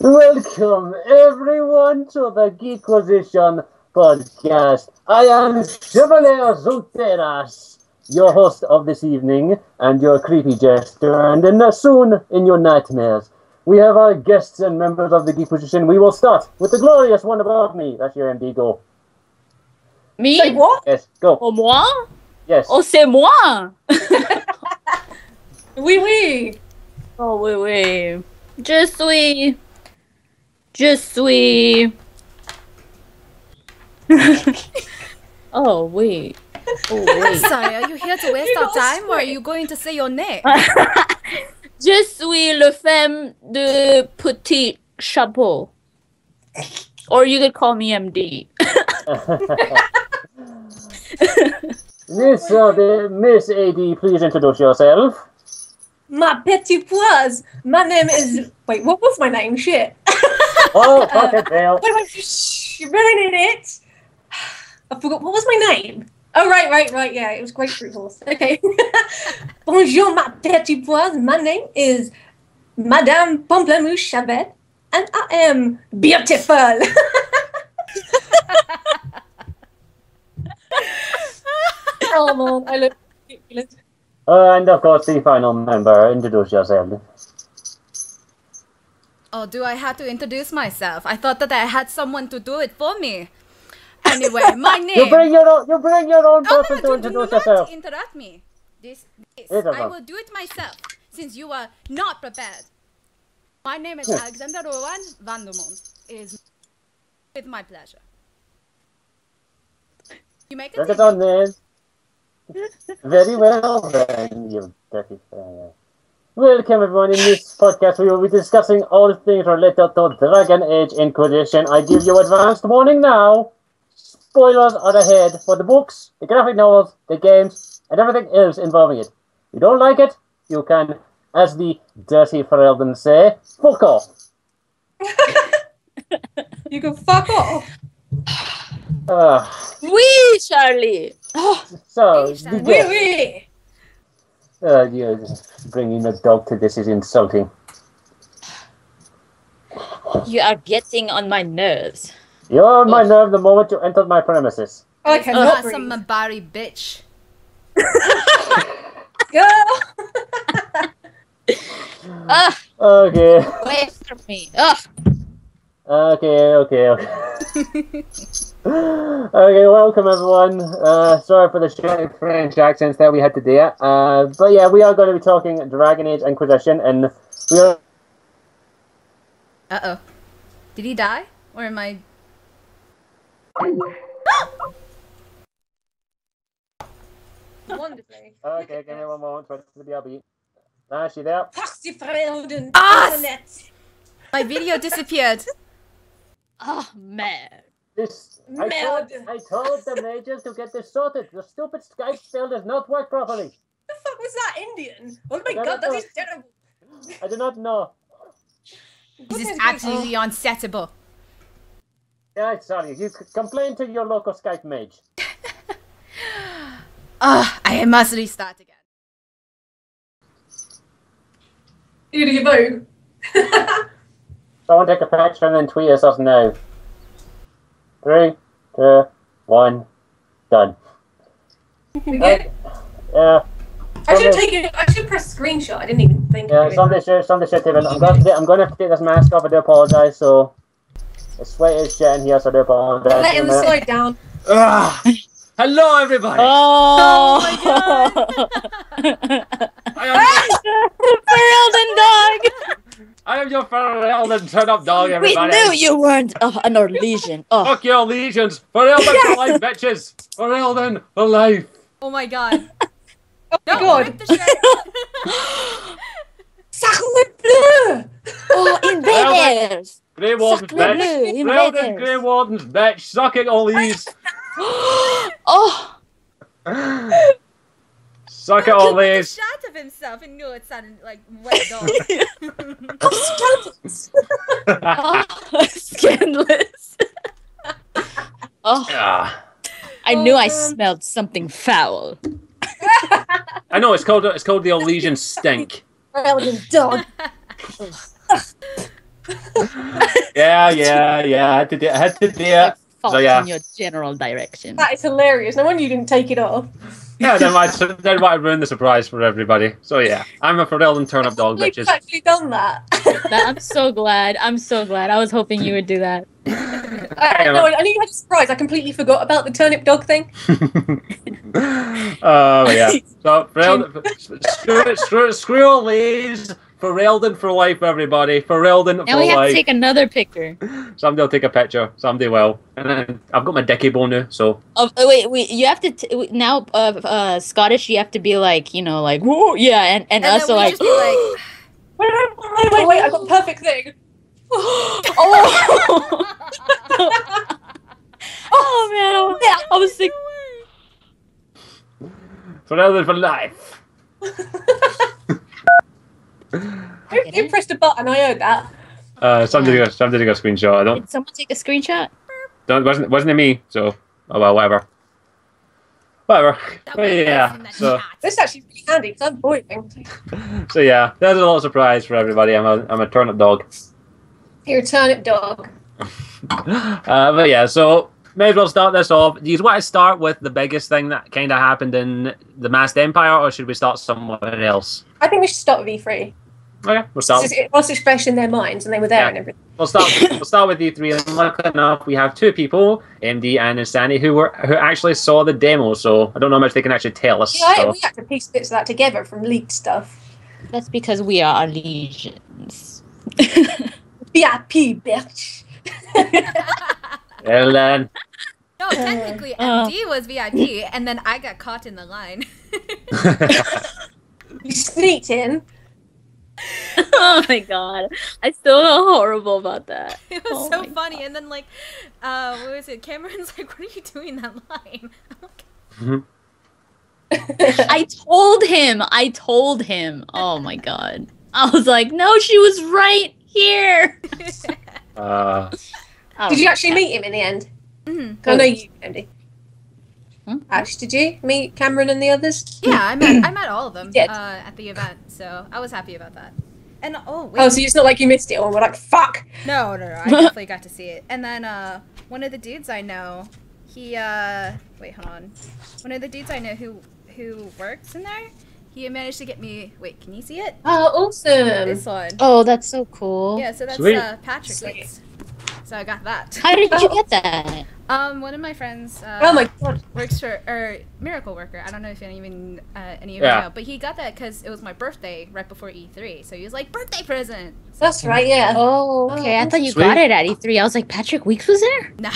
Welcome everyone to the Geekquisition podcast. I am Chevalier Zunteras, your host of this evening, and your creepy jester, and then soon in your nightmares. We have our guests and members of the Geekquisition. We will start with the glorious one above me. That's your MD. Go. Me? Say what? Yes, go. Oh, moi? Yes. Oh, c'est moi! Oui, oui. Oh, oui, oui. Je suis... Oh, wait. Oh, wait. Sorry, are you here to waste our time or are you going to say your name? Je suis le femme de petit chapeau. Or you could call me MD. Miss AD, please introduce yourself. My petit pois. My name is... Wait, what was my name? Shit. Oh, fuck it, Bill. What am I... Shh, ruining it. I forgot. What was my name? Oh, right. Yeah, it was Grapefruit Horse. Okay. Bonjour, ma petit pois. My name is Madame Pamplemousse Chabet, and I am beautiful. Oh, man, I look ridiculous. And of course, the final member. Introduce yourself. Oh, do I have to introduce myself? I thought that I had someone to do it for me. Anyway, my name... You bring your own No, person to do introduce not yourself. interrupt me. This, It I will do it myself, since you are not prepared. My name is Alexander Rowan Vandermont. It is with my pleasure. You make Look it at on this. Very well then, you dirty fire. Welcome everyone. In this podcast we will be discussing all things related to Dragon Age Inquisition. I give you advanced warning now. Spoilers are ahead for the books, the graphic novels, the games, and everything else involving it. If you don't like it, you can, as the dirty Ferelden say, fuck off. You can fuck off. Oui, Charlie! Oh, So, Oui, oui. you're just bringing a dog to this is insulting. you are getting on my nerves. You're on my nerve the moment you entered my premises. I cannot Awesome breathe. Mabari bitch. Girl. Okay. Away from me. Ugh. Okay. Okay, welcome everyone. Sorry for the shitty French accents that we had today. But yeah, we are going to be talking Dragon Age Inquisition, and we are... Uh-oh. Did he die? Or am I... Wonderfully. Okay, give me one moment for it to be upbeat. Is she there? Foxy Ferelden. Ah! Internet. My video disappeared. Oh, man. I told the mages to get this sorted. The stupid Skype spell does not work properly. The fuck was that Indian? Oh my No, god, no, that no. is terrible. I do not know. This is absolutely unsettable. Yeah, sorry. You complain to your local Skype mage. I must restart again. You gonna give vote? Someone take a picture and then tweet us now. 3, 2, 1, done. Okay. Yeah. I should press screenshot. I didn't even think Yeah, of it. somebody should take it. I'm gonna have to take this mask off. I do apologize. So it's sweaty as shit in here, so I do apologize. Let him slow it down. Hello, everybody. Oh, I am Ferelden dog! I am your Ferelden turn-up dog, We everybody. knew you weren't an Orlesian. Oh, Fuck your legions. Ferelden for life, bitches. Ferelden for life. Oh my god. Oh my No, god. rip the shirt. Sacre bleu! oh, invaders! Grey Wardens, Sacre bitch. bleu, Ferelden, invaders. Grey Wardens, bitch. Suck it, all these. Oh, Suck it, all He took a these. shot of himself and knew it sounded like wet dog. scandalous. Oh, Ah. I knew I smelled something foul. I know it's called the Orlesian stink. Ferelden dog. Yeah. I had to do it. Fault So, yeah. in your general direction. That is hilarious. No wonder you didn't take it off. Yeah, then why ruin the surprise for everybody? So yeah, I'm a Pharrell and turnip dog, You've bitches. actually done that. I'm so glad. I'm so glad. I was hoping you would do that. I knew you had a surprise. I completely forgot about the turnip dog thing. Oh yeah. So Pharrell, screw all these. Pharrell for life, everybody. Pharrell Now for we have to life. take another picture. Somebody will take a picture. Somebody will. And then I've got my dicky bone now, so. Oh, wait, you have to now. Scottish, you have to be like, like, whoa, yeah, and us then are we like, just be like, Wait, I got the perfect thing. oh, oh man, I was sick. Pharrell for life. You pressed a button, I heard that. Somebody got a screenshot. I don't. Did someone take a screenshot? Wasn't it me? So, oh well, whatever. Whatever. But yeah. So This is actually really handy because I'm boiling. yeah, there's a little surprise for everybody. I'm a turnip dog. You're a turnip dog. But yeah, so may as well start this off. Do you want to start with the biggest thing that kind of happened in the Masked Empire, or should we start somewhere else? I think we should start with E3. Okay, we'll start. It was fresh in their minds and they were there Yeah. and everything. We'll start with E3, and luckily enough, we have two people, MD and Insani, who actually saw the demo. So I don't know how much they can actually tell us. Yeah, so. we had to piece bits of that together from leaked stuff. That's because we are legions. VIP, bitch. Well then. no, technically MD was VIP, and then I got caught in the line. You sneaked in. Oh my god, I still feel horrible about that. It was Oh so my funny, and then like, what was it? Cameron's like, "What are you doing in that line?" I'm like, I told him. Oh my god, I was like, no, she was right here. Did you actually meet him in the end? Mhm. I know you, Andy. Hmm? Ash, did you meet Cameron and the others? Yeah, I met all of them Did. at the event, so I was happy about that. And Oh, so it's not like you missed it or we're like, fuck! no, I definitely got to see it. And then one of the dudes I know, he wait, hold on. One of the dudes I know who works in there, he managed to get me. Wait, can you see it? Oh, awesome! This one. Oh, that's so cool. Yeah, so that's Sweet. Patrick's. Sweet. So I got that. How did you get that? One of my friends. Oh my god. Works for Miracle Worker. I don't know if any of you Yeah. know, but he got that because it was my birthday right before E3. So he was like, birthday present. That's right, yeah. Oh, okay. I thought you Sweet. got it at E3. I was like, Patrick Weeks was there? Nah.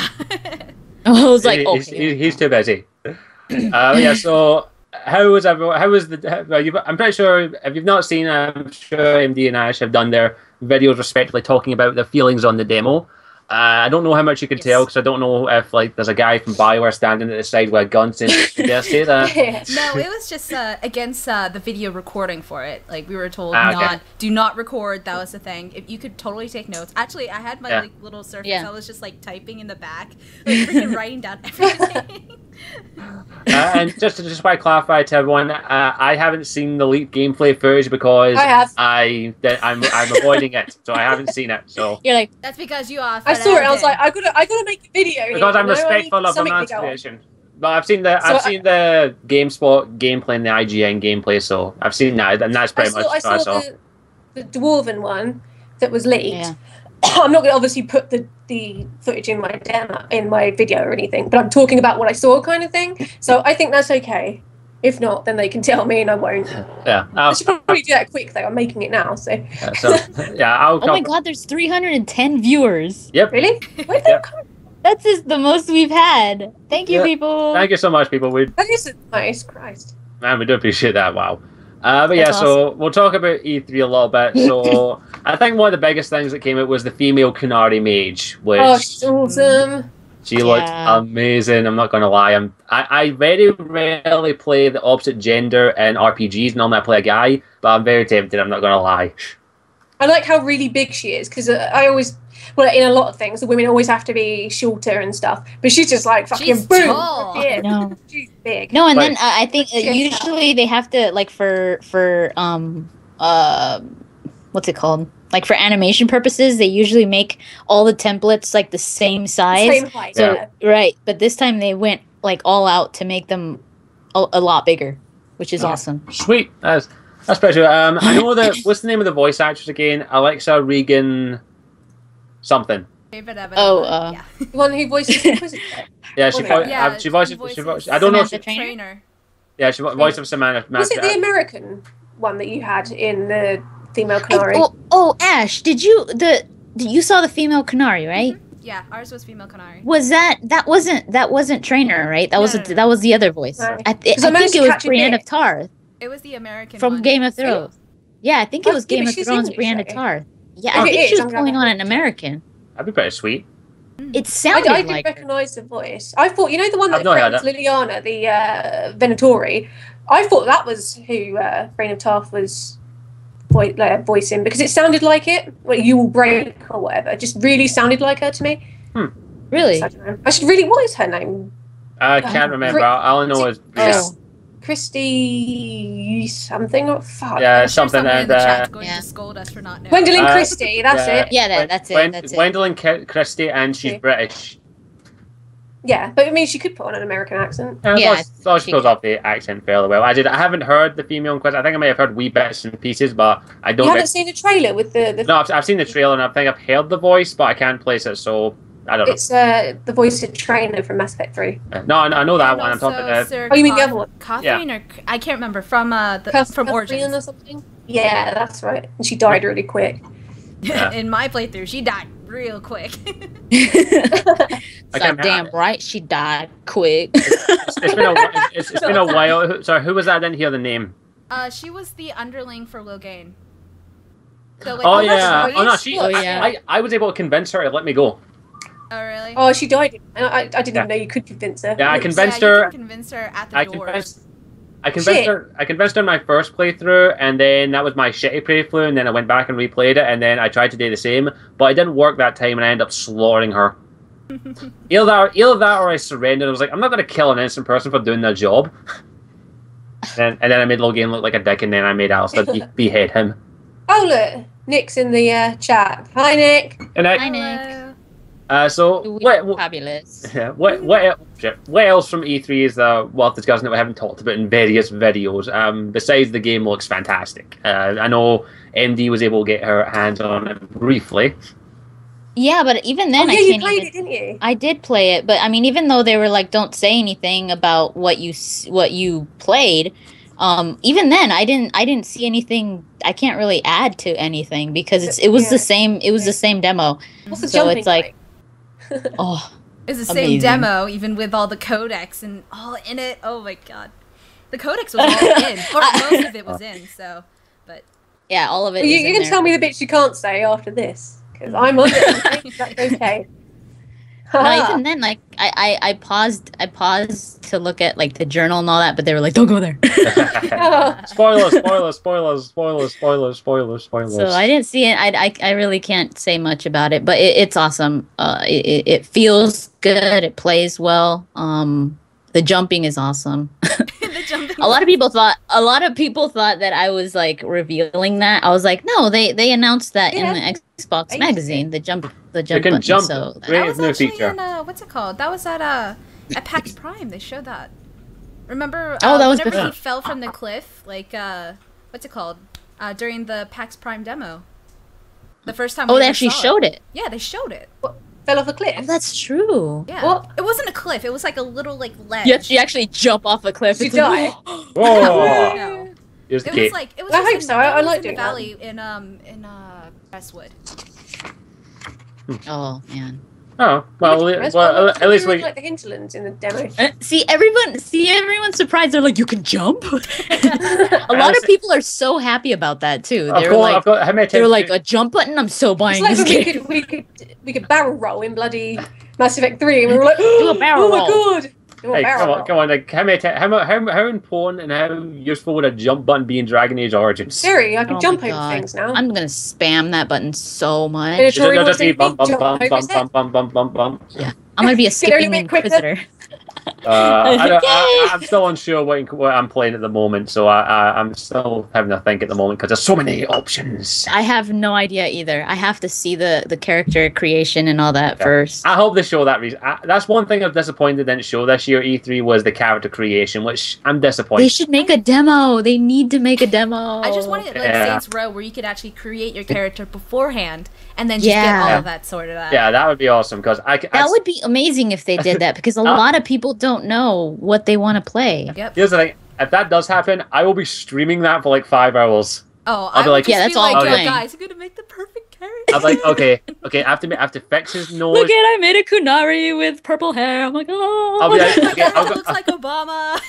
I was like, okay. He's too busy. Yeah. So how was everyone? How was the? I'm pretty sure if you've not seen, I'm sure MD and Ash have done their videos respectively talking about their feelings on the demo. I don't know how much you can tell because I don't know if like there's a guy from BioWare standing at the side with a gun saying, "Did I say that?" No, it was just against the video recording for it. Like we were told, Okay. do not record. That was the thing. If you could totally take notes. Actually, I had my like little surface. Yeah. I was just like typing in the back, like freaking writing down everything. And just to clarify to everyone, I haven't seen the leaked gameplay footage because I have. I'm avoiding it, so I haven't seen it. So You're like, That's because you are. I saw it. I was like, I gotta make a video. here, because I'm you know? I need respectful of the something to man's go on. creation. But I've seen the GameSpot gameplay and the IGN gameplay, so I've seen that, and that's pretty much I what I saw. the dwarven one that was leaked. yeah. I'm not going to obviously put the footage in my video or anything, but I'm talking about what I saw, kind of thing. So I think that's okay. If not, then they can tell me, and I won't. Yeah. I should probably do that quick though. I'm making it now. So I'll Oh my god, there's 310 viewers. Yep. really, where did Yep. that come? That's just the most we've had. Thank you, Yeah. people. Thank you so much, people. That is nice, Christ. Man, we do appreciate that. Wow. But yeah, That's so we'll talk about E3 a little bit. So I think one of the biggest things that came out was the female Kunari mage, which Oh, she's awesome. she looked Yeah. amazing. I'm not going to lie. I very rarely play the opposite gender in RPGs. Normally I play a guy, but I'm very tempted. I'm not going to lie. I like how really big she is because I always, well, in a lot of things, the women always have to be shorter and stuff, but she's just like fucking She's boom. tall. Yeah, No. she's big. No, and Like- then I think Yeah. usually they have to like for what's it called? like for animation purposes, they usually make all the templates like the same size. Same height. So Yeah. right, but this time they went like all out to make them a lot bigger, which is awesome. Sweet. That's pretty sure. I know that. What's the name of the voice actress again? Alexa Regan something. Oh, The one who voices Inquisitor. Yeah, she voices. I don't know. Samantha Trainer. Yeah, she voiced of Samantha. Was it the American one that you had in the female Canary? Ash, did you saw the female Canary, right? Mm-hmm. Yeah, ours was female Canary. Was that wasn't Trainer, right? That was No. that was the other voice. No. I think managed it to was catch a Brienne bit. of Tarth It was the American from one. Game of Thrones. Yeah, I think it was Yeah, Game but of she's Thrones, English, Brienne of though. Tarth. Yeah, If I it think is, she was I'm gonna going have on to- an American. That'd be pretty sweet. It sounded I did like her. recognise the voice. I thought, you know, the one that I've not heard creates Liliana, the Venatori. I thought that was who Brain of Tarth was voicing because it sounded like it. Well, you will break or whatever. It just really sounded like her to me. Really? I don't know. I should really. What is her name? I can't remember. All I know is Christy something. Oh fuck. yeah, I'm sure something. someone in And the chat's going yeah. to scold us for not knowing. Gwendolyn Christie. That's it. Yeah, that's it. That's it. Gwendolyn Christie, and she's Okay. British. Yeah, but I mean, she could put on an American accent. Yeah, so she she goes could. off the accent fairly well. I haven't heard the female Inquisitor. I think I may have heard wee bits and pieces, but I You don't. haven't seen the trailer with the No, I've seen the trailer and I think I've heard the voice, but I can't place it, so I don't know. It's the voice of Trainer from Mass Effect 3. No, I know that And one. I'm talking also about. Sir Oh, you mean the other one? Catherine or I can't remember from from Catherine Origins. or something? Yeah, that's right. And she died really quick. Yeah. In my playthrough, she died real quick. can't- Damn right, she died quick. It's been a while. Sorry, who was that? I didn't hear the name. She was the underling for Logain. So, like, Oh that's yeah. right. Oh no, she. Oh, yeah. I was able to convince her to let me go. Oh really? Oh, she died. I didn't Yeah. even know you could convince her. Yeah, I Yeah, convinced you her. can convince her at the I doors. convinced Shit. her. I convinced her in my first playthrough, and then that was my shitty playthrough, and then I went back and replayed it, and then I tried to do the same, but it didn't work that time, and I ended up slaughtering her. Either that or I surrendered. I was like, I'm not going to kill an innocent person for doing their job. and then I made Logan look like a dick, and then I made Alistair behead him. Oh look, Nick's in the chat. Hi Nick. And Hi, I, Nick. so We what? are fabulous. Yeah, what else from E3 is worth discussing that we haven't talked about in various videos? Besides the game looks fantastic. I know MD was able to get her hands on it briefly. Yeah, but even then, Oh I yeah, you can't played even. it, didn't you? I did play it, but I mean, even though they were like, "Don't say anything about what you played," even then, I didn't see anything. I can't really add to anything because it was Yeah. the same. It was the same demo. What's the So jumping it's like, oh, It's the same Amazing. demo, even with all the codecs and all in it. Oh my god, the codex was all in, or most of it was in. So, but yeah, all of it. Well, is you in can there. tell me the bits you can't say after this because I'm on it. That's okay. No, even then, like I paused to look at like the journal and all that, but they were like, "Don't go there." Spoilers. So I didn't see it. I really can't say much about it, but it's awesome. It feels good. It plays well. The jumping is awesome. the jumping. A lot of people thought that I was like revealing that. I was like, no, they announced that in the Xbox I magazine. The jump You can button. jump. So That Great was new actually feature. in what's it called? That was at PAX Prime. They showed that. Remember? Oh, that was whenever before. he fell from the cliff. Like what's it called? During the PAX Prime demo. The first time. oh, we they ever actually saw showed it. Yeah, they showed it. Fell off a cliff. Oh, that's true. Yeah. What? It wasn't a cliff. It was like a little like ledge. Yeah, she actually jump off a cliff. She It's like, died. Whoa! No. Here's the It key. was like it was. I just hope in- so. I it was like in the doing that. valley in Westwood. oh man. Oh well, at least we. like the hinterlands in the demo. See everyone's surprised. They're like, you can jump. A lot of people are so happy about that too. I've They're got, like, I've got, how many they're times like a jump button. I'm so It's buying like this when game. we could barrel roll in bloody Mass Effect 3 and we were like, Do a barrel oh my roll. god. Do a Hey, barrel roll. come on! Like, how important and how useful would a jump button be in Dragon Age Origins? Siri, I can Oh jump my over God. things now. I'm gonna spam that button so much. And it's It'll just Tori be bump, wants bump, to bump, jump bump, over bump, bump, bump, bump. I'm gonna be a Get her a skipping bit quicker. inquisitor. I'm still unsure what I'm playing at the moment, so I'm still having to think at the moment because there's so many options. I have no idea either. I have to see the character creation and all that first. I hope they show that. That's one thing I'm disappointed they didn't show this year. E3 was the character creation, which I'm disappointed. They should make a demo. They need to make a demo. I just wanted like Saints Row where you could actually create your character beforehand and then just get all of that sorted out. Yeah, that would be awesome because that would be amazing if they did that because a lot of people don't know what they want to play. Yep. Here's the thing: if that does happen, I will be streaming that for like 5 hours. Oh, I'll be like, yeah, that's all I'm playing. Guys, you're gonna make the perfect character. I'm like, okay, I have to fix his nose. Look I made a Kunari with purple hair. I'm like, oh. I'll be like, looks like Obama.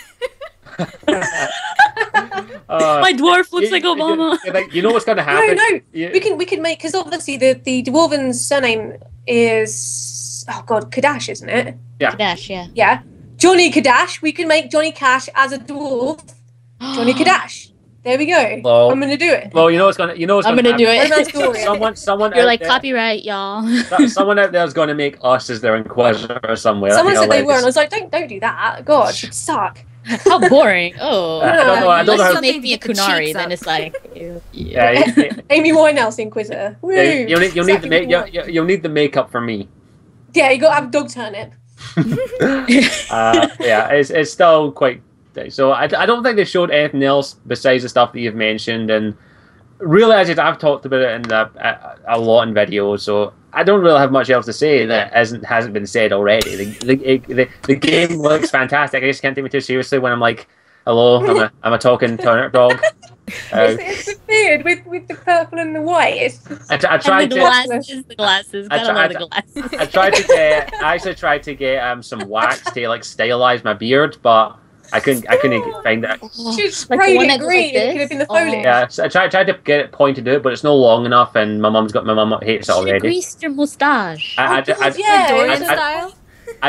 My dwarf looks like Obama. You know what's gonna happen? No. We can make because obviously the dwarven's surname is Kadash, isn't it? Yeah. Kadash, yeah. Yeah. Johnny Kadash. We can make Johnny Cash as a dwarf. Johnny Kadash. There we go. Well, I'm gonna do it. Well, you know what's gonna happen. Do it. Someone. You're like copyright, y'all. Someone out there is going to make us as their Inquisitor or somewhere. Someone said they were, and I was like, don't do that. God, it'd suck. How boring. Oh. I don't know how. Make me a Kunari, then it's like. Yeah. Amy Winehouse Inquisitor. Woo. You'll need the makeup for me. Yeah, you got to have a dog turnip. Yeah, it's still quite. So I don't think they showed anything else besides the stuff that you've mentioned, and really, I've talked about it in a lot in videos. So I don't really have much else to say that hasn't been said already. The game looks fantastic. I just can't take me too seriously when I'm like, hello, I'm a talking turnip dog. It's weird with the purple and the white. I tried the glasses. I actually tried to get some wax to like stylize my beard, but I couldn't find it. Should sprayed it green. It could have been the foliage. Yeah, so I tried to get it pointed to it, but it's not long enough, and my mum hates it already. Greased your mustache. I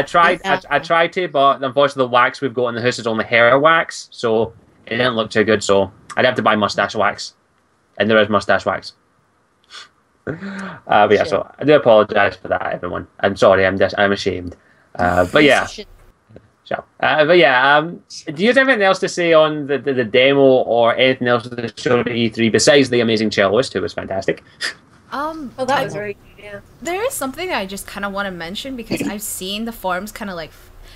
tried to, but unfortunately the wax we've got in the house is only hair wax, so it didn't look too good. So I'd have to buy mustache wax, and there is mustache wax. But yeah, so I do apologise for that, everyone. I'm sorry. I'm ashamed. But yeah. So, but yeah, do you have anything else to say on the demo or anything else that showed at E3 besides the amazing celloist, who was fantastic? Well, that was very good, yeah. There is something that I just kind of want to mention because I've seen the forums kind of like,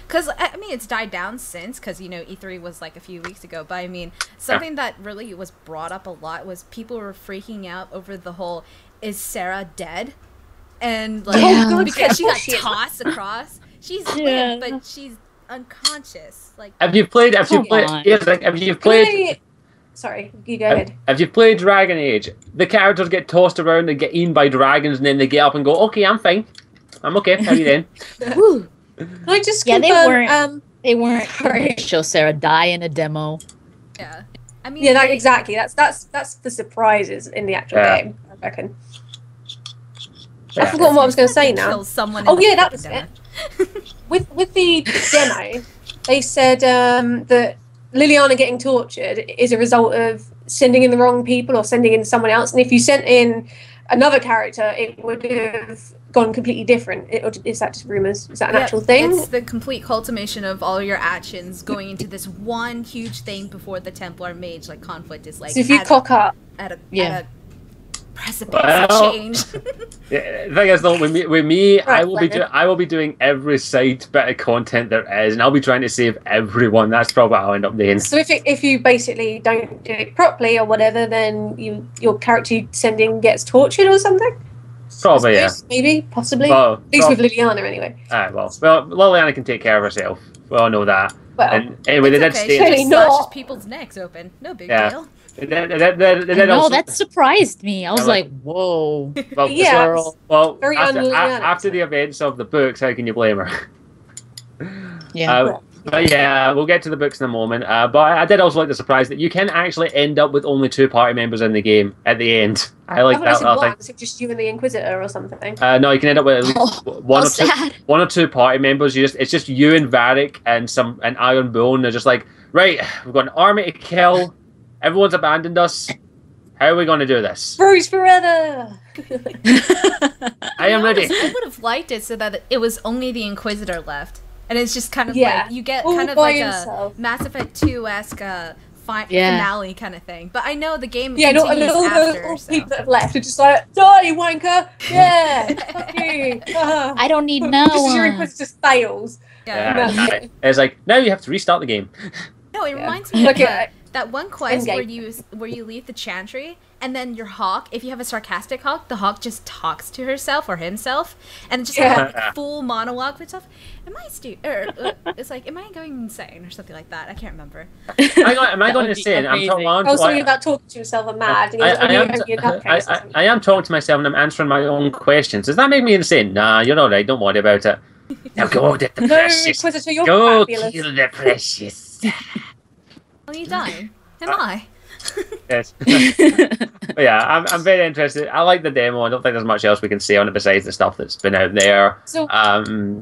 because I mean it's died down since because E3 was like a few weeks ago, but I mean something that really was brought up a lot was people were freaking out over the whole "is Sarah dead?" and like because she got tossed across. She's dead, but she's unconscious. Like, have you played? Sorry, you go ahead. Have you played Dragon Age? The characters get tossed around and get eaten by dragons, and then they get up and go, "Okay, I'm fine. I'm okay. How are you then?" Can I just confirm, they weren't going to show Sarah die in a demo. Yeah, I mean, exactly. That's the surprises in the actual game. I reckon. Yeah. I forgot what I was going to say now. Kill someone that was it. With the demo, they said that Liliana getting tortured is a result of sending in the wrong people or sending in someone else, and if you sent in another character, it would have gone completely different. Is that just rumors? Is that an actual thing? It's the complete culmination of all your actions going into this one huge thing before the Templar Mage conflict is like. So if you cock up at a precipice of change. The thing is, though, with me, I will be doing every side bit of content there is, and I'll be trying to save everyone. That's probably what I'll end up doing. So if you basically don't do it properly or whatever, then your character you send in gets tortured or something. Probably, yeah. Maybe, possibly. Well, at least with Liliana, anyway. Well, Liliana can take care of herself. We all know that. Well, and anyway, they did stay. Clearly slashes people's necks open. No big deal. That surprised me. I was like, "Whoa!" Well, yeah. Very after the events of the books, how can you blame her? Yeah. But yeah, we'll get to the books in a moment. But I did also like the surprise that you can actually end up with only 2 party members in the game at the end. I like that. Is it just you and the Inquisitor or something? No, you can end up with at least one or two party members. It's just you and Varric and Iron Bone. They're just like, right, we've got an army to kill. Everyone's abandoned us. How are we going to do this? Bruce forever! I am ready. I would have liked it so that it was only the Inquisitor left. And it's just kind of Yeah. like, you get All kind of by like himself. a Mass Effect 2-esque finale kind of thing. But I know the game Yeah, continues all after, those so. people that have left are just like, die, you wanker! Yeah! Fuck you! I don't need no Just as your one. Inquisitor fails. Yeah. No. It's like, now you have to restart the game. No, it Yeah. reminds me Like of a- that one quest Endgame. where you leave the Chantry, and then your hawk, if you have a sarcastic hawk, the hawk just talks to herself or himself, and just Yeah. has like full monologue with stuff. It's like, am I going insane or something like that? I can't remember. Am I going would to be say? I'm amazing. talking on. I was talking about talking to yourself and mad, and I am talking to myself and I'm answering my own questions. Does that make me insane? Nah, you're all right. Don't worry about it. Now go get the No, precious. Inquisitor, you're Go fabulous. kill the precious. Are you dying? Am I? Yes. But yeah, I'm very interested. I like the demo. I don't think there's much else we can say on it besides the stuff that's been out there. So,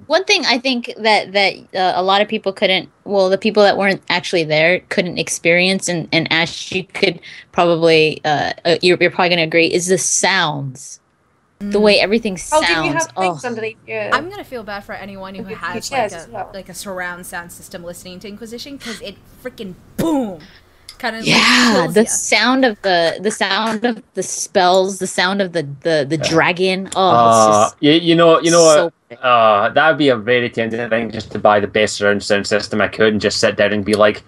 One thing I think that a lot of people couldn't, well, the people that weren't actually there couldn't experience, and Ash, you could probably, you're probably going to agree, is the sounds. The way everything sounds. didn't you have things underneath your... I'm gonna feel bad for anyone who Your has chairs like as well. a surround sound system listening to Inquisition, because it freaking boom, kind of Yeah, kills the ya. sound of the spells, the sound of the dragon. Oh, it's just you know so what? That would be a very tempting thing, just to buy the best surround sound system I could and just sit down and be like,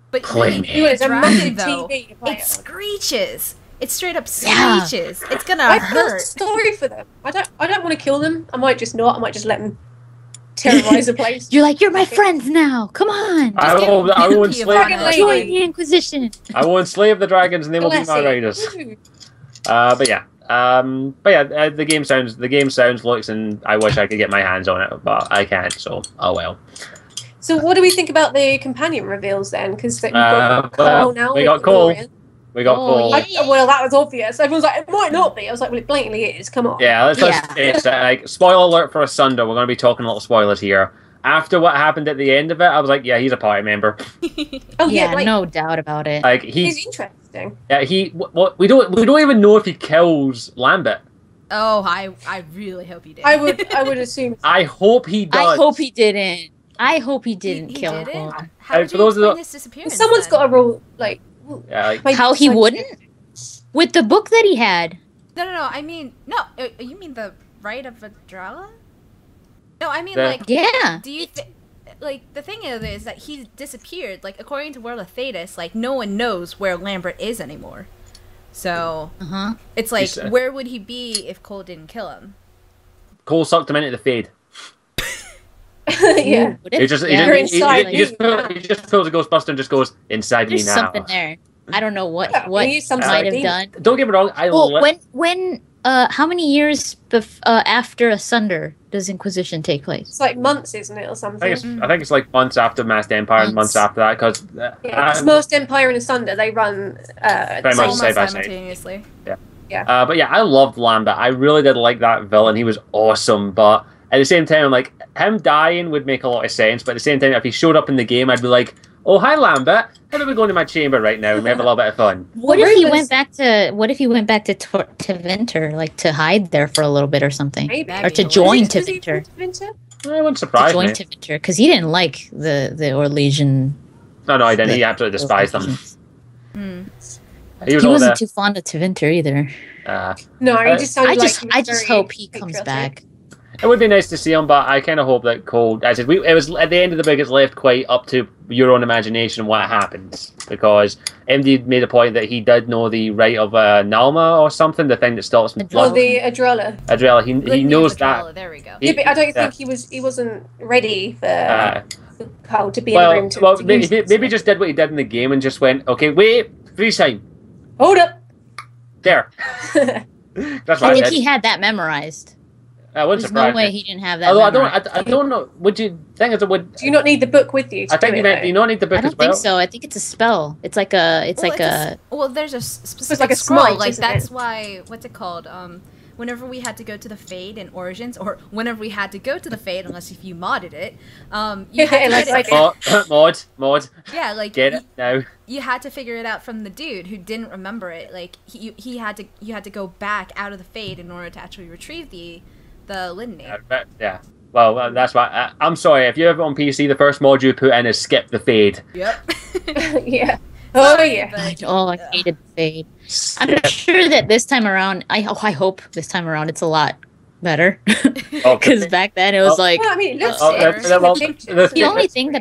But Play me. It's a dragon, massive though, TV to play it it on. screeches. It straight up Yeah. screeches. It's gonna I've got a hurt. story for them. I don't want to kill them. I might just not. I might just let them terrorize the place. you're like, you're my friends now. Come on, I Just will get enslave Pinky Dragon about Lady. it. join the Inquisition. I will enslave the dragons and they will be my Bless riders. it. But yeah, the game sounds, looks, and I wish I could get my hands on it, but I can't. So oh well. So what do we think about the companion reveals then? Because we've got Cole now. we with got Cole. Dorian. We got Oh, Cole. yeah. Well, that was obvious. Everyone's like, it might not be. I was like, well, it blatantly is. Come on. Yeah, let's Yeah. face it. Like, spoiler alert for Asunder. We're going to be talking a little spoilers here. After what happened at the end of it, I was like, yeah, he's a party member. Oh Yeah, like, no doubt about it. Like he's interesting. we don't even know if he kills Lambert. Oh, I really hope you did. I would assume. I hope he does. I hope he didn't. I hope he didn't He kill didn't? him. How would For you those of explain the- his disappearance? Someone's then? got to rule like. Yeah, like, maybe How he like- wouldn't? With the book that he had. No. I mean, no. You mean the Rite of Adrala? No, I mean The- like. Yeah. Do you like the thing is that he disappeared? Like according to World of Thetis, like no one knows where Lambert is anymore. So Uh-huh. it's like, said- where would he be if Cole didn't kill him? Cole sucked him into the Fade. Yeah. Would He it? just Yeah. You're inside he just me. pulls a Ghostbuster and just goes inside There's me now. something there. I don't know what Yeah, what he is some might sort of have demon. done. Don't get me wrong. Well, when how many years after Asunder does Inquisition take place? It's like months, isn't it, or I something? think it's like months after Masked Empire and months Months. after that because Yeah, 'cause most Empire and Asunder, they run Very much Almost side by side. simultaneously. but yeah, I loved Lambert. I really did like that villain. He was awesome. But at the same time, like him dying would make a lot of sense. But at the same time, if he showed up in the game, I'd be like, "Oh, hi, Lambert. How about we go into my chamber right now and we have a little bit of fun?" What Well, if he rumors- went back to Tevinter, like to hide there for a little bit or something, Maybe. or to Was join Was he Tevinter? Tevinter? It wouldn't To surprise join me. Tevinter because he didn't like the Orlesian. No, he didn't. He absolutely despised them. Orlesians. Hmm. He was He all wasn't there. too fond of Tevinter either. No, he just sounded I like just he was I just very hope he comes patriotic. back. It would be nice to see him, but I kind of hope that Cole. I said it was at the end of the book. It's left quite up to your own imagination what happens because MD made a point that he did know the right of Nalma or something, the thing that stops The Or Well, the Adrella. Adrella. He Litany knows of that. Adralla, there we go. He- Yeah, but I don't yeah. think he wasn't ready for Uh, Cole to be in the room to use maybe it. just did what he did in the game and just went, okay, wait, freeze time. Hold up. There. That's I what I think did. he had that memorized. That wouldn't There's surprise no way me. he didn't have that. Although memorized. I don't know. Would you think it would? Do you not need the book with you? To I think do you it, meant. though? Do you not need the book I don't as well? think so. I think it's a spell. It's like a. It's like a. Well, there's a specific like a scroll. smite, Like isn't that's it? why. What's it called? Whenever we had to go to the Fade in Origins, or whenever we had to go to the Fade, unless if you modded it, you had to Like- get it. like- Mod. Yeah, like Get it now. you had to figure it out from the dude who didn't remember it. Like he had to you had to go back out of the Fade in order to actually retrieve the litany. Yeah. Well, that's why. I'm sorry. If you're ever on PC, the first mod you put in is skip the fade. Yep. Yeah. Oh yeah. I hated the fade. I'm sure that this time around, I hope this time around it's a lot better. Because back then it was like. Well, I mean, it looks. The only thing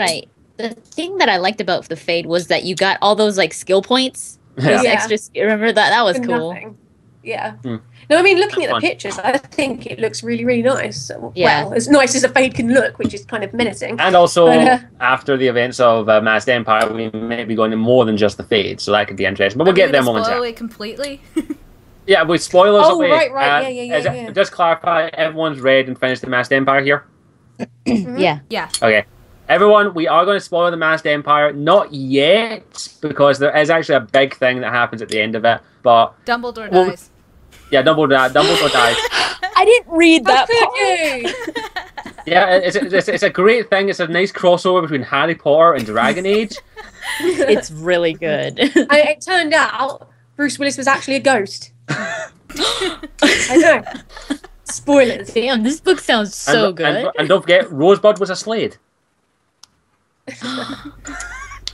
that I liked about the fade was that you got all those like skill points. Those extra. Remember that? That was cool. Nothing. Yeah. No, I mean, looking at the pictures, I think it looks really, really nice. Yeah. Well, as nice as a fade can look, which is kind of menacing. And also, after the events of Masked Empire, we may be going to more than just the fade, so that could be interesting. But we'll get there momentarily. Spoil it completely. Yeah, with spoilers. Oh, right. Yeah. Just clarify, everyone's read and finished the Masked Empire here? Yeah. Yeah. Okay. Everyone, we are going to spoil the Masked Empire. Not yet, because there is actually a big thing that happens at the end of it. But Dumbledore dies. Yeah, Dumbledore dies. I didn't read that part. Yeah, it's a great thing. It's a nice crossover between Harry Potter and Dragon Age. It's really good. It turned out Bruce Willis was actually a ghost. I know. Spoilers. Damn, this book sounds so good. And don't forget, Rosebud was a Slade.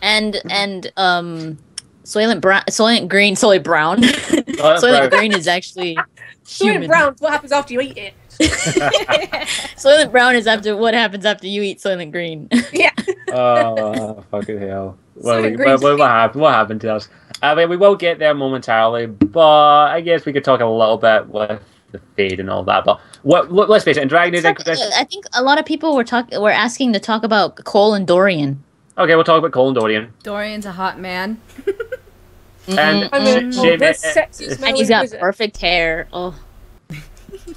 and Soylent Green is actually Soylent Brown. What happens after you eat it? Soylent Brown is after what happens after you eat Soylent Green. Yeah. Oh, fucking hell. What happened to us? I mean, we will get there momentarily, but I guess we could talk a little bit with the fade and all that. But let's face it, in Dragon Age Inquisition, I think a lot of people were asking to talk about Cole and Dorian. Okay, we'll talk about Cole and Dorian. Dorian's a hot man. And he's got perfect hair. Oh.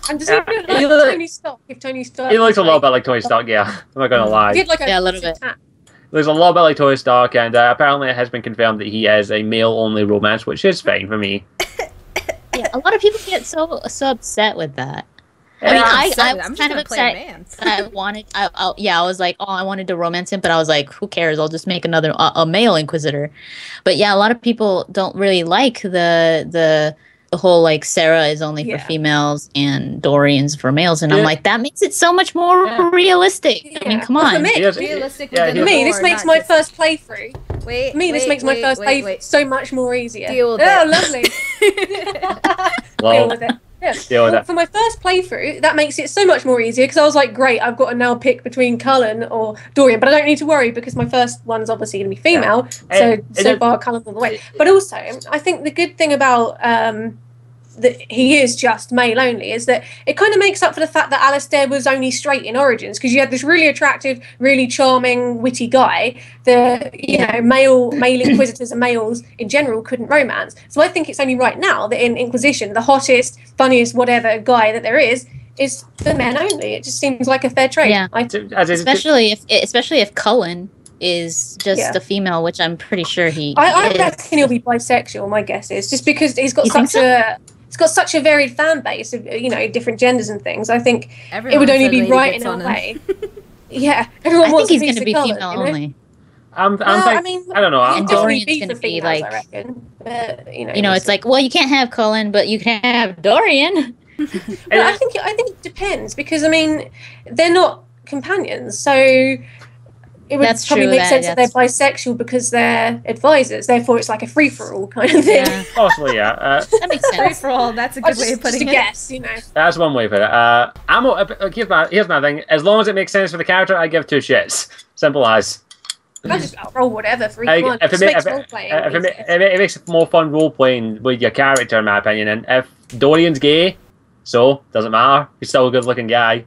And does he look like Tony Stark? If Tony Stark, he looks a little bit like Tony Stark. Yeah, I'm not gonna lie. He had like a little bit. There's a little bit like Tony Stark, and apparently it has been confirmed that he is a male-only romance, which is fine for me. Yeah, a lot of people get so upset with that. I mean, I was kind of upset. I was like, oh, I wanted to romance him, but I was like, who cares? I'll just make another a male Inquisitor. But yeah, a lot of people don't really like the whole like Sarah is only for females and Dorian's for males, and I'm like, that makes it so much more realistic. I mean, come on. Realistic within me, this makes my first playthrough. This makes my first playthrough so much more easier. Deal with it. Lovely. Deal with it. Yeah. For my first playthrough, that makes it so much more easier because I was like, great, I've got to now pick between Cullen or Dorian, but I don't need to worry because my first one's obviously going to be female, so far Cullen all the way. But also, I think the good thing about that he is just male only is that it kind of makes up for the fact that Alistair was only straight in Origins, because you had this really attractive, really charming, witty guy that, you know, male Inquisitors and males in general couldn't romance. So I think it's only right now that in Inquisition, the hottest, funniest, whatever guy that there is for men only. It just seems like a fair trade. Yeah, especially if Cullen is just a female, which I'm pretty sure I reckon he'll be bisexual. My guess is just because he's got such a varied fan base of, you know, different genders and things. I think it would only be right in a way. Yeah, everyone wants he's going to be female only. I don't know. And Dorian's going to be like, I reckon. But, it's like, well, you can't have Cullen, but you can have Dorian. I think it depends because I mean they're not companions, so. It would probably make sense that they're bisexual because they're advisors. Therefore, it's like a free-for-all kind of thing. Yeah. Possibly, yeah. That makes sense. Free-for-all, that's a good way of putting it. Guess, you know. That's one way for it. Here's my thing. As long as it makes sense for the character, I give two shits. Simple as. I just roll whatever for each one. It makes it more fun role-playing with your character, in my opinion. And if Dorian's gay, so doesn't matter. He's still a good-looking guy.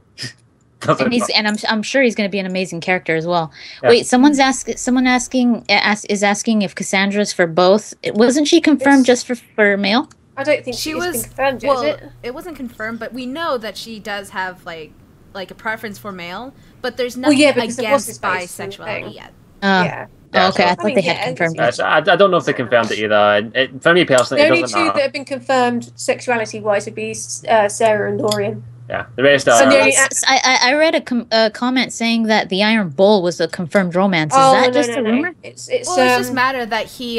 And I'm sure he's going to be an amazing character as well. Yeah. Wait, someone asking if Cassandra's for both. Wasn't she confirmed just for male? I don't think she was confirmed. Well, is it? It wasn't confirmed, but we know that she does have like a preference for male. But there's nothing against bisexuality yet. Yeah. Okay, I thought they had confirmed it. I don't know if they confirmed it either. For me personally, the only two that have been confirmed sexuality-wise would be Sarah and Dorian. Yeah, the rest are. I read a comment saying that the Iron Bull was a confirmed romance. Is that just a rumor? It's just a matter that he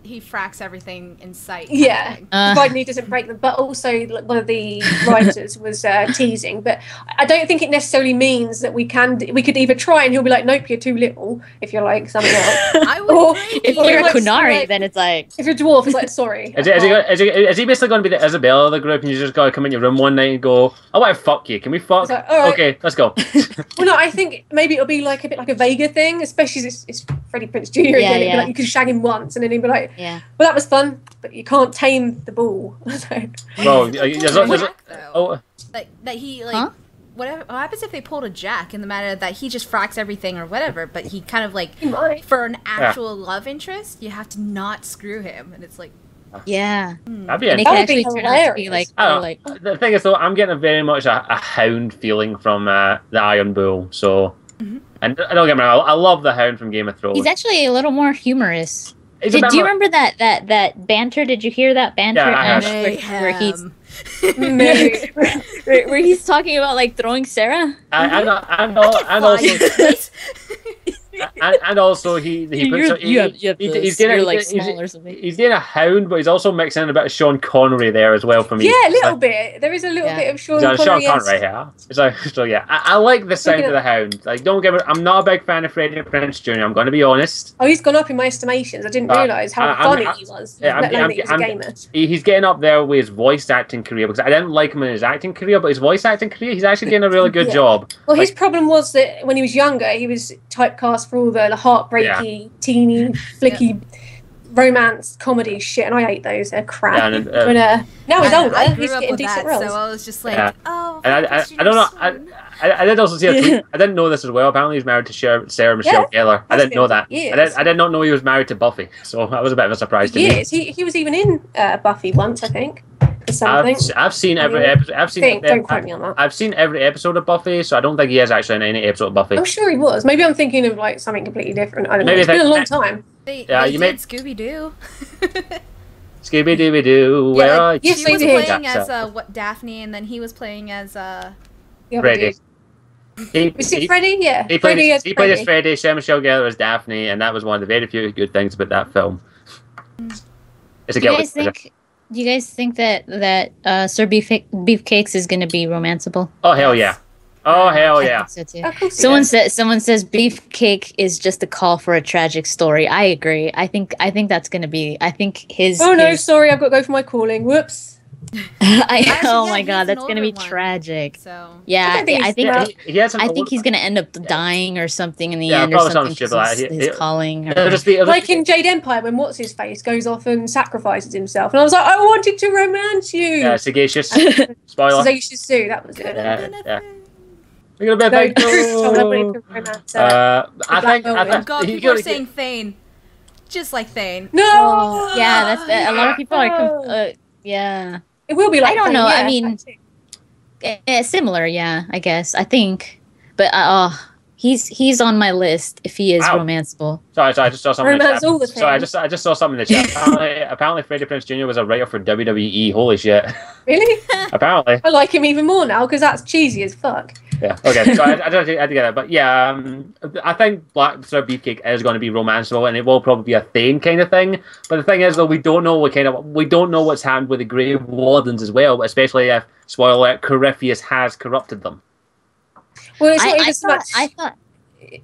fracks everything in sight. Yeah, providing he doesn't break them. But also, like, one of the writers was teasing. But I don't think it necessarily means that we could either try and he'll be like, nope, you're too little. If you're like something else, if you're a Kunari, then it's like, if you're a dwarf, it's like, sorry. Is he basically going to be the Isabella of the group, and you just got to come in your room one night and go, I want to fuck you. Can we fuck? Like, all right. Okay, let's go. Well, no, I think maybe it'll be like a bit like a Vega thing, especially as it's Freddie Prinze Jr. again. It'd be like you can shag him once, and then he'd be like, well, that was fun, but you can't tame the bull. Well, what happens if they pulled a Jack in the matter that he just fracks everything or whatever, but he kind of like, for an actual love interest, you have to not screw him, and it's like, that'd be hilarious. The thing is, though, I'm getting very much a hound feeling from the Iron Bull. So, and don't get me wrong, I love the Hound from Game of Thrones. He's actually a little more humorous. Do you remember that banter? Did you hear that banter? Where he's talking about like throwing Sarah? And also he's getting a hound, but he's also mixing in a bit of Sean Connery there as well for me. Yeah, a little bit. There is a little bit of Sean Connery. It's like, so yeah, I like the sound of the hound. Like, don't get me, I'm not a big fan of Freddie Prinze Jr. I'm going to be honest. Oh, he's gone up in my estimations. I didn't realise how funny he was. He's getting up there with his voice acting career, because I didn't like him in his acting career, but his voice acting career, he's actually getting a really good job. Well, his problem was that when he was younger, he was typecast for all the heartbreaky, teeny, flicky romance comedy shit, and I hate those. They're crap. But now he's older, he's getting decent roles. So I was just like, oh. And I don't know. I did also see a tweet. I didn't know this as well. Apparently, he's married to Sarah Michelle Gellar. I didn't know that. I did not know he was married to Buffy. So that was a bit of a surprise to me. He was even in Buffy once, I think. I've seen every episode. Don't quote me on that. I've seen every episode of Buffy, so I don't think he is actually in any episode of Buffy. I'm sure he was. Maybe I'm thinking of like something completely different. I don't know. It's been a long time. You made Scooby-Doo. Scooby-Dooby-Doo, where are you? Yes, she was playing as Daphne, and then he was playing as Freddy. Was it Freddy? Yeah. He played as Freddy, Sarah Michelle Gellar as Daphne, and that was one of the very few good things about that film. It's a guilty pleasure. Do you guys think that Sir Beefcakes is going to be romanceable? Oh hell yeah! Oh hell yeah! I think so too. Someone says Beefcake is just a call for a tragic story. I agree. I think that's going to be. I think his. Oh no! Sorry, I've got to go for my calling. Whoops. Oh my god, that's going to be tragic. So yeah, I think he's going to end up dying or something in the end, or something. His calling. Like in Jade Empire, when what's his face goes off and sacrifices himself, and I was like, I wanted to romance you. Yeah, Sagacious. Spoiler. Sagacious Sue. That was it. Yeah. We're gonna be God, people are saying Thane, just like Thane. No. Yeah, that's a lot of people are. Yeah. It will be like I don't know. Yeah, I mean, similar. Yeah, I guess. I think, but he's on my list if he is romanceable. Sorry, I just saw something. Romance all the time. Sorry, I just saw something in the chat. Apparently, Freddie Prinze Jr. was a writer for WWE. Holy shit! Really? Apparently. I like him even more now because that's cheesy as fuck. Yeah. Okay. So I had to get that, but yeah, I think Black Sir Beefcake is going to be romanceable, and it will probably be a Thane kind of thing. But the thing is, though, we don't know what's happened with the Grey Wardens as well, especially if, spoiler alert, Corypheus has corrupted them. Well, it's not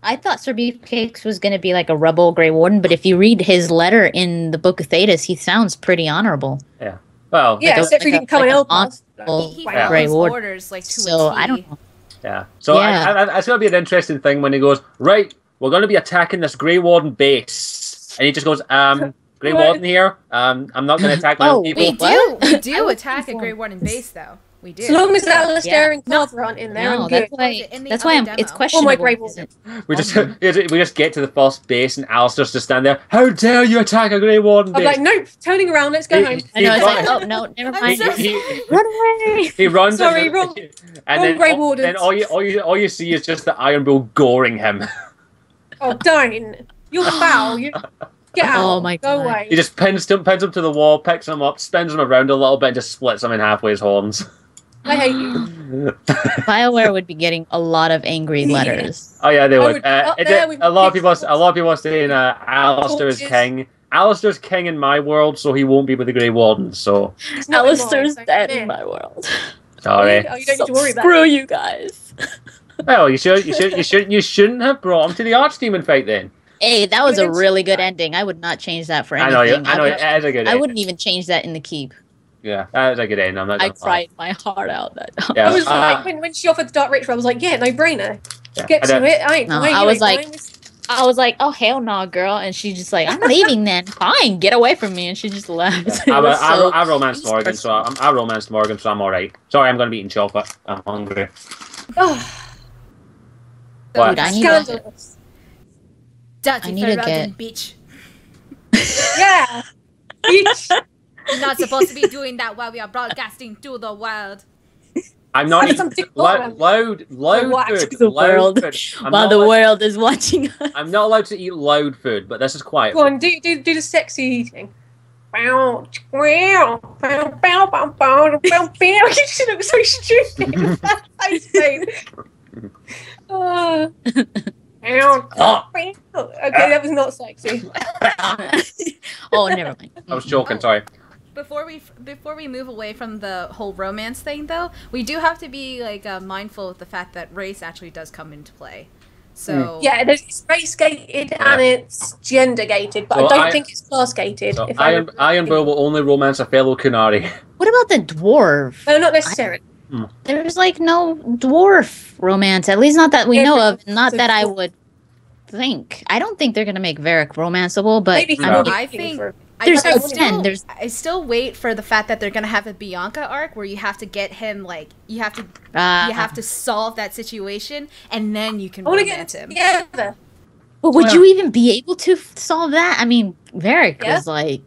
I thought Sir Beefcakes was going to be like a rebel Grey Warden, but if you read his letter in the Book of Thetis, he sounds pretty honorable. Yeah. Well. Yeah, except for he didn't come and help us. He Grey Orders like to a T. I don't know. Yeah. So it's going to be an interesting thing when he goes, right, we're going to be attacking this Grey Warden base. And he just goes, Grey Warden here. I'm not going to attack my own people. We do attack a Grey Warden base, though. We do. As long as Alistair and Carver aren't in there, I'm good. That's why it's questionable. Oh, my Grey Warden. We just get to the first base and Alistair's just stand there. How dare you attack a Grey Warden base? I'm like, nope, turning around, let's go home. I know, it's like, oh, no, never mind. Run away! He runs. Sorry, wrong Grey Warden. Then all you see is just the Iron Bull goring him. Oh, darn. You're foul. Get out. Oh my god. Go away. He just pins him to the wall, picks him up, spins him around a little bit, and just splits him in half with his horns. I hate you. BioWare would be getting a lot of angry letters. Oh yeah, they would. A lot of people are saying Alistair is king. Alistair's king in my world, so he won't be with the Grey Wardens. So It's not in Alistair's mine, dead so- in my world. sorry. Oh, you don't need to worry about Screw it. you guys. Well, you shouldn't have brought him to the Archdemon fight then. Hey, that was a really good ending. I would not change that for I know anything. it is a good. I ending. wouldn't even change that in the keep. Yeah, that is a good end. I'm not. I Gonna lie. cried my heart out that time. Yeah. I was like, when she offered the Dark Ritual, I was like, yeah, no brainer. Yeah, Get I to don't- it. I ain't. No, why I you was ain't like- going this- I was like, oh, hell no, girl. And she's just like, I'm leaving then. Fine, get away from me. And she just left. I I romanced Morgan, so I'm all right. Sorry, I'm going to be eating chocolate. I'm hungry. Oh, What? Dude, I need to, scandalous. Dirty I need to Ferelden get- bitch. Yeah. Bitch. You're not supposed to be doing that while we are broadcasting to the world. I'm not Have eating some TikTok loud What? food. The Loud world. food. I'm while not the allowed- world is watching us. I'm not allowed to eat loud food, but this is quiet. Go on, do the sexy eating. Bow, bow, bow, bow, bow, bow, bow, bow. She looks so stupid. I say. Bow, bow. Okay, that was not sexy. Oh, never mind. I was joking. Sorry. Before we move away from the whole romance thing, though, we do have to be like mindful of the fact that race actually does come into play. So Yeah, it's race gated and it's gender gated, but So I don't I- think it's class gated. So if I Iron Bull will only romance a fellow Kunari. What about the dwarf? No, not necessarily. There's like no dwarf romance, at least not that we know of. Not that I would think. I don't think they're gonna make Varric romanceable, but Maybe he No. will be I looking think- for- there's I no still- 10. There's I still wait for the fact that they're gonna have a Bianca arc where you have to get him like you have to solve that situation and then you can I want to get romance him. together. But would you even be able to solve that? I mean, Varric Yeah. was like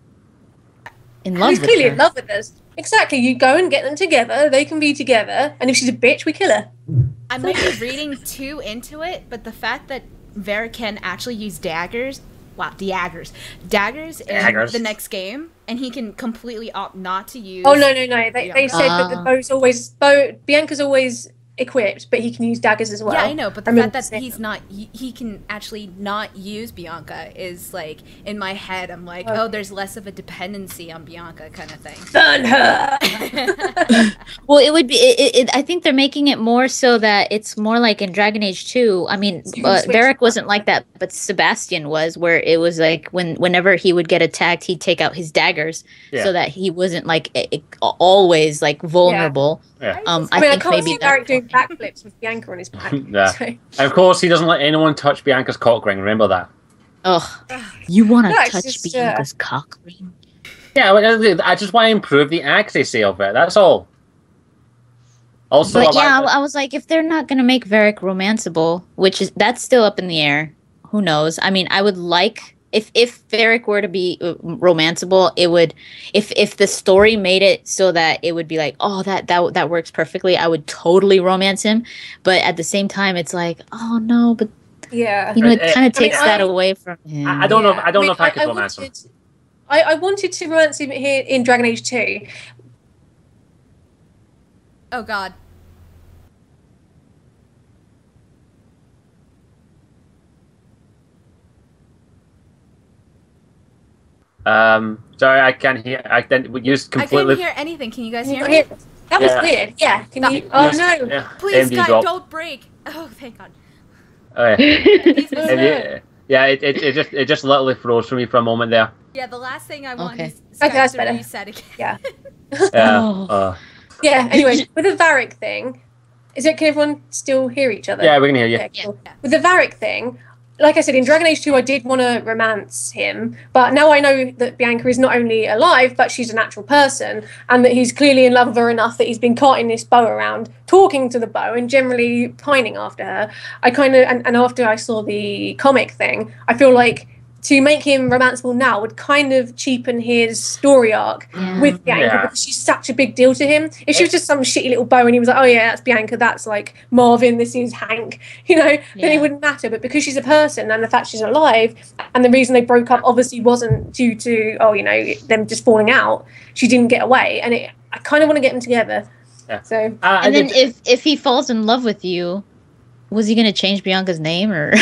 in love He's with clearly her. in love with us. Exactly. You go and get them together. They can be together. And if she's a bitch, we kill her. I might be reading too into it, but the fact that Varric can actually use daggers. Wow, daggers in Daggers. the next game, and he can completely opt not to use. Oh no. They said that the Ah. bow's always Bianca's always equipped, but he can use daggers as well. Yeah, I know, but the remember fact that saying he's not, he can actually not use Bianca is like in my head. I'm like, Okay. oh, there's less of a dependency on Bianca kind of thing. burn her. Well, it would be. I think they're making it more so that it's more like in Dragon Age 2. I mean, So you can switch. Varric wasn't like that, but Sebastian was, where it was like whenever he would get attacked, he'd take out his daggers Yeah. so that he wasn't like always like vulnerable. Yeah. I mean, I think can't maybe see Varric doing that. backflips with Bianca on his back. Yeah. So- And of course, he doesn't let anyone touch Bianca's cock ring. Remember that. Ugh, you want to No, it's touch just, Bianca's cock ring? Yeah, I just want to improve the accuracy of it. That's all. Also, But I yeah, like I was like, if they're not gonna make Varric romanceable, that's still up in the air. Who knows? I mean, I would like if Varric were to be romanceable, it would. If the story made it so that it would be like, oh, that works perfectly, I would totally romance him. But at the same time, it's like, oh no, but Yeah. you know, it I kind of mean, takes that away from him. I don't know. I don't know if I could romance him. I wanted to romance him here in Dragon Age 2. Oh God. Sorry, I can't hear. I then we used I completely. couldn't hear anything. Can you guys hear me? That was Yeah. weird. Yeah. Can That- you? Oh Yes, no. Yeah. Please, MD God, drop. don't break. Oh, thank God. Oh, yeah. Please, Oh, please. no. Yeah, it just literally froze for me for a moment there. Yeah, the last thing I want Okay. is Okay, Skype that's to better. reset again. Yeah. Yeah. Oh. Yeah. Anyway, with the Varric thing, can everyone still hear each other? Yeah, we can hear you. Yeah, cool. With the Varric thing, like I said, in Dragon Age 2, I did want to romance him, but now I know that Bianca is not only alive, but she's an actual person, and that he's clearly in love with her enough that he's been carting this bow around, talking to the bow, and generally pining after her. I kind of, and after I saw the comic thing, I feel like to make him romanceable now would kind of cheapen his story arc Yeah. with Bianca Yeah. because she's such a big deal to him. If she was just some shitty little bow and he was like, oh yeah, that's Bianca, that's like Marvin, this is Hank, then Yeah. it wouldn't matter. But because she's a person and the fact she's alive, and the reason they broke up obviously wasn't due to, them just falling out, she didn't get away. And I kind of want to get them together. Yeah. So, And then if he falls in love with you, was he gonna change Bianca's name or?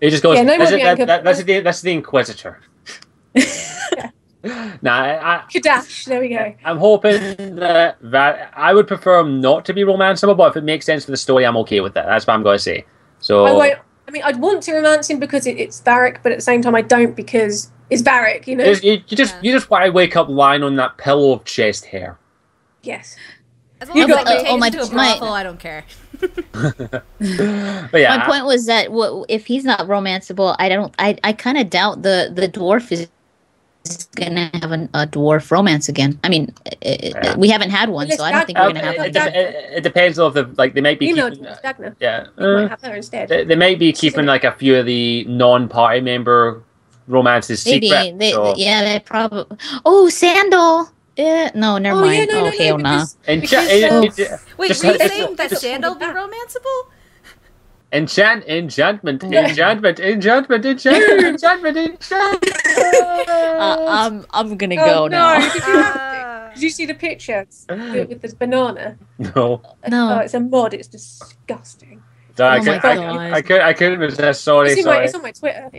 He just goes. Yeah, no more "This is- Bianca." that's the Inquisitor. Nah, Kadash, there we go. I'm hoping that I would prefer him not to be romanceable, but if it makes sense for the story, I'm okay with that. That's what I'm going to say. So I mean, I'd want to romance him because it's Varric, but at the same time, I don't because it's Varric, you know? you just want to wake up lying on that pillow of chest hair. Yes. As long as I can take my- him to a brothel, I don't care. But yeah, My point was that if he's not romanceable, I kind of doubt the dwarf is gonna have a dwarf romance again. I mean, we haven't had one, so I don't think we're gonna have one. it depends on they might be keeping, Dagna. yeah. You might have her instead. They might be keeping like a few of the non-party member romances Maybe secret. they probably. Oh, Sandal. No, never mind. Yeah, no, hell nah. And Because, Wait, just were you like- saying that Sandal be romanceable? enchantment. I'm gonna Oh, go no, now. did you see the pictures with this banana? No. No. Oh, it's a mod. It's disgusting. Sorry, Oh my God. I couldn't resist. Sorry. It's on my Twitter.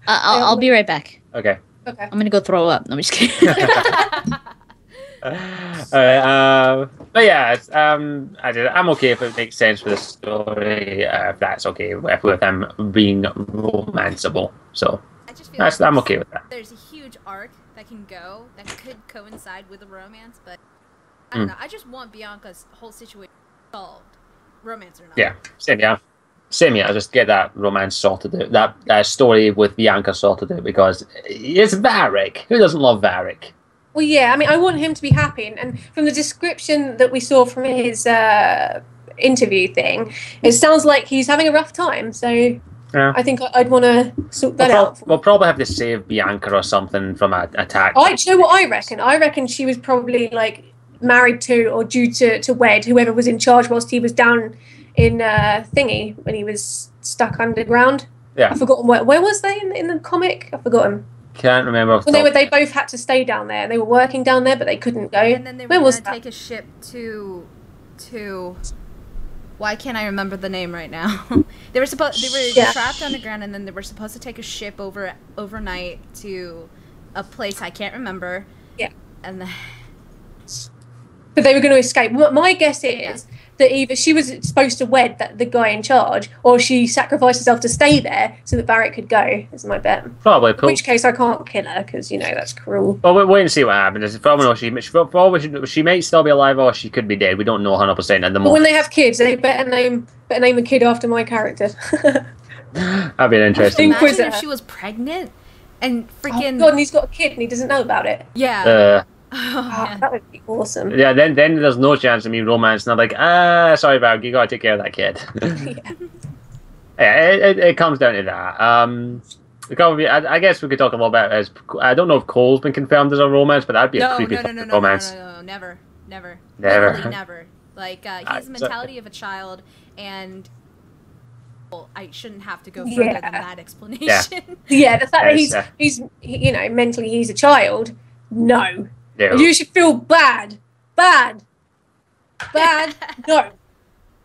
I'll be right back. Okay. Okay. I'm gonna go throw up. No, I'm just kidding. Alright, but yeah, I'm okay if it makes sense for the story. If that's okay with them being romanceable, so I just feel like I'm okay with that. there's a huge arc that can go that could coincide with a romance, but I don't know. I just want Bianca's whole situation solved, romance or not. Yeah, same here. Just get that romance sorted out, that story with Bianca sorted out, because it's Varric. Who doesn't love Varric? Well, yeah. I mean, I want him to be happy, and from the description that we saw from his interview thing, it sounds like he's having a rough time. So Yeah. I think I'd want to sort that out. We'll probably have to save Bianca or something from an attack. Do you know what I reckon? I reckon she was probably like married to or due to wed whoever was in charge whilst he was down in Thingy when he was stuck underground. Yeah. I've forgotten where was they in the comic? I've forgotten. Can't remember. off the Well, top. they both had to stay down there. They were working down there, but they couldn't go. And then they were Where was going to that? take a ship to. Why can't I remember the name right now? They were Yeah. trapped underground, and then they were supposed to take a ship overnight to a place I can't remember. Yeah. And then, But they were going to escape. My guess is that either she was supposed to wed the guy in charge, or she sacrificed herself to stay there so that Varric could go. Is my bet. Probably. In which case, I can't kill her because that's cruel. Well, wait and see what happens. For all we know, she might still be alive, or she could be dead. We don't know 100% at the But moment. when they have kids, they better name a kid after my character. That'd be interesting. imagine Inquisitor. if she was pregnant and Oh freaking God, and he's got a kid and he doesn't know about it. yeah. Oh, Man. that would be awesome. Yeah, then there's no chance of me romance. And I'm like, sorry, Varg, you gotta take care of that kid. Yeah, it comes down to that. I guess we could talk a little bit as I don't know if Cole's been confirmed as a romance, but that'd be a creepy fucking romance. No, never. Never. Literally never. Like he has the so- mentality of a child, and well, I shouldn't have to go further Yeah. than that explanation. Yeah, the fact that Yes, he's mentally he's a child. No, Yeah. you should feel bad.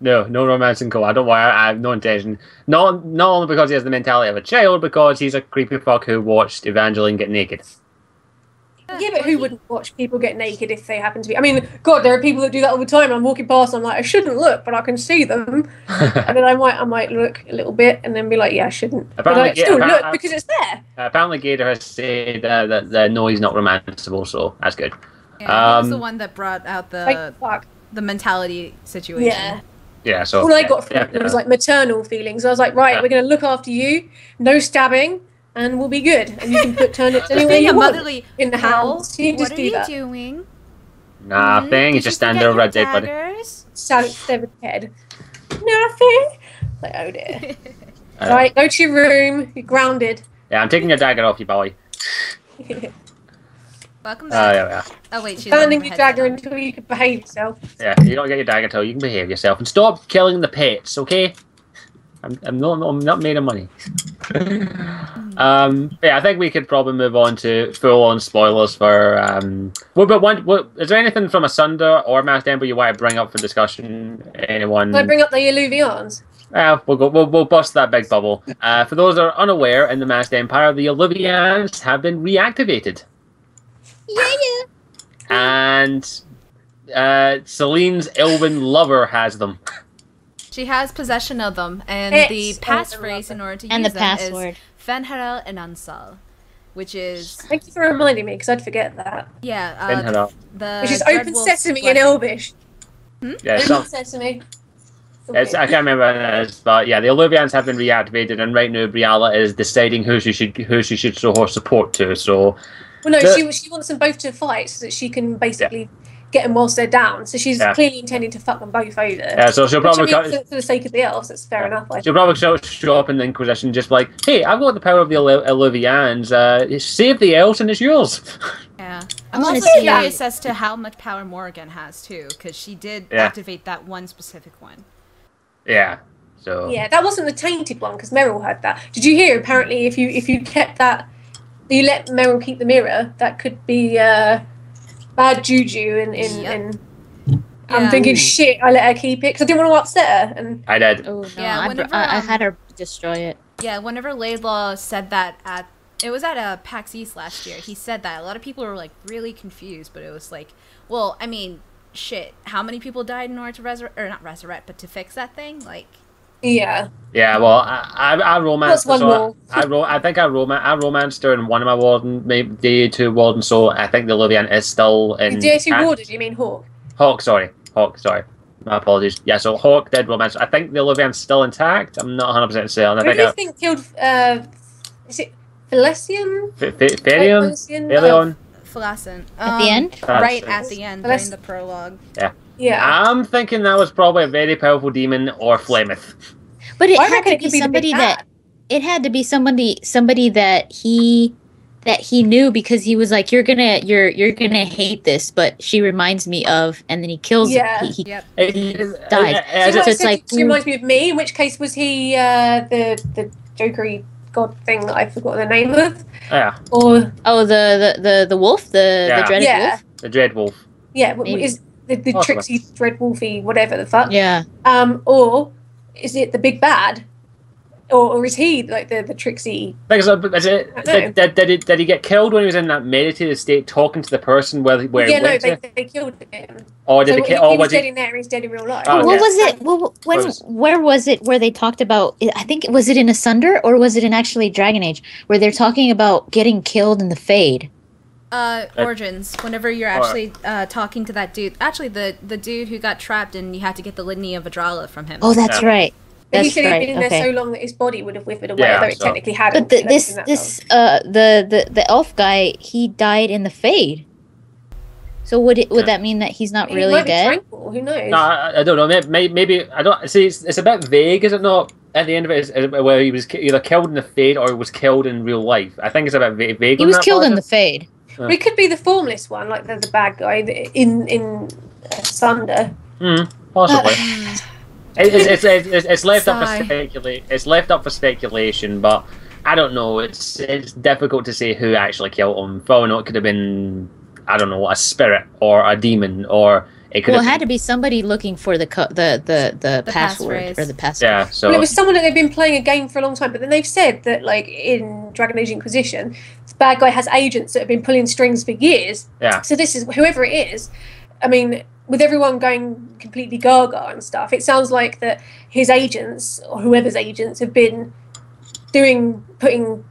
No. No romance in Cole. I don't worry. I have no intention. Not only because he has the mentality of a child, because he's a creepy fuck who watched Evangeline get naked. Yeah, but who wouldn't watch people get naked if they happen to be? I mean, God, there are people that do that all the time. I'm walking past, I'm like, I shouldn't look, but I can see them, and then I might look a little bit, and then be like, yeah, I shouldn't. But I still look because it's there. Apparently, Gator has said that no, he's not romanceable, so that's good. Yeah, he was the one that brought out Like, fuck. the mentality situation. Yeah. Yeah, so All I got from yeah, it was like maternal feelings. I was like, right, we're going to look after you, no stabbing, and we'll be good. And you can turn it anywhere Being you a want motherly in the house. You can What just are do you that. doing? nothing. He's just standing there with a dead body. daggers? Severed head. Nothing. Like, oh dear. Right, go to your room. You're grounded. Yeah, I'm taking your dagger off you, boy. Welcome back. Yeah. Oh wait, she's Standing your dagger until you can behave yourself. Yeah, you don't get your dagger till you can behave yourself and stop killing the pets, okay? I'm not made of money. Yeah, I think we could probably move on to full-on spoilers for. Is there anything from Asunder or Mass Ember you want to bring up for discussion? Anyone? Can I bring up the Illuvians? We'll bust that big bubble. For those that are unaware, in the Masked Empire, the Ollivians have been reactivated. Yeah. And Celine's elven lover has them. She has possession of them, and the passphrase in order to And use the them password. is Fenharel and Ansal, which is Thank you for reminding me, because I'd forget that. the Which is Open Dreadwolf Sesame in blessing. Elvish. Yeah, Open Sesame. I can't remember what it is, but yeah, the Ollivians have been reactivated, and right now Briala is deciding who she should show her support to. So, Well, no, she wants them both to fight so that she can basically get them whilst they're down. So she's clearly intending to fuck them both over. Yeah, so she'll probably for the sake of the elves, that's fair enough. She'll probably show up in the Inquisition just like, hey, I've got the power of the Ollivians. Save the elves and it's yours. Yeah, I'm I'm also gonna see curious as to how much power Morrigan has too, because she did activate that one specific one. Yeah. So. Yeah, that wasn't the tainted one because Meryl had that. Did you hear? Apparently, if you kept that, you let Meryl keep the mirror, that could be bad juju. And I'm thinking, shit, I let her keep it because I didn't want to upset her. And I did. Oh no, Yeah, I had her destroy it. Yeah, whenever Laidlaw said that it was at PAX East last year, he said that. A lot of people were like really confused, but it was like, well, I mean, shit, how many people died in order to but to fix that thing? Like, yeah. Yeah, well, I romanced. What's one more? I think I romanced her in one of my warden, maybe DA2 warden. So I think the Ollivian is still in. The DA2 warden? You mean Hawk? Hawk, sorry. My apologies. Yeah, so Hawk did romance. I think the Ollivian's still intact. I'm not 100% certain. Who do you think killed? Is it Felician? Ferion? Felasin. At the end? Right at the end, during the prologue. Yeah. Yeah. I'm thinking that was probably a very powerful demon or Flameth. But it I had reckon to it be could be the big somebody bad. that it had to be somebody that he knew, because he was like, you're gonna hate this, but she reminds me of, and then he kills Yeah. he Yep. dies. So it's like, she reminds me of me. In which case was he the jokery god thing that I forgot the name of? Yeah. Or the wolf, the dreaded wolf. The Dread Wolf. yeah, Maybe. is the tricksy dread wolfy whatever the fuck? Yeah. Or is it the big bad? Or is he like the tricksy? Did he get killed when he was in that meditative state, talking to the person where Yeah, he no, went to? they killed him. Or did So they kill? he Or was was dead he? in there, and he's dead in real life. Oh, What yeah. was it? Where was it where they talked about? I think was it in Asunder, or was it in actually Dragon Age, where they're talking about getting killed in the Fade? Origins. Whenever you're actually talking to that dude, actually the dude who got trapped and you had to get the litany of Adrala from him. Oh, that's right. But he That's said he'd right. been in there Okay. so long that his body would have withered away, Yeah, although it so- technically hadn't. But He left in that the elf guy, he died in the Fade. So would that mean that he's not He really might be dead? tranquil, who knows? No, I don't know. Maybe I don't see. It's a bit vague, is it not? At the end of it, is where he was either killed in the Fade or he was killed in real life. I think it's a bit vague. He on was that killed part, in the Fade. But it could be the formless one, like the bad guy in Sunder. Possibly. It's left up for Sigh. It's left up for speculation, but I don't know. It's difficult to say who actually killed him. For all I know, it could have been, I don't know, a spirit or a demon, or it could. Well, it have had to be somebody looking for the password passphrase. or the password. Yeah. So Well, it was someone that they've been playing a game for a long time, but then they've said that, like in Dragon Age Inquisition, the bad guy has agents that have been pulling strings for years. yeah. So this is whoever it is. I mean, with everyone going completely gaga and stuff, it sounds like that his agents or whoever's agents have been putting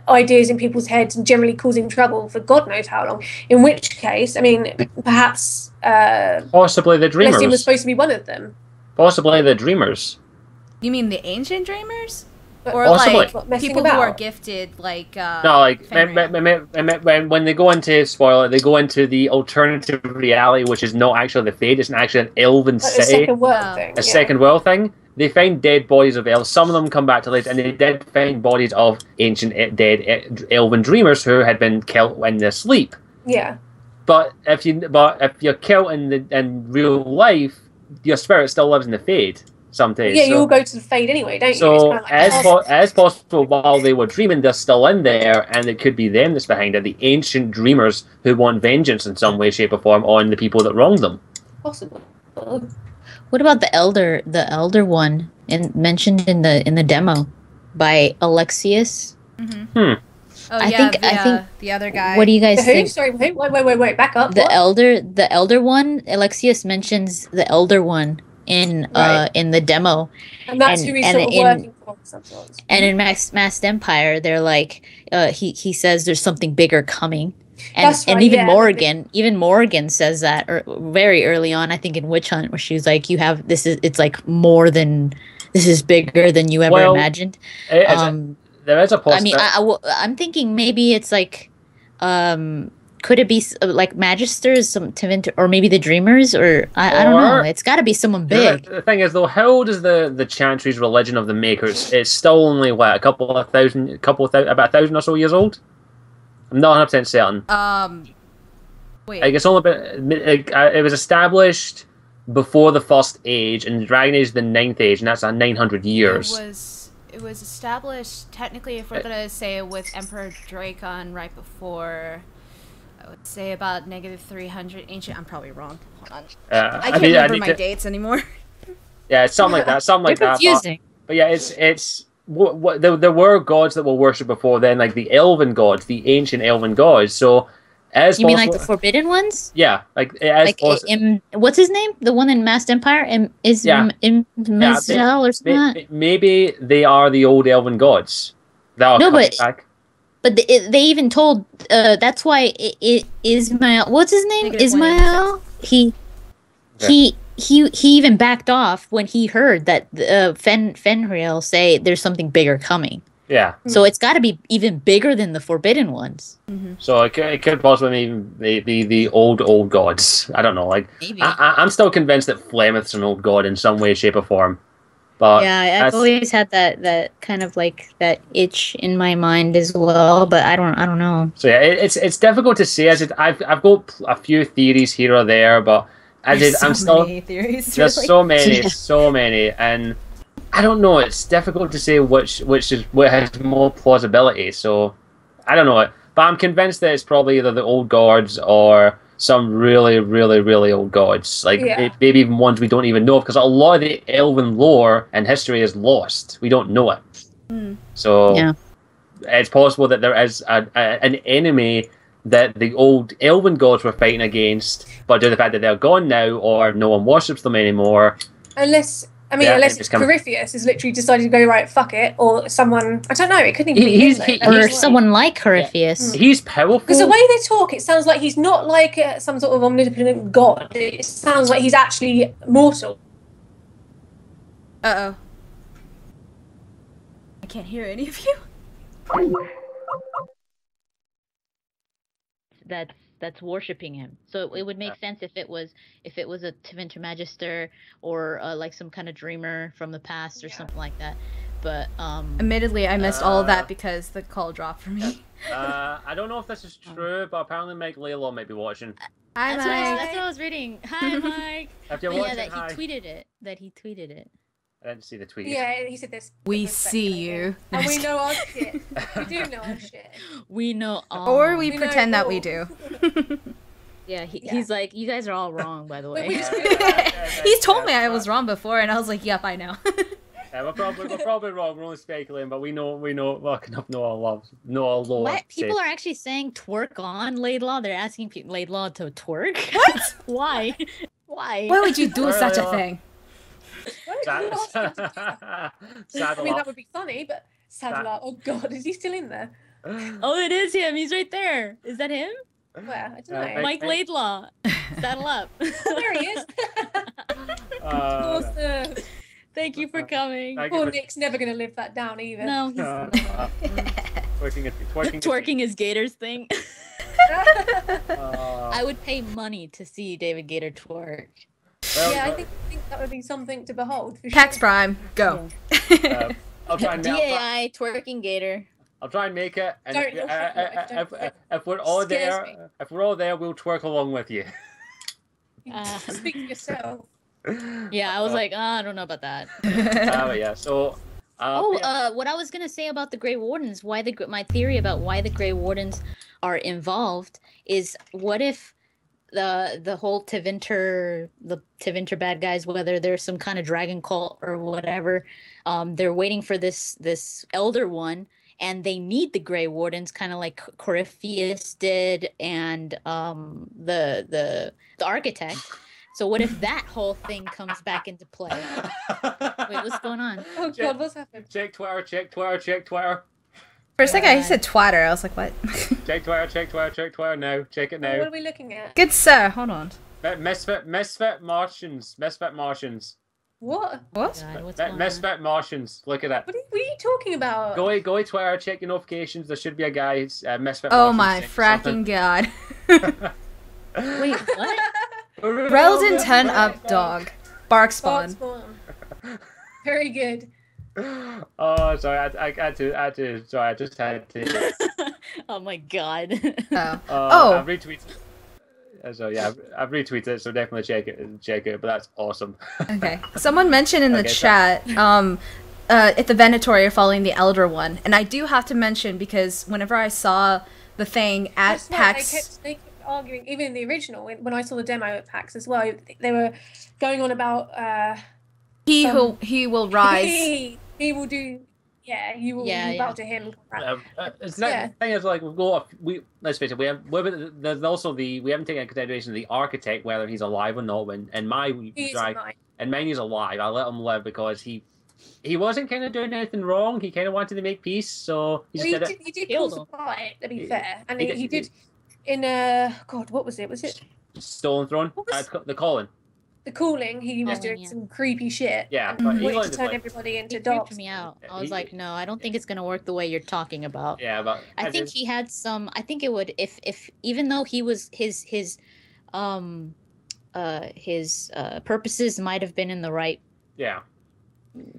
ideas in people's heads and generally causing trouble for God knows how long. In which case, I mean, perhaps Possibly the Leslie was dreamers. supposed to be one of them. Possibly the dreamers. You mean the ancient dreamers? But Or Possibly. like What, messing people who are about? gifted, like No, like Fenrir. when they go into spoiler, they go into the alternative reality, which is not actually the Fade. It's actually an elven Like the city, second world Oh. thing. a yeah. second world thing. They find dead bodies of elves. Some of them come back to life, and they did find bodies of ancient dead elven dreamers who had been killed in their sleep. Yeah. But if you're killed in real life, your spirit still lives in the Fade. Sometimes. Yeah, you all go to the Fade anyway, don't you? So It's kind of like as possible, while they were dreaming, they're still in there, and it could be them that's behind it. The ancient dreamers who want vengeance in some way, shape, or form on the people that wronged them. possible. What about the elder one? mentioned in the demo by Alexius. Oh I yeah, think the other guy. What do you guys Who? think? Sorry, wait, back up. The What? elder one. Alexius mentions the elder one in Right. in the demo, And that's and- who he's and sort of in- working for. Some sorts. and in Masked Empire, they're like, he says there's something bigger coming, and That's right, even yeah. Morgan says that very early on, I think in Witch Hunt, where she was like, it's like more than, this is bigger than you ever imagined. There is a possibility. I mean, I'm thinking maybe it's like, could it be like Magisters, or maybe the Dreamers, or I don't know. It's got to be someone big. The thing is, though, how old is the Chantry's religion of the Makers? It's still only what, about 1,000 or so years old. I'm not 100% certain. Wait. Like it's only it was established before the First Age, and the Dragon Age is the 9th Age, and that's 900 years. It was established technically, if we're gonna say, with Emperor Dracon right before. I would say about -300 ancient. I'm probably wrong. Hold on. I can't remember my dates anymore. Yeah, it's something like that. Something like that. Confusing. But yeah, it's there were gods that were worshipped before then, like the elven gods, the ancient elven gods. So, as you mean like the forbidden ones? Yeah, like what's his name? The one in Masked Empire, Mazel or something. Maybe they are the old elven gods. But they even told that's why Ismael. What's his name? Ismael. He even backed off when he heard that Fenrir say there's something bigger coming. Yeah. So it's got to be even bigger than the forbidden ones. Mm-hmm. So it could possibly be the old gods. I don't know. Like maybe. I'm still convinced that Flemeth's an old god in some way, shape, or form. But yeah, I've always had that kind of like that itch in my mind as well, but I don't know. So yeah, it's difficult to say. I've got a few theories here or there, but there's so many, and I don't know. It's difficult to say which has more plausibility. So I don't know it, but I'm convinced that it's probably either the old gods or some really, really, really old gods, like maybe even ones we don't even know, because a lot of the elven lore and history is lost. We don't know it. So it's possible that there is an enemy that the old elven gods were fighting against, but due to the fact that they're gone now, or no one worships them anymore. Unless it's Corypheus is literally decided to go, right, fuck it, or someone, I don't know, it couldn't even be him, or someone like Corypheus. Yeah. He's powerful. Because the way they talk, it sounds like he's not like some sort of omnipotent god. It sounds like he's actually mortal. Uh-oh. I can't hear any of you. That's worshiping him. So it would make sense if it was a Tevinter Magister or like some kind of dreamer from the past or something like that. But admittedly, I missed all of that because the call dropped for me. I don't know if this is true, but apparently Mike Laylaw might be watching. Hi, Mike. That's what I was reading. Hi, Mike. If you're watching, he tweeted it. I didn't see the tweet. Yeah, he said this. We see you. And we know our shit. We do know our shit. We know all. Or we pretend that we do. Yeah, he's like, you guys are all wrong, by the way. He's told me I was wrong before, and I was like, yep, I know. Yeah, we're probably wrong. We're only speculating, but we know well enough know our lore. What? People are actually saying twerk on Laidlaw. They're asking Laidlaw to twerk. What? Why? Why would you do such a thing? I mean, that would be funny, but Sadler, oh god, is he still in there? Oh, it is him. He's right there. Is that him? Where? I don't know. Mike Laidlaw. Saddle up. There he is. Awesome. Thank you for coming. Poor Nick's never going to live that down either. No, he's twerking his Gators thing. I would pay money to see David Gator twerk. Well, yeah, I think that would be something to behold. For Tax sure. Prime, go. I'll try and DAI twerking Gator. I'll try and make it. And if we're all there, we'll twerk along with you. Speak for yourself. Yeah, I was like, I don't know about that. Yeah. So. What I was gonna say about the Grey Wardens, my theory about why the Grey Wardens are involved is, what if the whole the Tevinter bad guys, whether there's some kind of dragon cult or whatever, they're waiting for this elder one, and they need the Grey Wardens, kind of like Corypheus did, and the architect. So what if that whole thing comes back into play? Wait, what's going on? Oh God, what's happened? Check Twitter, check Twitter, check Twitter. For a second, I said twatter. I was like, what? Check Twitter, check Twitter, check Twitter now. Check it now. What are we looking at? Good sir, hold on. Misfit Martians. Misfit Martians. What? What? God, what's going on? Misfit Martians. Look at that. What are you talking about? Go to Twitter, check your notifications. There should be a guy. Misfit Oh Martians. my fracking god. Wait, what? Reldon 10 up dog. Bark spawn. Spawn. Very good. Oh, sorry. I had to. Sorry, I just had to. Oh my god. Oh. I've retweeted. So yeah, I've retweeted it. So definitely check it. But that's awesome. Okay. Someone mentioned in the Okay, chat, if the Venatori are following the Elder One, and I do have to mention because whenever I saw the thing at That's right, PAX, they kept arguing, even in the original, when I saw the demo at PAX as well, they were going on about he will rise. he will do. Yeah, you will bow to him. It's the thing is, like, let's face it, there's also we haven't taken into consideration the architect, whether he's alive or not. And mine is alive. I let him live because he wasn't kind of doing anything wrong. He kind of wanted to make peace, so he just He did cause a fight, to be fair, and he did in God, what was it? Was it Stolen Throne? The Calling. The Calling? He was doing some creepy shit. Yeah, and but wanted to turn everybody into dogs. Freaked me out. I was like, no, I don't think it's gonna work the way you're talking about. Yeah, but I think he had some. I think it would if even though he was his purposes might have been in the right. Yeah.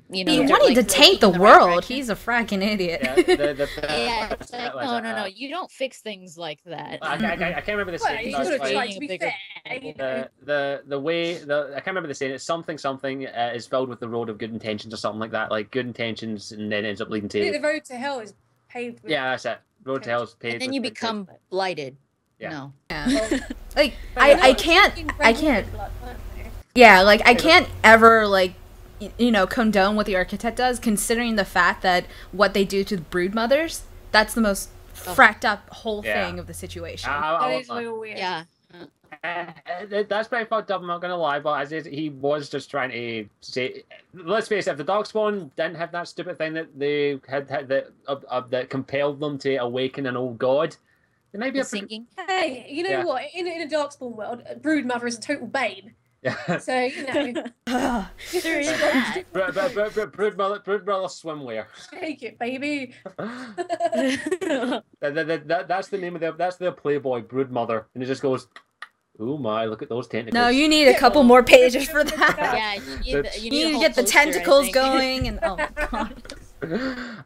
You know, He wanted to taint the world. He's a fracking idiot. Yeah, it's like, no, you don't fix things like that. I can't remember the saying. The way I can't remember the saying. It's something is filled with the road of good intentions or something like that. Like good intentions and then ends up leading to. The road to hell is paved with. Yeah, that's it. Road to hell is paved. And then you become blighted. Yeah. No. Yeah. Like I can't. Yeah, like I can't ever like. Condone what the architect does, considering the fact that what they do to the brood mothers, that's the most fracked up whole thing of the situation. That is real weird. Yeah. That's pretty fucked up, I'm not gonna lie, but he was just trying to say, let's face it, if the Darkspawn didn't have that stupid thing that they had that compelled them to awaken an old god, it might be singing. Hey, you know what? In a Darkspawn world, a brood mother is a total babe. Yeah. So There is that. Brood mother swimwear. Take it, baby. That's the name of that's the Playboy brood mother, and it just goes, oh my, look at those tentacles. No, you need a couple more pages for that. Yeah, you need to get the tentacles going, and oh my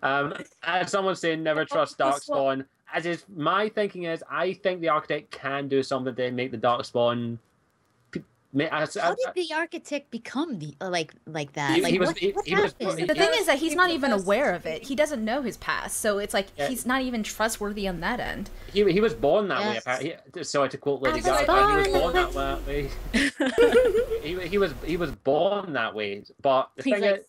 god. As someone's saying, never trust Darkspawn. As is my thinking is, I think the architect can do something to make the Darkspawn. How did the architect become the like that? What happened? The thing is that he's not even aware of it. He doesn't know his past, so it's like he's not even trustworthy on that end. He was born that way. Apparently, so to quote Lady Gaga, he was born that way. he was born that way. But the thing is,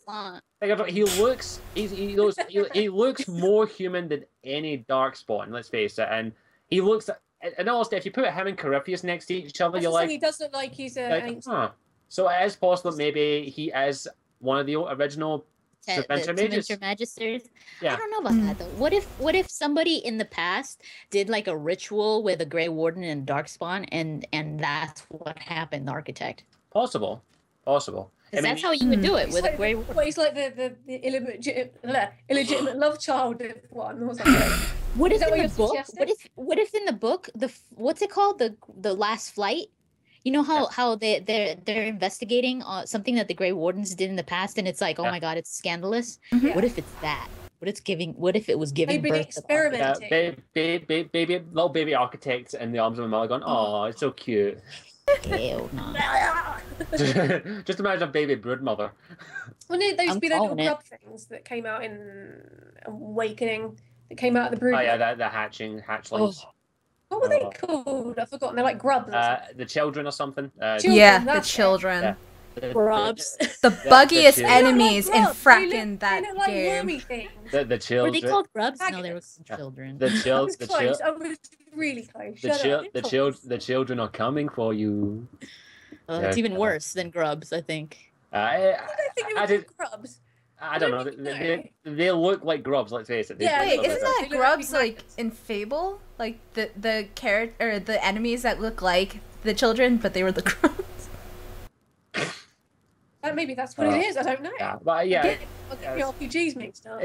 he looks more human than any Darkspawn. Let's face it, and he looks. And also, if you put him and Corypheus next to each other, you're like... He does look like he's a... So it is possible that maybe he is one of the original Tevinter Magisters. Yeah. I don't know about that, though. What if somebody in the past did, like, a ritual with a Grey Warden and Darkspawn, and that's what happened, the architect? Possible. Because that's how you would do it with a Grey Warden. Well, he's like the illegitimate love child of one or something. What if in the book? What if in the book what's it called, the last flight? You know how they're investigating something that the Grey Wardens did in the past, and it's like, oh my god, it's scandalous. Mm-hmm. What if it's that? What if it was giving birth experimenting? Little baby architects in the arms of a mother going, oh, it's so cute. Ew, no. Just imagine a baby brood mother. Well, no, those be those little grub things that came out in Awakening. That came out of the brood. Oh yeah, the hatchlings. What were they called? I've forgotten. They're like grubs. The children or something. Children, Yeah, the that's it. children. Yeah. Grubs. The buggiest children. enemies in They look fracking that like game. wormy things. The Were children. they called grubs? No, they were Faggots. children. The I was children. close. I was really close. Shut up. The children are coming for you. It's even worse than grubs, I think. I don't think they were did- called grubs. I don't know. They look like grubs. Let's face it. They Yeah, do Wait, look isn't like that They look grubs like like in Fable? Like the character or the enemies that look like the children, but they were the grubs. Maybe that's what it is. I don't know. Yeah, but yeah. I get the RPGs mixed up.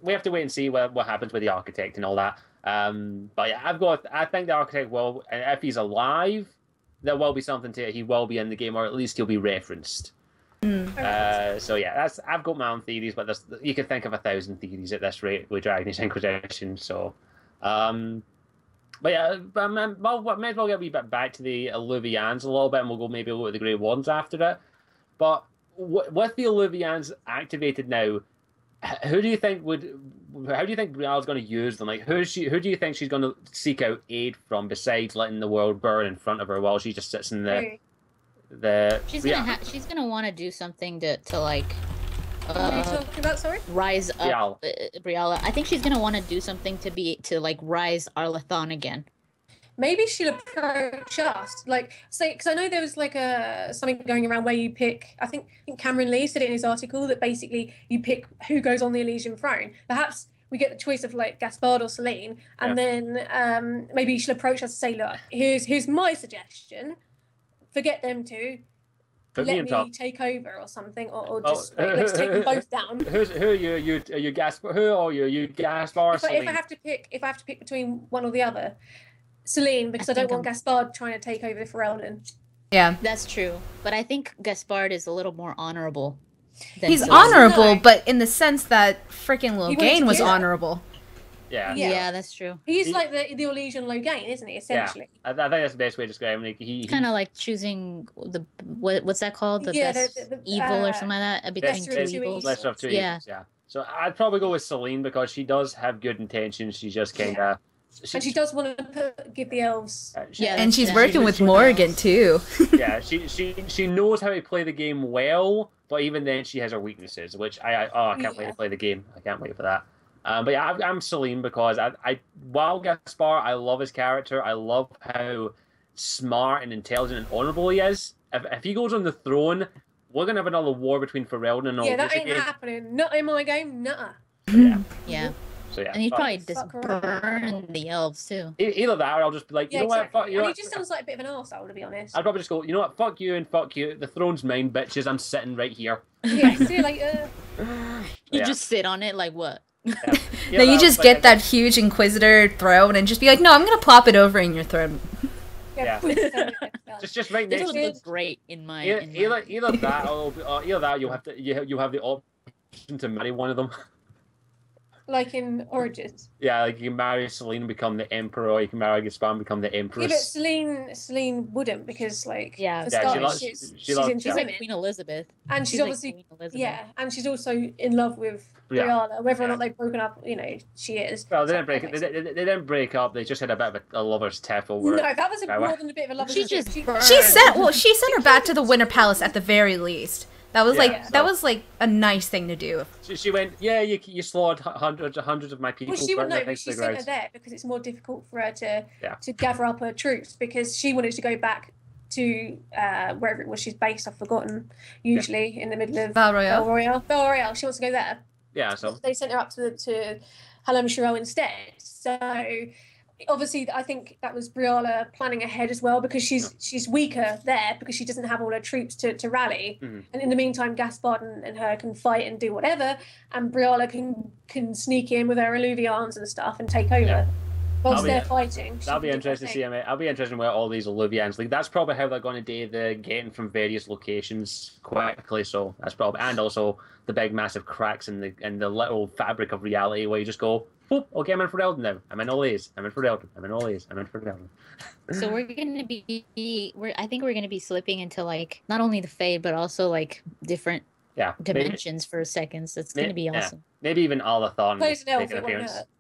We have to wait and see what happens with the architect and all that. But yeah, I think the architect will, and if he's alive, there will be something to it. He will be in the game, or at least he'll be referenced. So yeah, I've got my own theories, but you can think of 1,000 theories at this rate with Dragon Age Inquisition. So, but yeah, may as well get a wee bit back to the Illuvians a little bit, and we'll go maybe look at the Grey Wardens after it. But with the Illuvians activated now, how do you think Brielle's going to use them? Like, who do you think she's going to seek out aid from besides letting the world burn in front of her while she just sits in She's gonna want to do something to like What are you talking about, sorry? rise up Briella. I think she's gonna want to do something to like rise Arlathon again. Maybe she'll approach us, like, say, because I know there was like something going around where you pick. I think Cameron Lee said it in his article that basically you pick who goes on the Elysian throne. Perhaps we get the choice of like Gaspard or Celine, and then maybe she'll approach us and say, "Look, here's my suggestion. Forget them two. Let me take over or something, or just let's take them both down." Who are you? Are you Gaspard? Who are you? Are you Gaspard? If I have to pick between one or the other, Celine, because I don't want Gaspard trying to take over for Eldon. Yeah, that's true. But I think Gaspard is a little more honorable. He's honorable, but in the sense that freaking Logain was honorable. Yeah, that's true. He's like the Orlesian Logain, isn't he? Essentially. Yeah, I think that's the best way to describe him. He's kind of like choosing what's that called? The best evil or something like that between two evils. Lesser of two evils. Yeah. So I'd probably go with Celine because she does have good intentions. She just kind of. And she does want to give the elves. And she's working with Morgan too. Yeah, she knows how to play the game well, but even then she has her weaknesses, which I can't wait to play the game. I can't wait for that. But yeah, I'm Celine because while Gaspard, I love his character. I love how smart and intelligent and honourable he is. If he goes on the throne, we're gonna have another war between Ferelden and all. Yeah, that ain't happening. Not in my game. Nuh-uh. Yeah. So yeah, and he'd probably just burn the elves too. Either that, or I'll just be like, you know what? Fuck, he just sounds like a bit of an arsehole, to be honest. I'd probably just go, you know what? Fuck you and fuck you. The throne's mine, bitches. I'm sitting right here. Yeah, see you later. You just sit on it like what? Then you just get that huge Inquisitor throne and just be like, no, I'm gonna plop it over in your throne. Yeah. just right next. This would look great in my. Either that, or either that you'll have the option to marry one of them. Like in Origins. Yeah, like you can marry Celine and become the Emperor, or you can marry Gaspard and become the Empress. Yeah, but Celine wouldn't because, like, for starters, she's into like Queen Elizabeth. And she's obviously, and she's also in love with Briella. Whether or not they've broken up, she is. Well, they didn't break up. They just had a bit of a lover's tiff over. No, that was more than a bit of a lover's tiff. She sent her back to the Winter Palace at the very least. That was that was like a nice thing to do. She went, yeah, you slaughtered hundreds of my people. Well, she wouldn't know, but she sent her there because it's more difficult for her to gather up her troops because she wanted to go back to wherever it was she's based. I've forgotten. Usually in the middle of Val Royale. Val Royale. She wants to go there. Yeah, so they sent her up to Hallam Shirel instead. So. Obviously, I think that was Briella planning ahead as well because she's weaker there because she doesn't have all her troops to rally. Mm-hmm. And in the meantime, Gaspard and her can fight and do whatever, and Briella can sneak in with her Illuvians and stuff and take over. Whilst they're fighting. That'll be interesting to see. I'll be interested in where all these Illuvians. Like that's probably how they're going to do the getting from various locations quickly. So that's probably, and also the big massive cracks in the little fabric of reality where you just go, oh, okay, I'm in for Eldon now. I'm in Orlesian. I'm in for Eldon. I'm in Orlesian. I'm in for Eldon. So we're gonna be, I think we're gonna be slipping into like not only the Fade but also like different dimensions for seconds. It's gonna be awesome. Maybe even Arlathon.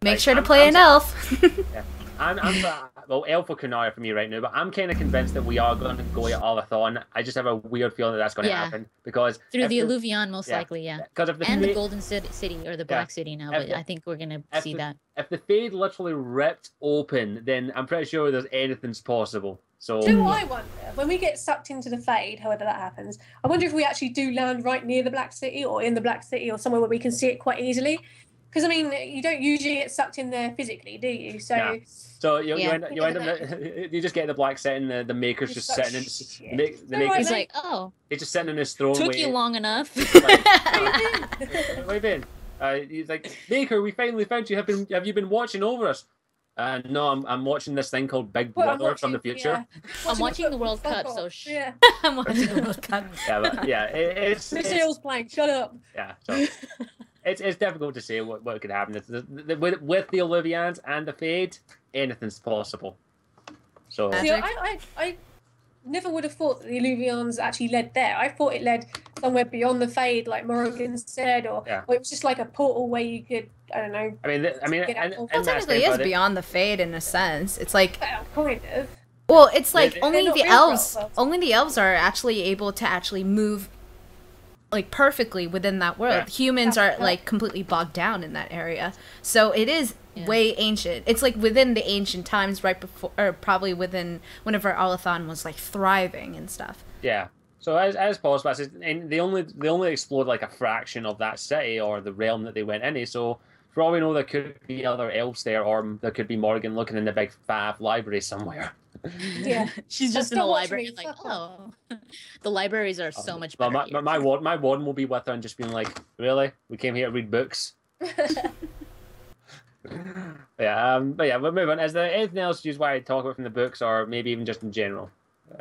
Make sure to play an elf. well, Elf or Kunara for me right now, but I'm kind of convinced that we are going to go at Alathon. I just have a weird feeling that that's going to happen because through the Illuvion, most likely, yeah. Because if the Golden City or the Black City now, but I think we're going to see that. If the Fade literally ripped open, then I'm pretty sure there's anything's possible. So, do I wonder when we get sucked into the Fade, however that happens? I wonder if we actually do land right near the Black City or in the Black City or somewhere where we can see it quite easily. Because I mean, you don't usually get sucked in there physically, do you? So, you end up you just get the Black City, and the Maker's just sitting in. The Maker's he's like, oh, he's just sitting in his throne. Took you long enough. Like, where have you been? He's like, Maker, we finally found you. Have you been watching over us? No, I'm watching this thing called Big Brother from the future. Yeah. I'm watching the World Cup, so yeah. I'm watching the World Cup. It's Michelle's playing. Shut up. Yeah, so it's difficult to say what could happen. With the Illuvians and the Fade, anything's possible. So see, I never would have thought that the Illuvians actually led there. I thought it led somewhere beyond the Fade, like Morrigan said, or it was just like a portal where you could, I don't know. Well, technically, it is beyond the Fade in a sense. It's like kind of. Well, it's like only the elves. Only the elves are actually able to move like perfectly within that world. Yeah. Humans are like completely bogged down in that area. So it is way ancient. It's like within the ancient times, right before, or probably within whenever Alathon was like thriving and stuff. Yeah. So as possible, and they only explored like a fraction of that city or the realm that they went into. So for all we know, there could be other elves there, or there could be Morgan looking in the big fat library somewhere. Yeah, she's just in the library, like, oh, the libraries are so much better. Well, my warden will be with her and just being like, really? We came here to read books. We'll move on. Is there anything else you want to talk about from the books, or maybe even just in general,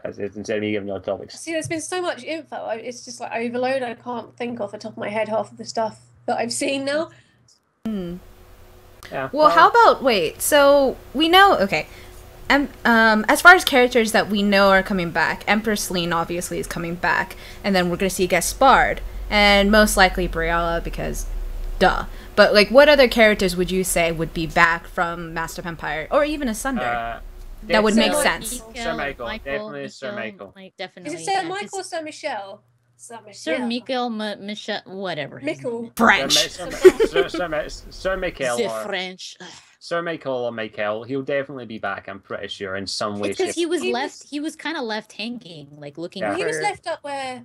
instead of me giving you all topics? See, there's been so much info. It's just like overload. I can't think off the top of my head half of the stuff that I've seen now. Yeah. Well, how about so we know, okay. As far as characters that we know are coming back, Empress Lean obviously is coming back, and then we're going to see Gaspard, and most likely Briella, because duh. But like, what other characters would you say would be back from Master of Empire, or even Asunder? That would make sense. Sir Michael, definitely Sir Michael. Definitely. Is it Sir Michael or Sir Michelle? Sir Michael, Michelle, whatever. Michael. French. Sir Michael. The French. Sir Michael or Michael, he'll definitely be back. I'm pretty sure in some way. Because he was kind of left hanging, like looking. He was left up where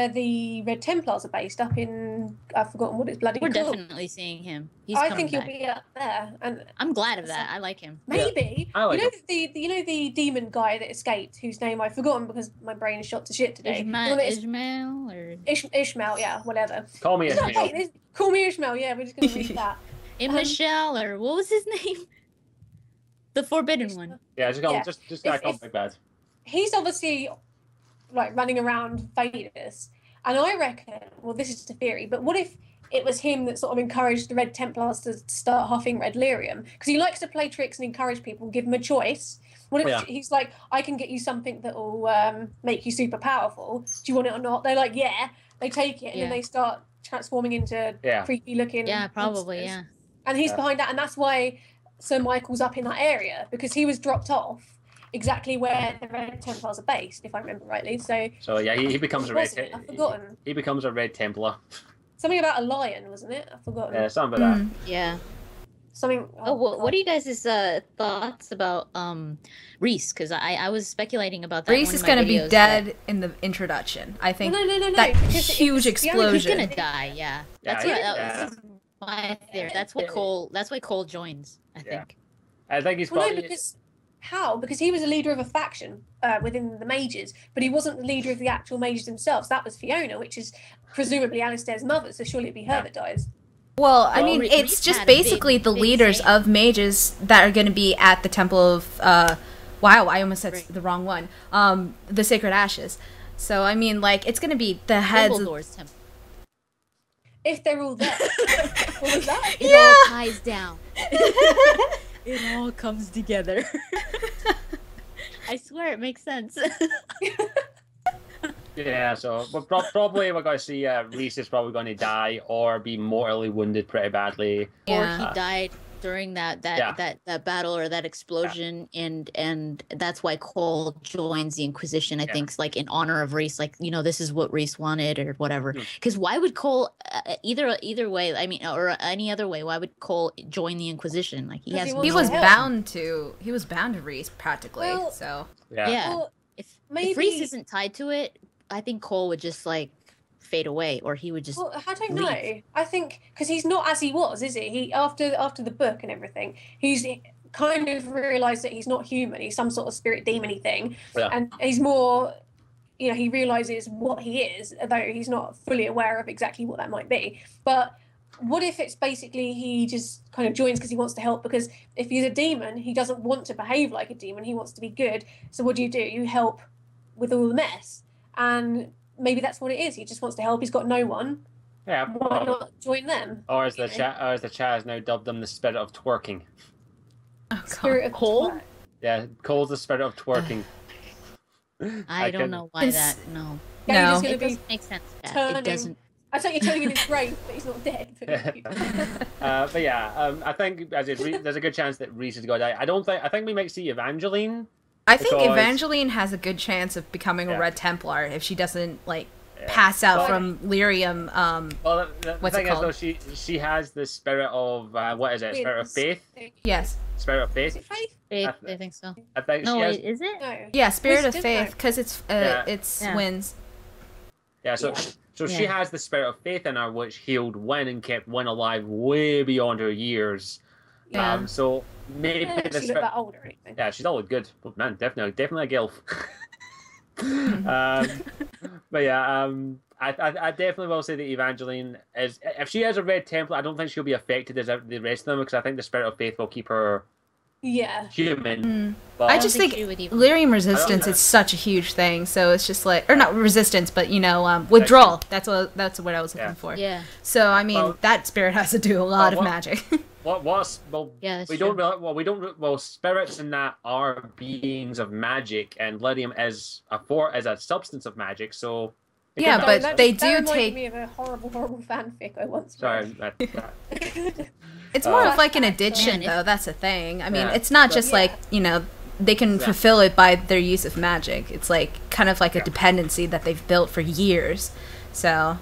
the Red Templars are based, up in, I've forgotten what it's bloody called. We're definitely seeing him. I think he'll be up there, and I'm glad of that. I like him. Maybe I like him. the demon guy that escaped, whose name I've forgotten because my brain is shot to shit today. Ishmael or Ishmael, yeah, whatever. Call me Ishmael. Call me Ishmael. Yeah, we're just gonna read that. Michelle, or what was his name? The Forbidden One. Yeah, just call him Big Bad. He's obviously like running around Vadis, and I reckon, well, this is just a theory, but what if it was him that sort of encouraged the Red Templars to start huffing red lyrium? Because he likes to play tricks and encourage people, give them a choice. What if he's like, I can get you something that will make you super powerful. Do you want it or not? They're like, yeah. They take it, and then they start transforming into creepy looking. Yeah, probably, monsters. And he's behind that, and that's why Sir Michael's up in that area, because he was dropped off exactly where the Red Templars are based, if I remember rightly. So yeah, he becomes a Red Templar. I've forgotten. He becomes a Red Templar. Something about a lion, wasn't it? I've forgotten. Yeah, something about that. Yeah. Something. What are you guys' thoughts about Reese? Because I was speculating about that. Reese is going to be dead in the introduction. I think no. That huge explosion. He's going to die. Yeah. That's my theory. That's why Cole joins. I think. I think he's probably. No, because he was a leader of a faction within the mages, but he wasn't the leader of the actual mages themselves. That was Fiona, which is presumably Alistair's mother. So surely it'd be her that dies. Well, I mean, it's just basically the leaders of mages that are going to be at the Temple of, wow, I almost said the wrong one, the Sacred Ashes. So, I mean, like, it's going to be the heads Dumbledore's temple. If they're all there. What was that? It all ties down. It all comes together. I swear it makes sense. Yeah, so probably we're going to see Reese is probably going to die or be mortally wounded pretty badly. Or he died during that Yeah. that battle or that explosion, and that's why Cole joins the Inquisition. I Yeah. think, like in honor of Reese, like this is what Reese wanted or whatever. Mm. Because why would Cole either way? I mean, or any other way, why would Cole join the Inquisition? Like he 'Cause has he He wants was to help. bound to. He was bound to Reese practically. Well- So Yeah. yeah. Well, If maybe- Reese isn't tied to it, I think Cole would just like fade away, or he would just. Well, I don't leave. know. I think because he's not as he was, is he? He after the book and everything, he's kind of realised that he's not human. He's some sort of spirit demon-y thing, Yeah. and he's more. He realizes what he is, though he's not fully aware of exactly what that might be. But what if it's basically he just kind of joins because he wants to help? Because if he's a demon, he doesn't want to behave like a demon. He wants to be good. So what do? You help with all the mess, and maybe that's what it is. He just wants to help. He's got no one. Yeah. Why not join them? Or as the you know? chat, or as the chat has now dubbed him, the spirit of twerking. oh, God. Spirit of Cole? twerk. Yeah, Cole's the spirit of twerking. I don't can- know why that. No, Yeah, No. he's just it gonna be. doesn't make sense. Dad. turning- It doesn't. I thought you're turning in his grave, but he's not dead. But yeah, I think there's a good chance that Reese is going to die. I think we might see Evangeline. I think Because- Evangeline has a good chance of becoming Yeah. a Red Templar if she doesn't like pass out Well- from lyrium. Well, the What's it thing is, though, called? she has the spirit of what is it? Spirit of faith. Yes. Spirit of Is faith. it Faith? Faith, I- I think so. I think No, she has. wait, is it? No. Yeah, Spirit of Wisdom? Faith, No. because it's Yeah. Yeah. Wins. Yeah, so Yeah. so she Yeah. has the spirit of faith in her, which healed Wynn and kept Wynn alive way beyond her years. Yeah. So maybe Yeah, the she look spirit. that old or anything. Yeah, she's always good. But man, definitely a gilf. But yeah, I definitely will say that Evangeline is. If she has a red Templar, I don't think she'll be affected as the rest of them because I think the spirit of faith will keep her Yeah. human. Mm. But I just think she would even- lyrium resistance know. is such a huge thing. So it's just like, or not resistance, but withdrawal. That's what I was looking Yeah. for. Yeah. So I mean, Well- that spirit has to do a lot of what- magic. what's well, Yeah, that's we true. don't really, well we don't well spirits in that are beings of magic and lyrium is a substance of magic. So it Yeah, could- but that, they that do reminded take- me of a horrible fanfic I once sorry. read. It's more Uh, of like an addiction, Man, though. That's the thing. I mean, Yeah. it's not But- just Yeah. like they can Yeah. fulfill it by their use of magic. It's like kind of like a Yeah. dependency that they've built for years. So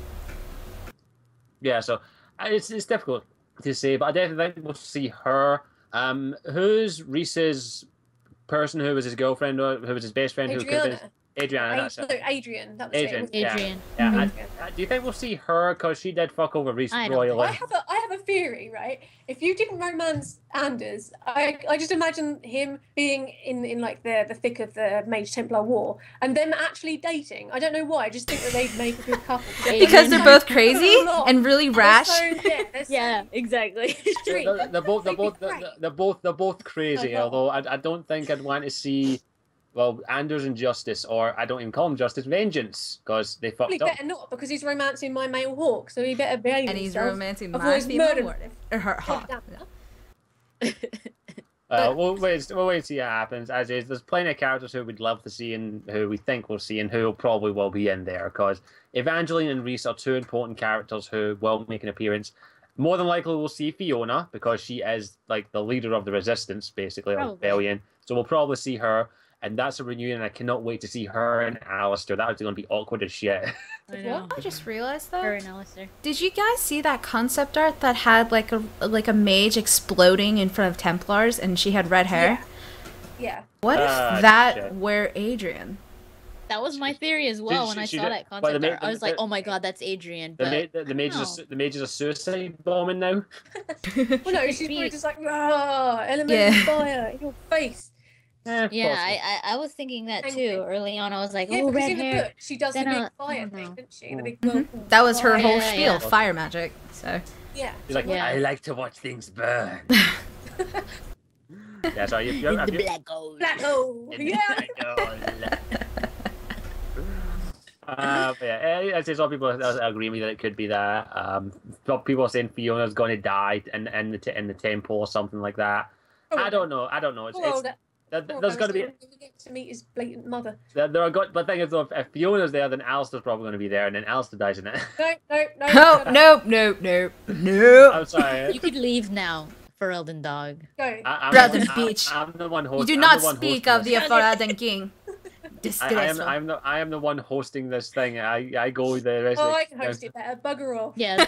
Yeah, so it's difficult to say, but I definitely think we'll see her. Who's Reese's person who was his girlfriend or who was his best friend? Who could have Adriana. been Adriana. That's it. No, Adrian. That was Adrian. it. Yeah. Adrian. Yeah. Mhm. Do you think we'll see her because she did fuck over Reese I don't royally? I have a theory, right? If you didn't romance Anders, I just imagine him being in like the thick of the Mage Templar War and them actually dating. I don't know why. I just think that they'd make a good couple. because they're both so crazy long. and really They're rash. they're Yeah, exactly. street. They're both They'd be great. they're both crazy. Uh-huh. Although I don't think I'd want to see. Well, Anders and Justice, or I don't even call him Justice, Vengeance, because they Probably fucked up. better not because he's romancing my male hawk, so he better behave And he's himself. romancing my Otherwise, female murder ward. him. Or her hawk. We'll wait and see what happens. As is, there's plenty of characters who we'd love to see and who we think we'll see and who probably will be in there because Evangeline and Reese are two important characters who will make an appearance. More than likely, we'll see Fiona because she is like the leader of the resistance, basically, of Probably. rebellion. So we'll probably see her, and that's a reunion. I cannot wait to see her and Alistair. That is going to be awkward as shit. I know. I just realized Her though. and Alistair. Did you guys see that concept art that had like a mage exploding in front of Templars and she had red hair? Yeah. What if Ah, that shit. were Adrian? That was my theory as well when I she saw did- that but concept the ma- art. I was like, oh my god, that's Adrian. The, But the mages are suicide bombing now. Well, no, she's probably just like, elemental fire in your face. yeah, possibly. I was thinking that Thank too. you. Early on, I was like, Yeah, oh, because red in the hair. book, she does the Then, big fire I don't thing, know. didn't she? The big Mhm. whirlpool That was her fire. whole Yeah, spiel, yeah. fire magic. So Yeah. She's like, Yeah. I like to watch things burn. Yeah, so you're In the black gold. Black hole. Yeah. But yeah, I say some people agree with me that it could be that. Some people are saying Fiona's going to die in the temple or something like that. I don't know. It's, Poor it's old- there's going to be Alistair gets to meet his blatant mother. there are good. But the thing is, though, if Fiona's there, then Alistair's probably going to be there, and then Alistair dies in it. No. Oh, nope. I'm sorry. You could leave now. Ferelden dog. Go. Brother bitch. I'm the one hosting. You do not speak of the Ferelden king. Disgraceful. I am the one hosting this thing. I go the rest. Oh, I can host it better. Bugger off. Yes,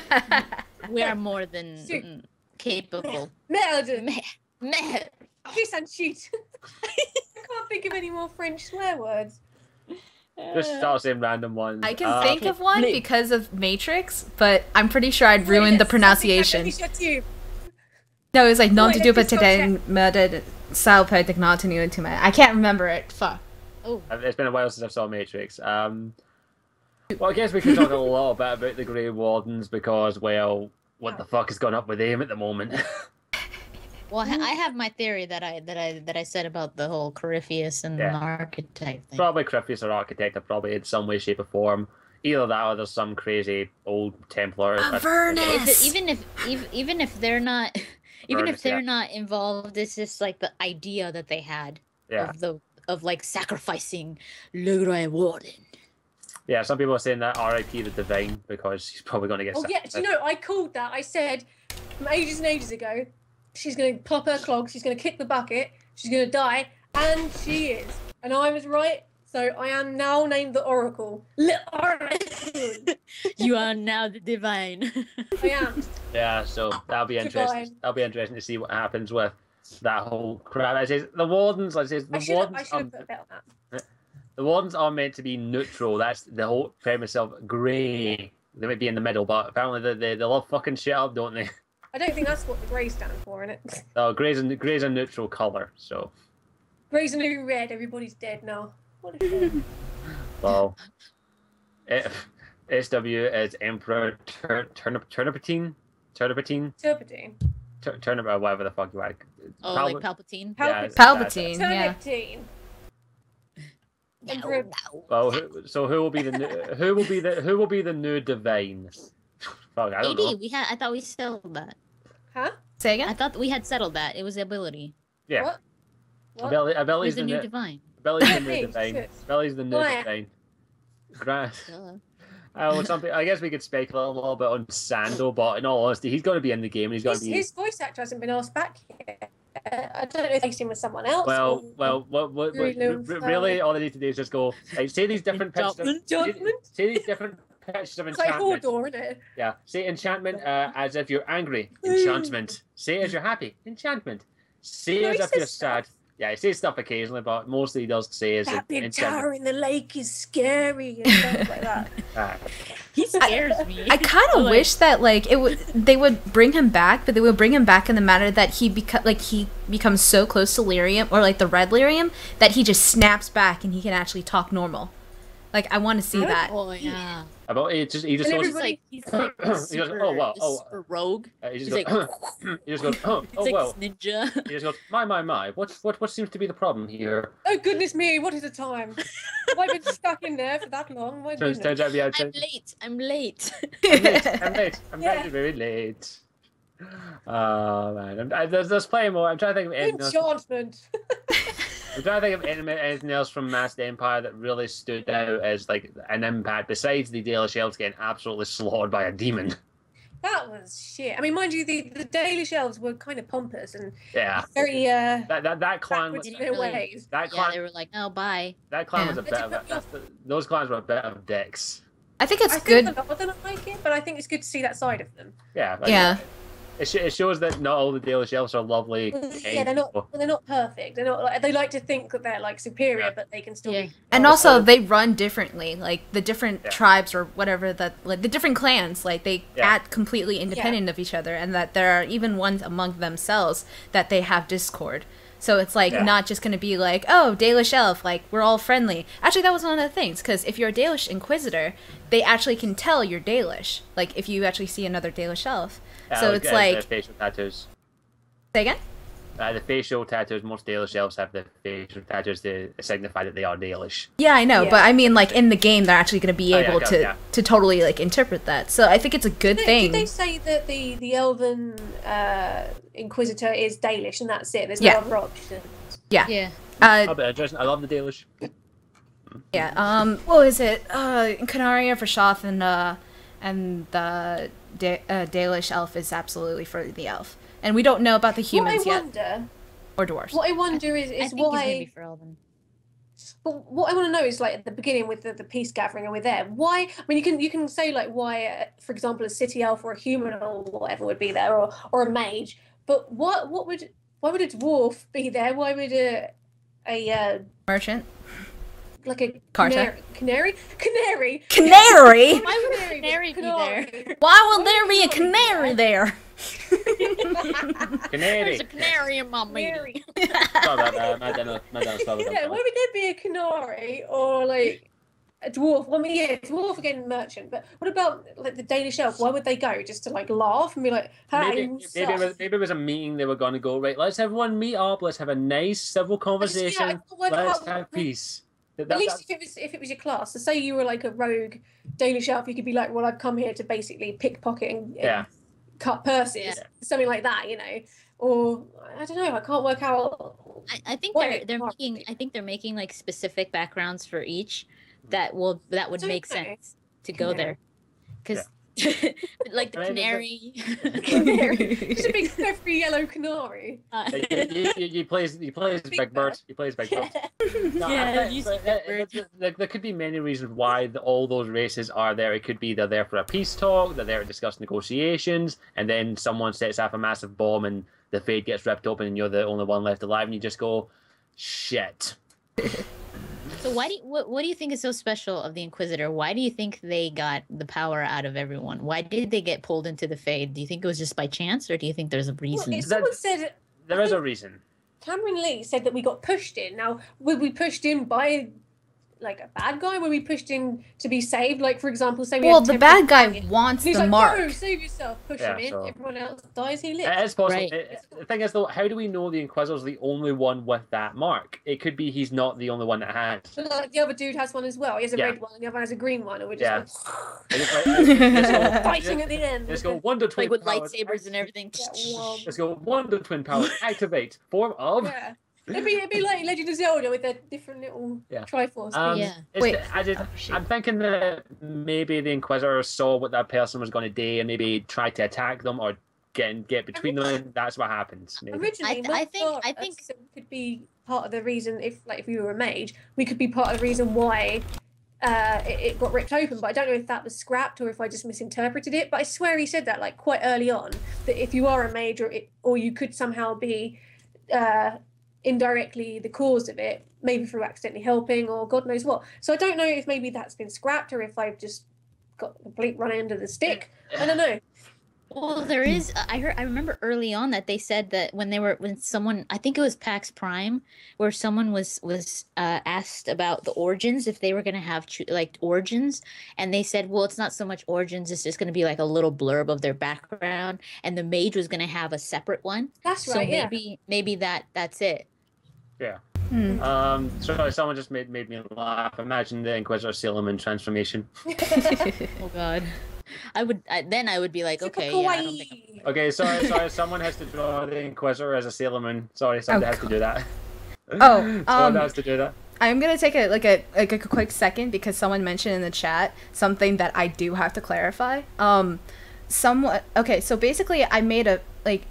we are more than capable. Melden. Meh. Kiss and shoot. I can't think of any more French swear words. Just start saying random ones. I can think of one because of Matrix, but I'm pretty sure I'd ruin the pronunciation. No, it was like non to do but today murdered Sao per dignatinu to I can't remember it. Fuck. Oh. It's been a while since I saw Matrix. Well, I guess we could talk a lot about the Grey Wardens because, well, what the fuck is going up with them at the moment? Well, I have my theory that I said about the whole Corypheus and the archetype thing. Probably Corypheus or Architect are probably in some way, shape, or form. Either that or there's some crazy old Templar. Avernus! Even if they're not, Avernus, not involved, it's just like the idea that they had of like sacrificing Le Grey Warden. Yeah, some people are saying that R.I.P. the Divine because he's probably going to get. Oh yeah, do you know I called that? I said from ages and ages ago. She's going to pop her clogs, she's going to kick the bucket, she's going to die, and she is. And I was right, so I am now named the Oracle. You are now the Divine. I am. Yeah, so that'll be interesting. That'll be interesting to see what happens with that whole crap. I says the Wardens. I should have put a bit on that. The Wardens are meant to be neutral. That's the whole premise of grey. They might be in the middle, but apparently they love fucking shit up, don't they? I don't think that's what the grey stand for, innit? Oh, grey's a neutral colour, so. Grey's a new red, everybody's dead now. What a shame. Well, SW is Emperor Turnipatine? Turnip, or whatever the fuck you like. Oh, like Palpatine? Palpatine, yeah. Turnipatine. No. Well, so who will be the new Divine? Fuck, I don't know. I thought we settled that. Huh? Say again? I thought we had settled that. It was the ability. Yeah. What? Ability's the new Divine. Ability's the new Divine. Ability's the new Divine. I guess we could speculate a little bit on Sando, but in all honesty, he's going to be in the game. And his voice actor hasn't been asked back yet. I don't know if he's seen with someone else. Really, all they need to do is just go. Like, say these different pictures. Say these different pictures of enchantment. It's like Hodor, isn't it? Yeah. Say enchantment as if you're angry. Enchantment. Say as you're happy. Enchantment. Say as if you're sad. Yeah, he says stuff occasionally, but mostly he does say is that big tower in the lake is scary and stuff like that. He scares me. I kind of wish that they would bring him back, but they would bring him back in the manner that he becomes so close to Lyrium or like the red Lyrium that he just snaps back and he can actually talk normal. Like I want to see that. Oh yeah. About he just goes like super, oh wow, super rogue. He just goes, oh like well, ninja. He just goes, my, what seems to be the problem here? Oh goodness me, what is the time? Have I been stuck in there for that long? My turns out I'm late. I'm very late. Oh man, there's plenty more. I'm trying to think of anything else. Enchantment. I'm trying to think of anything else from Masked Empire that really stood out as like an impact besides the Dalish Elves getting absolutely slaughtered by a demon. That was shit. I mean, mind you, the Dalish Elves were kind of pompous and very that clan was in their ways. That clan, they were like, oh, bye. That clan was a bit of those clans were a bit of dicks. I think it's good. I think a lot of them like it, but I think it's good to see that side of them. Yeah. It shows that not all the Dalish Elves are lovely. Yeah, they're not perfect. They're not. They like to think that they're like superior, but they can still be. And also, they run differently. Like the different tribes or whatever the different clans, like they act completely independent of each other, and that there are even ones among themselves that they have discord. So it's like not just going to be like, oh, Dalish Elf, like we're all friendly. Actually, that was one of the things, because if you're a Dalish Inquisitor, they actually can tell you're Dalish. Like if you actually see another Dalish Elf. So it's like facial tattoos. Say again? The facial tattoos. Most Dalish Elves have the facial tattoos to signify that they are Dalish. Yeah, I know, but I mean, like in the game, they're actually going to be able to totally like interpret that. So I think it's a good thing. Did they say that the Elven Inquisitor is Dalish and that's it? There's no other options. Yeah. I love the Dalish. Yeah. What was it? Canaria for Shoth and the Dalish Elf is absolutely for the elf. And we don't know about the What humans I yet. wonder, Or dwarves. what I wonder I is think he's gonna why. be for all of them. But what I want to know is, like, at the beginning with the peace gathering and we're there, why? I mean, you can say, like, why, for example, a city elf or a human or whatever would be there, or a mage. But why would a dwarf be there? Why would a Merchant. like a Carter. canary? Canary? Why would a canary be there? Why would there be a canary there? Canary. There's a canary in my meeting. Sorry about that. My dad Yeah, why would there be a canary or like a dwarf? Well, I mean, yeah, dwarf again, merchant. But what about like the Danish elf? Why would they go? Just to like laugh and be like, "Hey, Maybe it was a meeting they were going to go, right, let's everyone meet up, let's have a nice civil conversation, let's have peace. At least if it was your class, so say you were like a rogue Danish elf, you could be like, well, I've come here to basically pickpocket and cut purses, something like that, you know. Or I don't know, I can't work out. I think they're making like specific backgrounds for each that would make sense to go there, because like the canary. It's a big fluffy yellow canary. He plays Big Bird. He plays Big Bird. There could be many reasons why all those races are there. It could be they're there for a peace talk, they're there to discuss negotiations, and then someone sets off a massive bomb and the Fade gets ripped open and you're the only one left alive and you just go, shit. So what do you think is so special of the Inquisitor? Why do you think they got the power out of everyone? Why did they get pulled into the Fade? Do you think it was just by chance, or do you think there's a reason? Well, someone said there is a reason. Cameron Lee said that we got pushed in. Now, were we pushed in by like a bad guy? Were we pushed in to be saved? Like, for example, say we the bad guy wants the like, mark. Go, save yourself, push him in. Everyone else dies, he lives. It is possible. Right. The thing is, though, how do we know the Inquisitor's the only one with that mark? It could be he's not the only one that has. But like the other dude has one as well. He has a red one, and the other one has a green one, and we're just fighting at the end. Let's go Wonder Twin with powers. lightsabers and everything. Let's go Wonder Twin power activate form of. Yeah. It'd be like Legend of Zelda with their different little Triforce. I'm thinking that maybe the Inquisitor saw what that person was going to do and maybe tried to attack them or get between them, and that's what happens. Maybe. Originally, I think could be part of the reason if we were a mage, we could be part of the reason why it got ripped open. But I don't know if that was scrapped or if I just misinterpreted it. But I swear he said that like quite early on, that if you are a mage or you could somehow be indirectly the cause of it, maybe through accidentally helping or God knows what. So I don't know if maybe that's been scrapped or if I've just got the complete run end of the stick. I don't know. Well, there is. I remember early on that they said that when someone, I think it was PAX Prime, where someone was asked about the origins, if they were going to have like origins, and they said, well, it's not so much origins, it's just going to be like a little blurb of their background, and the mage was going to have a separate one. That's right. So maybe that's it. Yeah. Sorry, someone just made me laugh. Imagine the Inquisitor Sailorman transformation. Oh God. I would be like, okay, yeah, I don't think okay, sorry, someone has to draw the Inquisitor as a Sailorman. Sorry, someone has to do that. Someone has to do that. I'm gonna take a quick second because someone mentioned in the chat something that I do have to clarify. Okay, so basically I made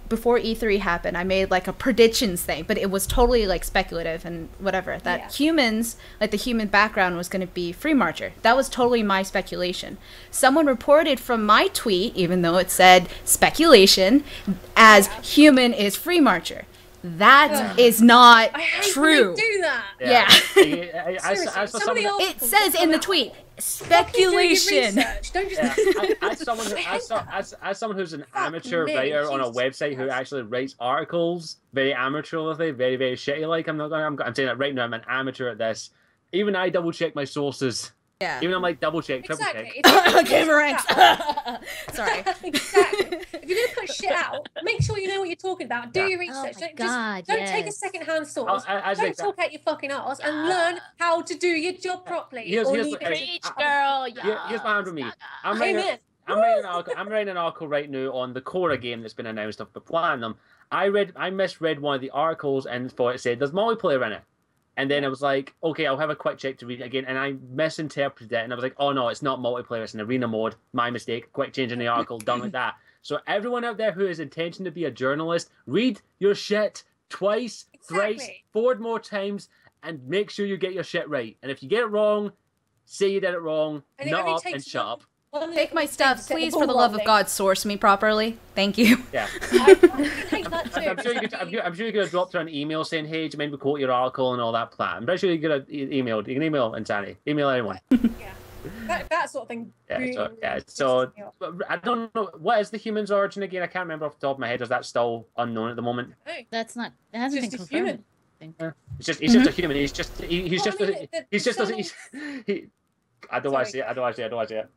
before E3 happened, I made like a predictions thing, but it was totally like speculative and whatever, that humans, like the human background was going to be Free Marcher. That was totally my speculation. Someone reported from my tweet, even though it said speculation, as human is Free Marcher. That is not true. I do that. Yeah. It says in the tweet, speculation. Don't just as someone who's an amateur writer on a website who actually writes articles very amateurly, very very shitty. Like I'm saying that right now. I'm an amateur at this. Even I double check my sources. Yeah. Even I'm like double check, triple check. Gamer Sorry. Exactly. If you're gonna put shit out, make sure you know what you're talking about. Do your research. Don't take a second-hand source. Don't talk out your fucking ass and learn how to do your job properly. Preach, girl. Here's my hand with me. I'm writing an article right now on the Korra game that's been announced. I've been planning them. I misread one of the articles and thought it said there's multiplayer in it. And then I was like, okay, I'll have a quick check to read it again. And I misinterpreted it. And I was like, oh, no, it's not multiplayer. It's an arena mode. My mistake. Quick change in the article. Done like that. So everyone out there who has intention to be a journalist, read your shit twice, thrice, 4 more times, and make sure you get your shit right. And if you get it wrong, say you did it wrong, And it nut only up, takes and shut up. Take my stuff, please, for the ball love of rolling. God, source me properly. Thank you. Yeah. I hate that too. I'm sure you could have dropped her an email saying, "Hey, do you mind we quote your article and all that plan?" I'm pretty sure you could have emailed. You can email Insanity. Email anyone. Yeah. That sort of thing. So I don't know what is the human's origin again. I can't remember off the top of my head. Is that still unknown at the moment? That's not. It hasn't Just been a confirmed. human. He's just a human. He's just I don't want to say it.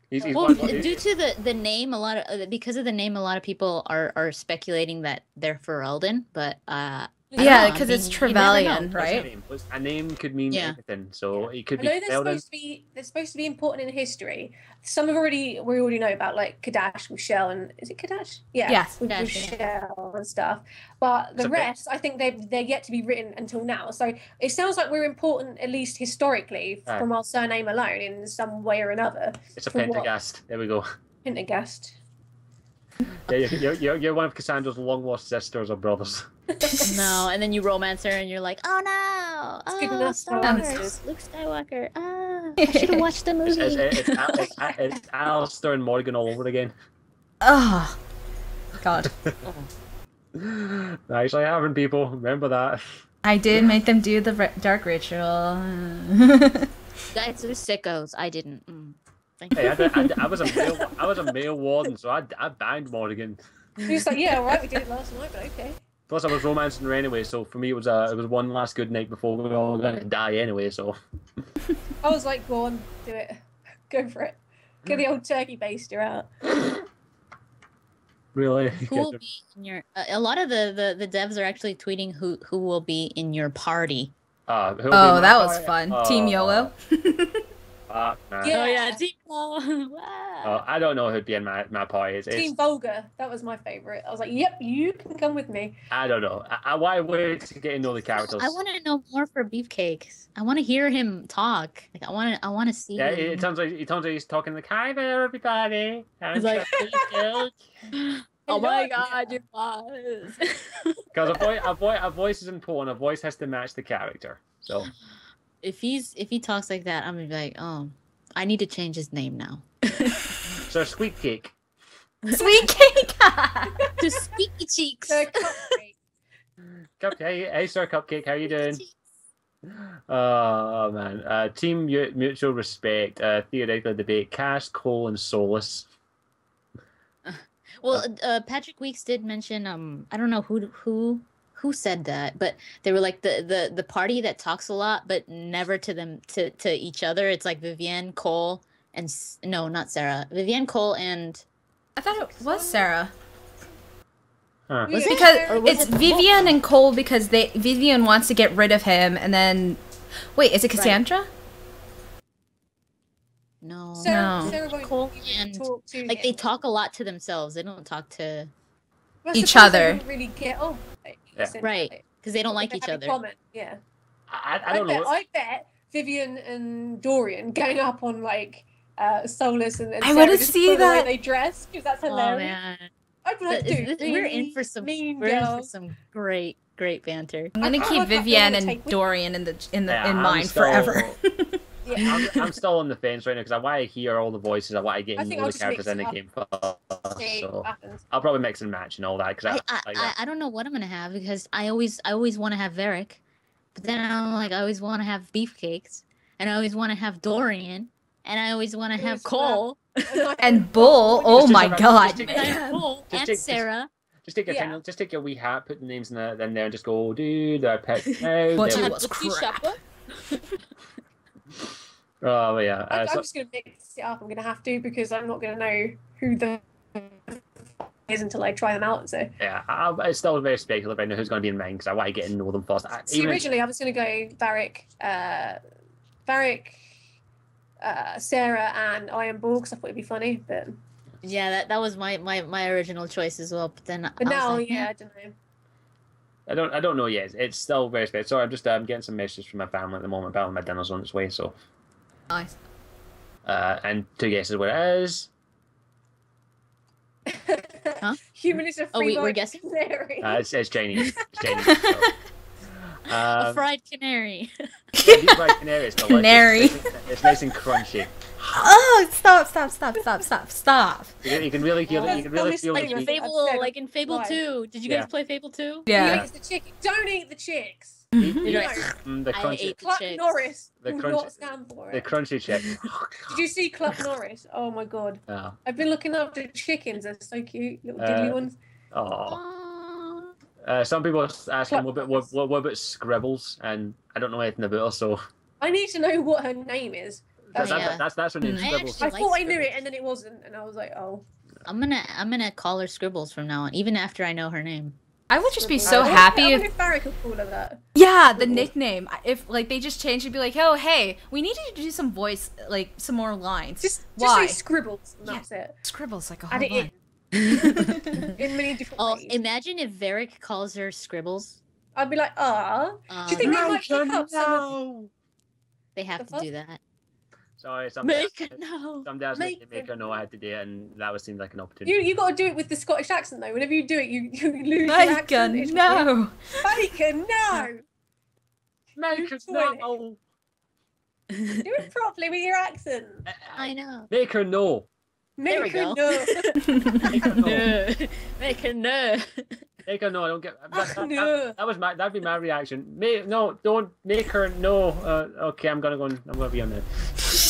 He's Well, due to the name, a lot of because of the name, a lot of people are speculating that they're Ferelden, but I don't Yeah, know. because I it's mean, you never know. Trevelyan, right? A name could mean Yeah. anything, so it could I be know Ferelden. they're supposed to be important in history. Some we already know about, like Kadash with Shell and is it Kadash? Yeah, Yes. with Kadash, Shell and stuff. But the It's a bit- rest, I think they're yet to be written until now. So it sounds like we're important, at least historically, Aye. from our surname alone, in some way or another. It's a For what? Pentagast. There we go. Pendergast. Yeah, you're one of Cassandra's long lost sisters or brothers. No, and then you romance her, and you're like, oh no, good oh enough Star for Wars, romances. Luke Skywalker. Ah, I should have watched the movie. It's Alistair and Morgan all over again. Oh, God. Actually having people, remember that. I did make them do the dark ritual. Guys, they're sickos. I didn't. Thank you. Hey, I was a male warden, so I banged Morgan. You're just like, yeah, all right, we did it last night, but okay. Plus, I was romancing her anyway, so for me it was one last good night before we were all gonna die anyway. So I was like, go on, do it, go for it, get the old turkey baster out. really, Who will be in your? A lot of the devs are actually tweeting who will be in your party. who'll be Oh, my that was party? fun. Oh, Team YOLO. Man. Yeah. Oh yeah, Team Oh, Wow. I don't know who'd be in my party. Team Volga, that was my favourite. I was like, yep, you can come with me. I don't know. I want to wait to get to know the characters. I want to know more for Beefcakes. I want to hear him talk. Like I want to see. Yeah, him. it turns out he's talking like, "Hi there, everybody." He's like, oh my god, you was. Because a voice is important. A voice has to match the character. So If he talks like that, I'm gonna be like, oh, I need to change his name now. Sweet Cake. Sweet cake. To Squeaky Cheeks. So, cupcake. Hey, Sir Cupcake, how you doing? Oh man, team mutual respect. Theoretical debate. Cash, Cole, and Solus. Well, Patrick Weeks did mention I don't know who said that, but they were like the party that talks a lot but never to each other. It's like Vivienne, Cole, and no, not Sarah. Vivienne, Cole, and I thought it was Sarah. Huh. Was it? Because Or was it's it Vivian and Cole because Vivian wants to get rid of him, and then wait, is it Cassandra? no. Sarah won't Cole even and talk to like him. they talk a lot to themselves. They don't talk to Well, each suppose they other. wouldn't really get on. Yeah. right because they don't like They each have a other. Comment. Yeah. I don't know. I bet Vivian and Dorian going up on like Solus and I Sarah wanna just see for the way that. they dress because that's Oh hilarious. man, I'd be like, dude, we're in for some great banter. I'm gonna I keep like that Vivian they and take with- Dorian in Yeah, I'm mind still- forever. Yeah. I'm still on the fence right now because I want to hear all the voices. I want to get I to think know I'll the just mix characters in it the up. game first. See So what happens. I'll probably mix and match and all that because I like that. I don't know what I'm gonna have because I always want to have Varric, but then I'm like I always want to have Beefcakes, and I always want to have Dorian, and I always want to have Cole, And Bull, oh Just my take- god. just take- and I have Cole Just and take- Sarah. Just take your Yeah. time, just take your wee hat, put the names in there, and just go, dude, I pet now. What there you we- was The tea crap. shopper. Oh yeah. I'm So, just gonna mix it up. I'm gonna have to because I'm not gonna know who the is until I try them out. So yeah, it's still very speculative. I know who's going to be in mine because I want to get to know them first. see, originally I was gonna go Varric, Sarah, and Iron Bull because I thought it'd be funny, but Yeah, that was my original choice as well. But then I was now like, yeah, I don't know. I don't know yet. It's still very speculative. Sorry, I'm just getting some messages from my family at the moment. Apparently my dinner's on its way. So Nice. and 2 guesses what it is. Huh? Human is a Oh, we're free-minded guessing? canary. It's Chinese. It's Chinese. So. A fried canary. Yeah, deep fried canary is delicious. Canary. It's nice and crunchy. Oh, stop. You can really feel it. You can really feel Like the heat. Fable, like in Fable Right. 2. Did you Yeah. guys play Fable 2? Yeah. It's the chicken. Don't eat the chicks. You're No. right. The I crunchy, ate the Cluck chicks. Norris The will crunchy- not stand for the it. crunchy chick. Did you see Cluck Norris? Oh my god. Yeah. I've been looking up the chickens. They're so cute. Little diddly ones. Oh. Aw. Some people ask him what about Scribbles, and I don't know anything about her, so I need to know what her name is. that's Yeah. that's her name. I Scribbles. I actually thought like I knew it Scribbles. and then it wasn't, and I was like, oh. I'm gonna call her Scribbles from now on, even after I know her name. I would just be Scribbles. so I happy wonder if if Barry could call her that. yeah, the nickname. If like they just changed, it'd be like, oh hey, we need you to do some voice, like some more lines. Just Why? say Scribbles, and that's it. Scribbles like a Add whole it line. in many different Oh, ways. imagine if Varric calls her Scribbles. I'd be like, ah. Do you think they might pick up some of They have The to do that. Sorry, some Make it no. dads Make make her know I had to do it, and that would seem like an opportunity. you got to do it with the Scottish accent though. Whenever you do it, you lose your Micah, accent. It's weird. no. Micah, no. Make her Toilet. know. Do it properly with your accent. I know. Make her know. There we Make her go. know. Make her know. No. Make her no. Make her know. I don't get. No. That'd be my reaction. Don't make her know. Okay, I'm gonna be on there.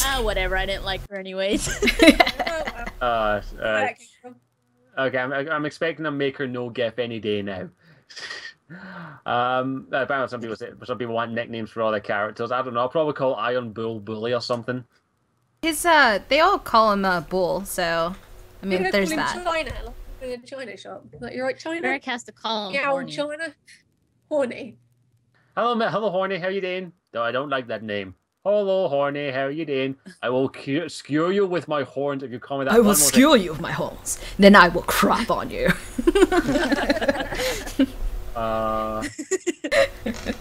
Ah, whatever. I didn't like her anyways. Okay, I'm expecting a make her no gif any day now. Apparently some people want nicknames for all their characters. I don't know. I'll probably call Iron Bull Bully or something. His they all call him Bull, so I mean there's that. China, like in a China shop. Like, you're right, China. Varric has to call him Yeah, horny. China. Horny. Hello, Horny. How you doing? No, I don't like that name. Hello, Horny. How you doing? I will skewer you with my horns if you call me that. I will skewer you with my horns, then I will crop on you. I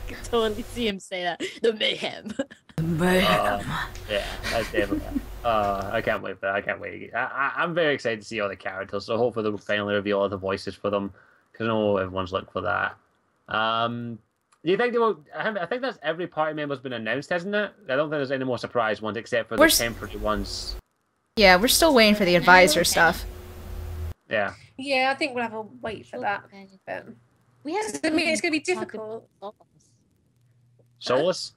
can totally see him say that. The mayhem. Mayhem. Yeah, that's definitely. I can't wait for that. I can't wait. I'm very excited to see all the characters. So hopefully they'll finally reveal all the voices for them, because I know everyone's looking for that. Do you think they will? I think that's every party member's been announced, hasn't it? I don't think there's any more surprise ones except for the temporary ones. Yeah, we're still waiting for the advisor stuff. Yeah. Yeah, I think we'll have a wait for that. But We have. I mean, it's going to be difficult. Solus?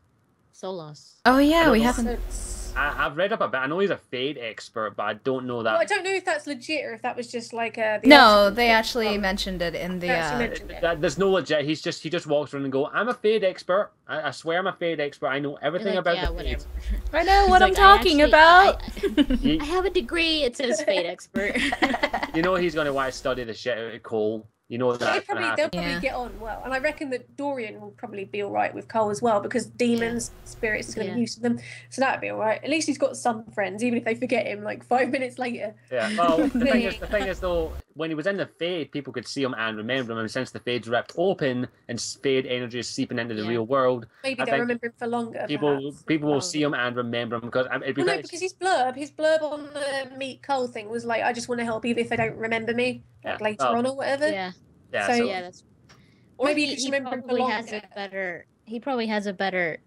Solos. Oh yeah, we know. haven't. I've read up a bit. I know he's a Fade expert, but I don't know that. Well, I don't know if that's legit or if that was just like the No, article. they actually mentioned it in the. They actually mentioned it. There's no legit. He just walks around and go, "I'm a Fade expert. I swear I'm a Fade expert. I know everything Like, about yeah, the Fade." whatever. I know what I'm He's like, talking I about. I have a degree. It says Fate expert. You know he's going to want to study the shit out of Cole. You know They'll that's going to probably happen. Yeah. get on well, and I reckon that Dorian will probably be all right with Cole as well because demons, spirits is going to be used to them, so that'd be all right. At least he's got some friends, even if they forget him like 5 minutes later. Yeah. Well, the thing is though, when he was in the Fade, people could see him and remember him. And since the Fade's ripped open and Fade energy is seeping into the real world, Maybe I they'll think remember him for longer. people will see him and remember him because it'd be Well, no, great. because his blurb on the Meet Cole thing was like, I just want to help even if they don't remember me like Yeah. later Oh. on or whatever. Yeah. Yeah. So- So, Yeah, that's. Or Maybe you he, just he remember him for probably has a longer. better. He probably has a better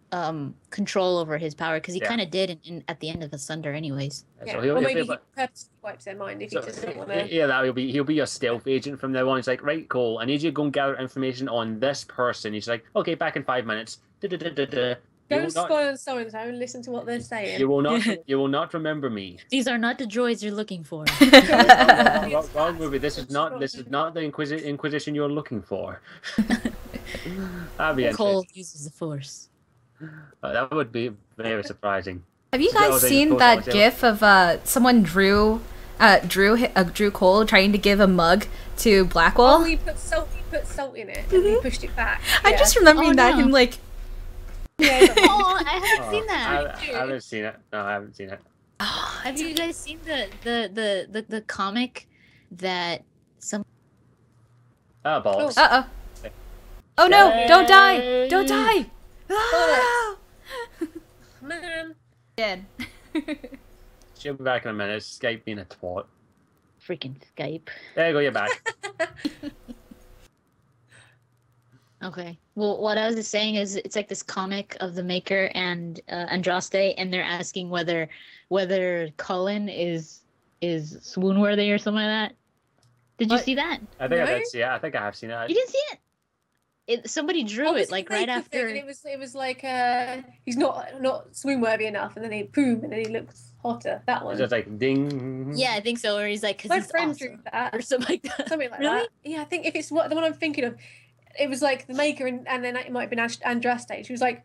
control over his power because he Yeah. kind of did at the end of Asunder, anyways. Yeah. so or maybe he but- purposely wipes their mind if he so, doesn't want to. yeah, that he'll be your stealth agent from now on. He's like, right, Cole, I need you to go and gather information on this person. He's like, okay, back in 5 minutes. Da-da-da-da-da. You Go will not- spy on so and so and listen to what they're saying. You will not. You will not remember me. These are not the droids you're looking for. Wrong movie. This is not the Inquisition you're looking for. That'd be Cole interesting. uses the Force. That would be very surprising. Have you That guys was a seen post that on the GIF of someone drew Cole trying to give a mug to Oh, Blackwell? he put salt in it and he pushed it back. I'm Yeah. just remembering Oh, that no. him like Yeah, Oh, I haven't seen that. I haven't seen it. No, I haven't seen it. Have you guys seen the comic that some Ah, balls. oh no! Don't die! Don't die! Ah! man. Dead. She'll be back in a minute. Skype being a twat. Freaking Skype. There you go, you're back. Okay. Well, what I was just saying is it's like this comic of the Maker and Andraste, and they're asking whether Cullen is swoon worthy or something like that. Did you see that? I think I No? did see it. I think I have seen it. You didn't see it? Somebody drew it like right after. And it was like he's not swoon worthy enough, and then he boom, and then he looks hotter. That one. It's just like ding. Yeah, I think so. Or he's like, because My he's friend awesome. drew that. Or something like that. Something like Really? that. Yeah, I think if it's the one I'm thinking of, it was like the Maker, and then it might have been Andraste. She was like,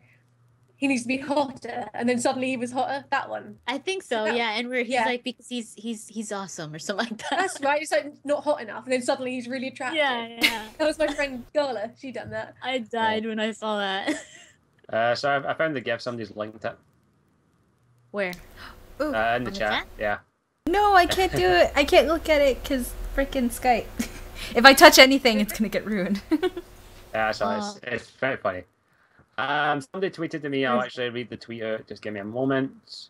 he needs to be hotter, and then suddenly he was hotter. That one. I think so. That- Yeah, and he's yeah. like because he's awesome or something like that. That's right. It's like not hot enough, and then suddenly he's really attractive. Yeah. That was my friend Gala. She done that. I died when I saw that. So I found the GIF. Somebody's linked it Where? Ooh. in the the chat. chat? Yeah. No, I can't do it. I can't look at it because freaking Skype. If I touch anything, it's gonna get ruined. Yeah, so it's very funny. Somebody tweeted to me. I'll actually read the tweet out. Just give me a moment.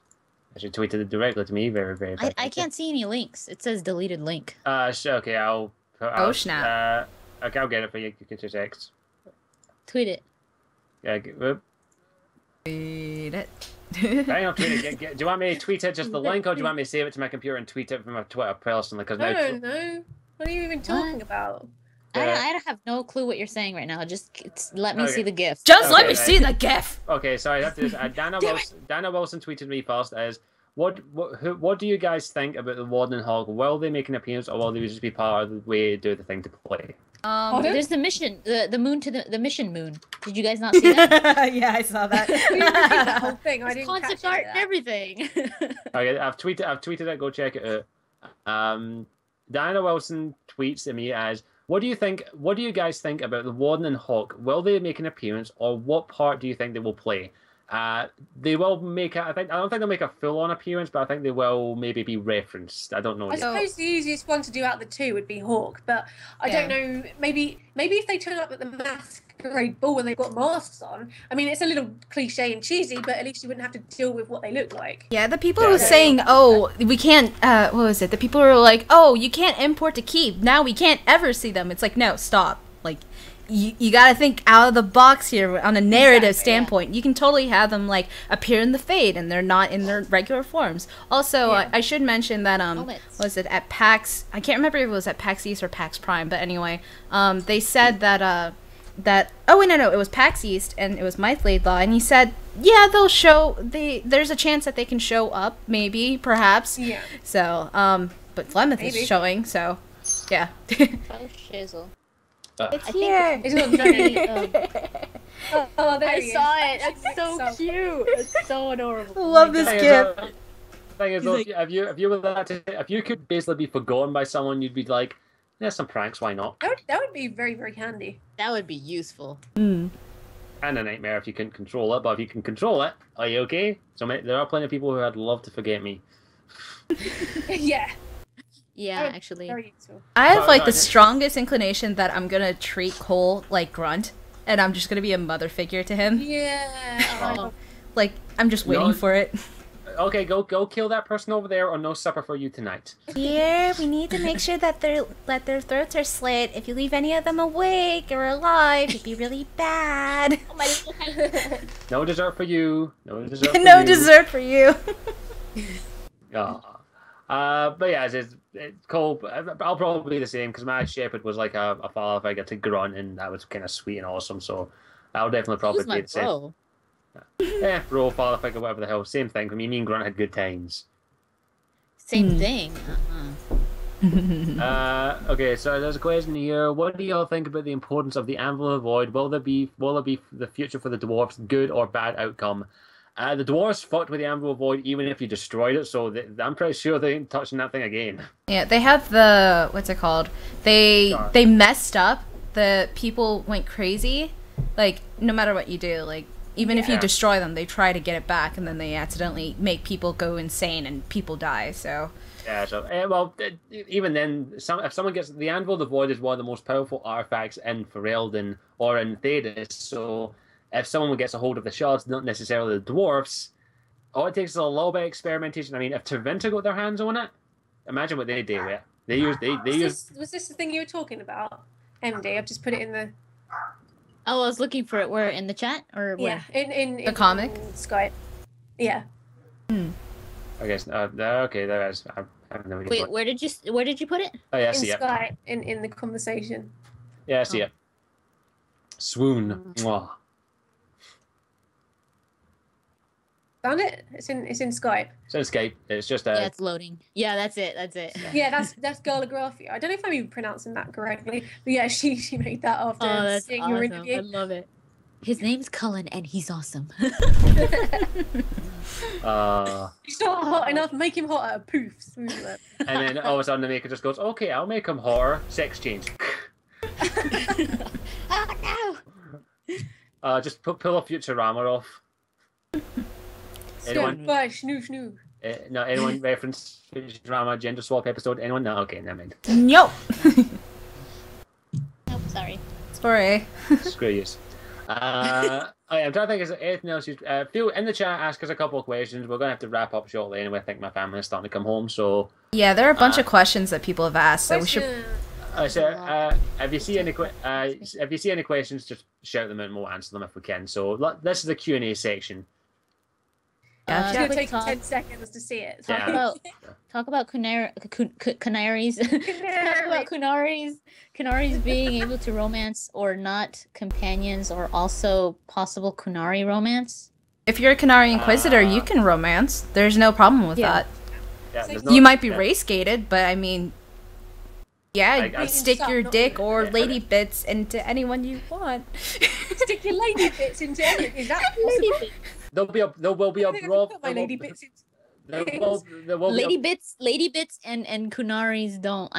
Actually tweeted it directly to me. Very, very. I can't see any links. It says deleted link. Okay, I'll. Oh, snap. Okay, I'll get it for you. You can just text. Tweet it. Yeah. Read it. Hang on, tweet it. Do you want me to tweet it just the link, or do you want me to save it to my computer and tweet it from my Twitter personally? Because I now. don't know. What are you even talking about? I have no clue what you're saying right now. Just let me Okay. see the GIF. Just let me Okay, see the GIF. Okay, so I have to. Dana Wilson tweeted me first as what do you guys think about the Warden and Hog? Will they make an appearance, or will they just be part of the way to do the thing to play? Pardon? There's the mission, the moon to the mission moon. Did you guys not see that? Yeah, I saw that. You repeat that whole thing. I didn't Concept catch art any and of everything. Okay, I've tweeted it. Go check it out. Diana Wilson tweets at me as, what do you guys think about the Warden and Hawk? Will they make an appearance, or what part do you think they will play? They will make I don't think they'll make a full-on appearance, but I think they will maybe be referenced. I don't know. I suppose the easiest one to do out of the two would be Hawk, but I don't know. Maybe if they turn up at the masquerade ball and they've got masks on. I mean, it's a little cliche and cheesy, but at least you wouldn't have to deal with what they look like. Yeah, the people who were saying, oh, we can't, what was it? The people who were like, oh, you can't import to keep. Now we can't ever see them. It's like, no, stop. Like, you gotta think out of the box here on a narrative standpoint. You can totally have them, like, appear in the Fade, and they're not in their regular forms. Also, I should mention that, what was it, at PAX, I can't remember if it was at PAX East or PAX Prime, but anyway, they said that, oh, wait, no, it was PAX East, and it was Mike Laidlaw, and he said, yeah, they'll show, there's a chance that they can show up, maybe, perhaps. Yeah. So, but Flemeth is showing, so, yeah. Oh, shizzle. It's here. It's not very, oh, there I he saw is. it. That's so cute. It's so adorable. Love this GIF. Thing is, if you could basically be forgotten by someone, you'd be like, there's some pranks, why not? That would be very, very handy. That would be useful. And a nightmare if you couldn't control it, but if you can control it, are you okay? So there are plenty of people who would love to forget me. Yeah. Yeah, actually. Very useful. I have, like, the strongest inclination that I'm gonna treat Cole like Grunt, and I'm just gonna be a mother figure to him. Yeah. Like, I'm just waiting for it. Okay, go kill that person over there, or no supper for you tonight. Here, we need to make sure that their throats are slit. If you leave any of them awake or alive, it'd be really bad. Oh my God. No dessert for you. No dessert for No you. dessert for you. But yeah, it's Cole. I'll probably be the same because my shepherd was like a father figure to Grunt, and that was kind of sweet and awesome. So I'll definitely probably Who's my be the same. bro? Yeah, bro, father figure, whatever the hell. Same thing for me. Me and Grunt had good times. Same thing. Okay, so there's a question here. What do y'all think about the importance of the Anvil of the Void? Will there be the future for the dwarves, good or bad outcome? The dwarves fucked with the Anvil of the Void even if you destroyed it, so I'm pretty sure they ain't touching that thing again. Yeah, they have the, what's it called? They messed up. The people went crazy. Like, no matter what you do, like, even if you destroy them, they try to get it back, and then they accidentally make people go insane and people die, so... Yeah, so, even then, if someone gets... The Anvil of the Void is one of the most powerful artifacts in Ferelden or in Thedas, so if someone gets a hold of the shards, not necessarily the dwarfs, all it takes is a little bit of experimentation. I mean, if Tevinter got their hands on it, imagine what they do with it. They use Was this the thing you were talking about, MD? I've just put it in the. Oh, I was looking for it. Where, in the chat or where? Yeah, in The comic? Skype. Yeah. I guess okay, there is. I have no idea. Wait, where did you put it? Oh yeah, I In see it. Skype, in the conversation. Yeah, I see it. Swoon. Mwah. Found it? It's in Skype. It's on Skype. It's just Yeah, it's loading. Yeah, that's it. Yeah, that's Garlagraphia. I don't know if I'm even pronouncing that correctly, but yeah, she made that after Oh, that's seeing your awesome. interview. I love it. His name's Cullen, and he's awesome. He's not hot enough. Make him hotter. Poof. Smooth it. and then all of a sudden the maker just goes, "Okay, I'll make him hotter. Sex change." Oh, no. Just pull a Futurama off. Anyone? Bye, snoo snoo. No, anyone reference Futurama gender swap episode? Anyone? No. Okay, never mind. Nope. Nope, sorry. Sorry. Screw you. I'm trying to think. Is there anything else? Feel in the chat. Ask us a couple of questions. We're gonna have to wrap up shortly anyway. I think my family is starting to come home. So Yeah, there are a bunch of questions that people have asked, so we should. If you see any questions, just shout them out and we'll answer them if we can. So this is the Q&A section. It's gonna Quick take talk. 10 seconds to see it. Yeah. Talk about canaries. Canaries being able to romance or not companions, or also possible Kunari romance. If you're a Canary Inquisitor, you can romance. There's no problem with Yeah. that. Yeah, there's You might be yeah. race gated, but I mean, yeah, I- stick your Not dick really. or Yeah, lady bits into anyone you want. Stick your lady bits into it. Is that possible? There will be a I think I can broth. put my lady bits into There will be Lady bits and Kunaris don't.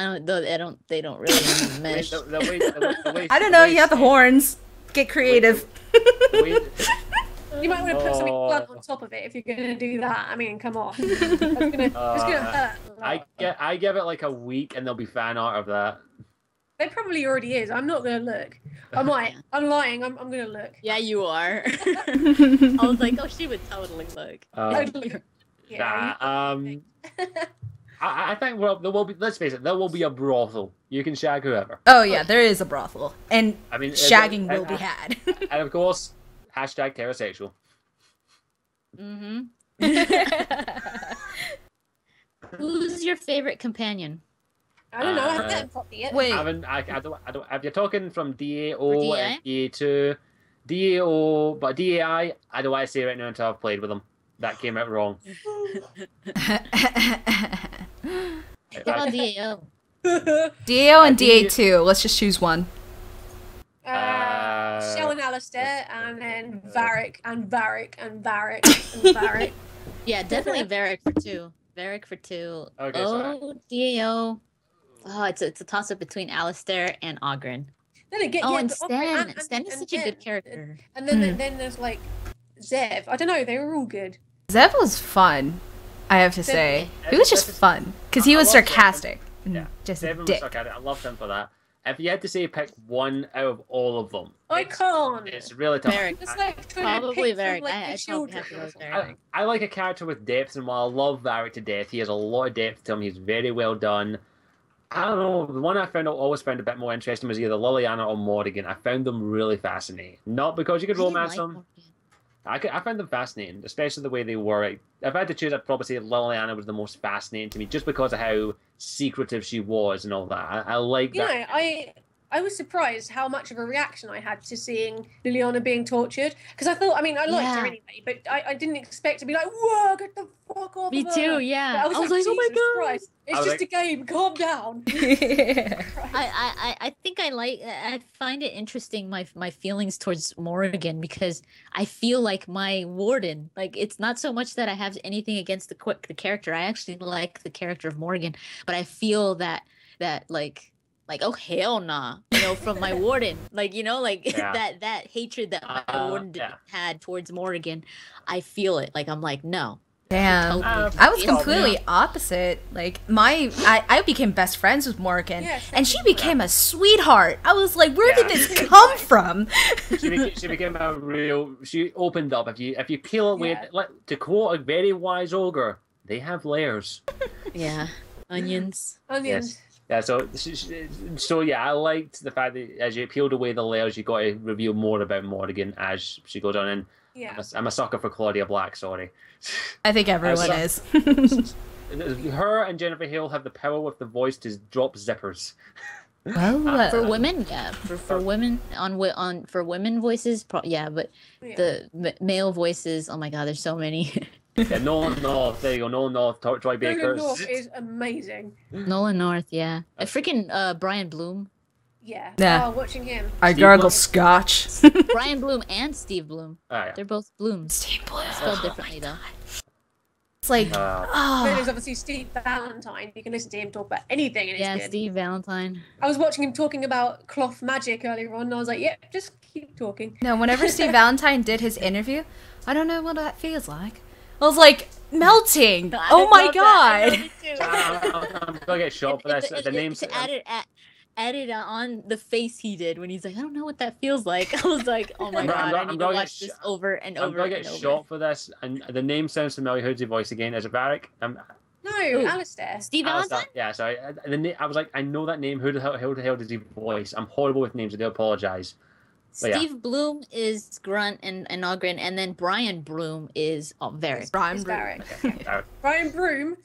They don't really mesh. I don't know. You have the horns. Get creative. You might want to put something blunt on top of it if you're going to do that. I mean, come on. That's gonna hurt. I give it like a week and there'll be fan art of that. There probably already is. I'm not going to look. I might. I'm lying. I'm going to look. Yeah, you are. I was like, oh, she would totally look. Totally. Yeah. I think there will be. Let's face it, there will be a brothel. You can shag whoever. Oh yeah, there is a brothel, and I mean, shagging will be had. And of course, hashtag heterosexual. Mm-hmm. Who's your favorite companion? I don't know. I haven't met him properly yet. Wait, I don't. If you're talking from DAO Or DAI? and DA2, DAO, but DAI, I don't want to say right now until I've played with them. That came out wrong. What about DAO? DAO and DA2. Let's just choose one. Shell and Alistair, and then Varric, and Varric, and Varric, and Varric. Yeah, definitely Varric for 2. Varric for 2. Okay, so DAO. Oh, it's a toss up between Alistair and Ogren. Then again, Oh, yeah, and but Stan. and- Stan is and such a then- good character. And then there's like Zev. I don't know. They were all good. Zev was fun, I have to say. Yeah. He was just fun because he I was love Zev. sarcastic. and Yeah, just a Seven was dick. sarcastic. I loved him for that. If you had to say pick one out of all of them, I can't. it's really tough. Varric. It's like trying to Probably pick from, Varric. like, I the probably children. have to go with I, Varric. I like a character with depth, and while I love Varric to death, he has a lot of depth to him. He's very well done. I don't know. The one I always found a bit more interesting was either Liliana or Morrigan. I found them really fascinating. Not because you could I didn't romance like them. Morgan. I found them fascinating, especially the way they were. If I had to choose, I'd probably say Liliana was the most fascinating to me, just because of how secretive she was and all that. I like You know, that. I was surprised how much of a reaction I had to seeing Liliana being tortured. Because I thought, I mean, I liked her Yeah. anyway, but I didn't expect to be like, whoa, get the fuck off Me of her. too, yeah. I was like, oh my Jesus god. Christ, I it's was just a game, calm down. I think I find it interesting my feelings towards Morrigan, because I feel like my warden, like, it's not so much that I have anything against the character. I actually like the character of Morrigan, but I feel that like oh hell nah, from my warden, like Yeah. that hatred that my warden yeah. had towards Morrigan. I feel it, like I'm like, no. Damn. Totally. I was Yeah. completely opposite. Like I became best friends with Morgan, Yeah, and she same. became a sweetheart. I was like, where did Yeah. this come from? She became a real. She opened up. If you peel away, Yeah. to quote a very wise ogre, they have layers. Yeah, onions. Onions. Yeah, so yeah, I liked the fact that as you peeled away the layers, you got to reveal more about Morrigan as she goes on. And Yeah. I'm a sucker for Claudia Black. Sorry, I think everyone is. her and Jennifer Hale have the power with the voice to drop zippers. Well, For women, yeah. For women for women voices, yeah. But Yeah. the male voices, oh my god, there's so many. Yeah, Nolan North. There you go, Nolan North. Troy Baker. Nolan North is amazing. Nolan North, yeah. Freaking Brian Bloom. Yeah. Yeah. Oh, watching him. I Steve gargle Bloom. scotch. Brian Bloom and Steve Bloom. Yeah. They're both Blooms. Steve Bloom. Spelled differently though. It's like, Then there's obviously Steve Valentine. You can listen to him talk about anything, and it's Yeah, good. Steve Valentine. I was watching him talking about cloth magic earlier on, and I was like, "Yep, just keep talking." no, whenever Steve Valentine did his interview, I don't know what that feels like. I was like, melting. Oh my god. I'm gonna get shot for this. The name's Add it on the face he did when he's like, I don't know what that feels like. I was like, oh my god, I need to watch this over and I'm over gonna and get over. shot for this, and the name sounds familiar. Who's the voice again? Is it Varric? No, Ooh. Alistair. Steve Alistair. Valentine? Yeah, sorry. I was like, I know that name. Who the hell does he voice? I'm horrible with names. I do apologize. But yeah. Steve Bloom is Grunt and Ogren, and then Brian Bloom is Varric. Brian It's Bloom. Barrick. Brian Broom.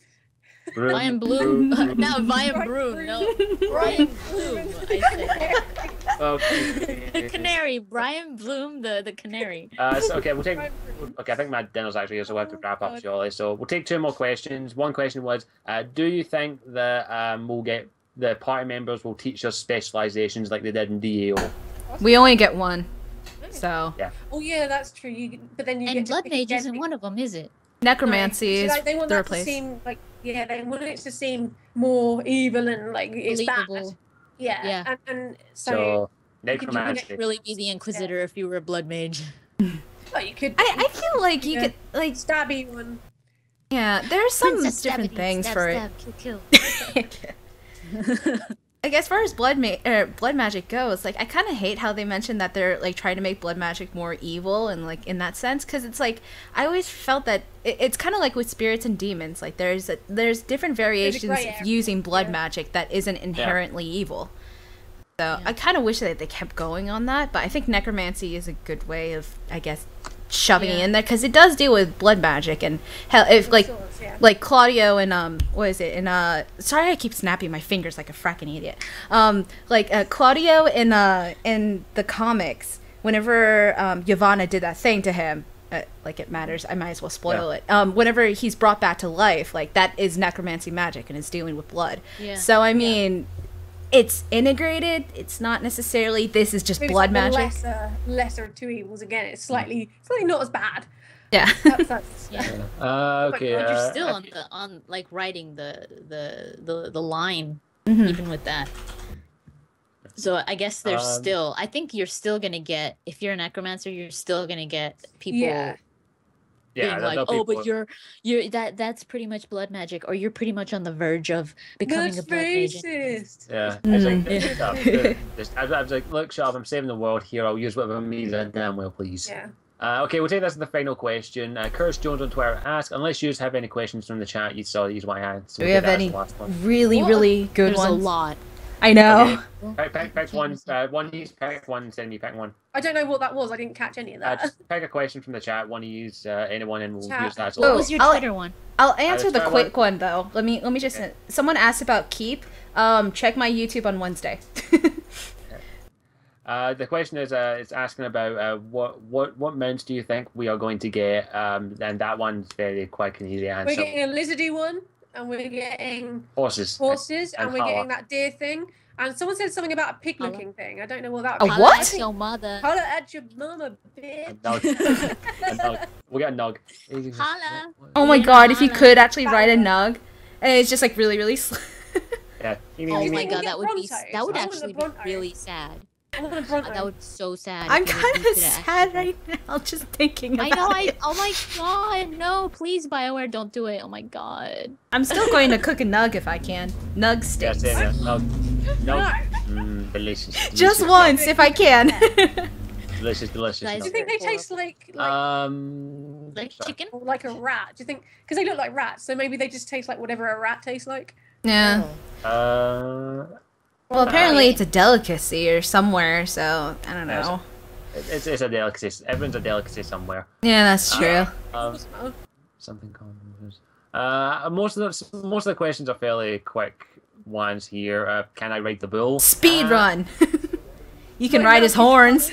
Brian Bloom. No, Brian Broom. No, Brian Bloom. I said. Okay. The canary. Brian Bloom, the canary. So, okay, we'll take. Okay, I think my dinner's actually here, so we'll have to wrap up shortly. So we'll take two more questions. One question was, do you think that we'll get the party members will teach us specializations like they did in DAO? We only get one. So, Oh yeah, that's true. But then you And get to Blood pick Mage again. isn't one of them, is it? necromancy So, is like, they want the that to replace. seem like they want it to seem more evil and like it's bad. Believable. Yeah. Yeah. And so So you necromancy. Really be the Inquisitor if you were a Blood Mage. well, you could I feel like you Yeah. could, like, stabby one. yeah, there's some Princess different Stabby, things stab, for stab, kill, it. Like, as far as blood magic goes, like, I kind of hate how they mentioned that they're like trying to make blood magic more evil and like in that sense, because it's like I always felt that it's kind of like with spirits and demons. Like there's different variations gray of area. using blood magic that isn't inherently evil. So I kind of wish that they kept going on that, but I think necromancy is a good way of, I guess, shoving it in there, because it does deal with blood magic and hell, if like Swords, yeah. like Claudio and what is it, and sorry I keep snapping my fingers like a fracking idiot, Claudio in the comics, whenever Yavanna did that thing to him, like it matters, I might as well spoil it, whenever he's brought back to life, like that is necromancy magic and it's dealing with blood. So I mean, it's integrated. It's not necessarily this is just Maybe blood it's like magic. the lesser of two evils again. It's slightly not as bad. Yeah. That's Okay. You're still on like writing the line Mm-hmm. even with that. So I guess there's still. I think you're still gonna get, if you're a necromancer, you're still gonna get people being like, oh, but you're that's pretty much blood magic, or you're pretty much on the verge of becoming a blood mage. racist. Yeah. I was like, look, shut up, I'm saving the world here. I'll use whatever means I damn well, please. Yeah. Okay, we'll take this as the final question. Curse Jones on Twitter asks, unless you have any questions from the chat, you saw these my hands. Do we have any really good There's ones? a lot. I know. Okay. Pick one. One of you pick one, send me pick one. I don't know what that was. I didn't catch any of that. Just pick a question from the chat. One of you anyone, and we'll Chat. use that. What was your I'll- Twitter one? I'll answer the try quick one though. Let me just. Someone asked about keep. Check my YouTube on Wednesday. The question is, it's asking about what mounts do you think we are going to get? And that one's very quick and easy We're answer. getting a lizardy one, and we're getting Horses. and we're Hala. getting that deer thing. And someone said something about a pig-looking thing. I don't know what that A was. what? Holla at your mother. Holla at your mama, A bitch. nug. A nug. We got a nug. Holla. Oh my Yeah, god! If you Anna. could actually write a nug, and it's just like really slow. Yeah. Oh you my think god, we'll that would be get that would Brontos? I want actually the be Brontos. really sad. I want a Bronto. That would be so sad. I'm if they kind of could actually sad do right now just thinking that. about I know. it. Oh my god, no! Please, BioWare, don't do it. Oh my god. I'm still going to cook a nug if I can. Nug Yeah, sticks. same here. Nug. No. Nug. Delicious. Just delicious. once if I can. Delicious. Guys, Do you Nug. think they taste like Like sorry. chicken? like a rat? Do you think? Because they look like rats, so maybe they just taste like whatever a rat tastes like. Yeah. Well, apparently it's a delicacy or somewhere, so I don't know. It's a delicacy. Everyone's a delicacy somewhere. Yeah, that's true. Something common. Most of the questions are fairly quick ones here. Can I ride the bull? Speed run. You can ride his horns.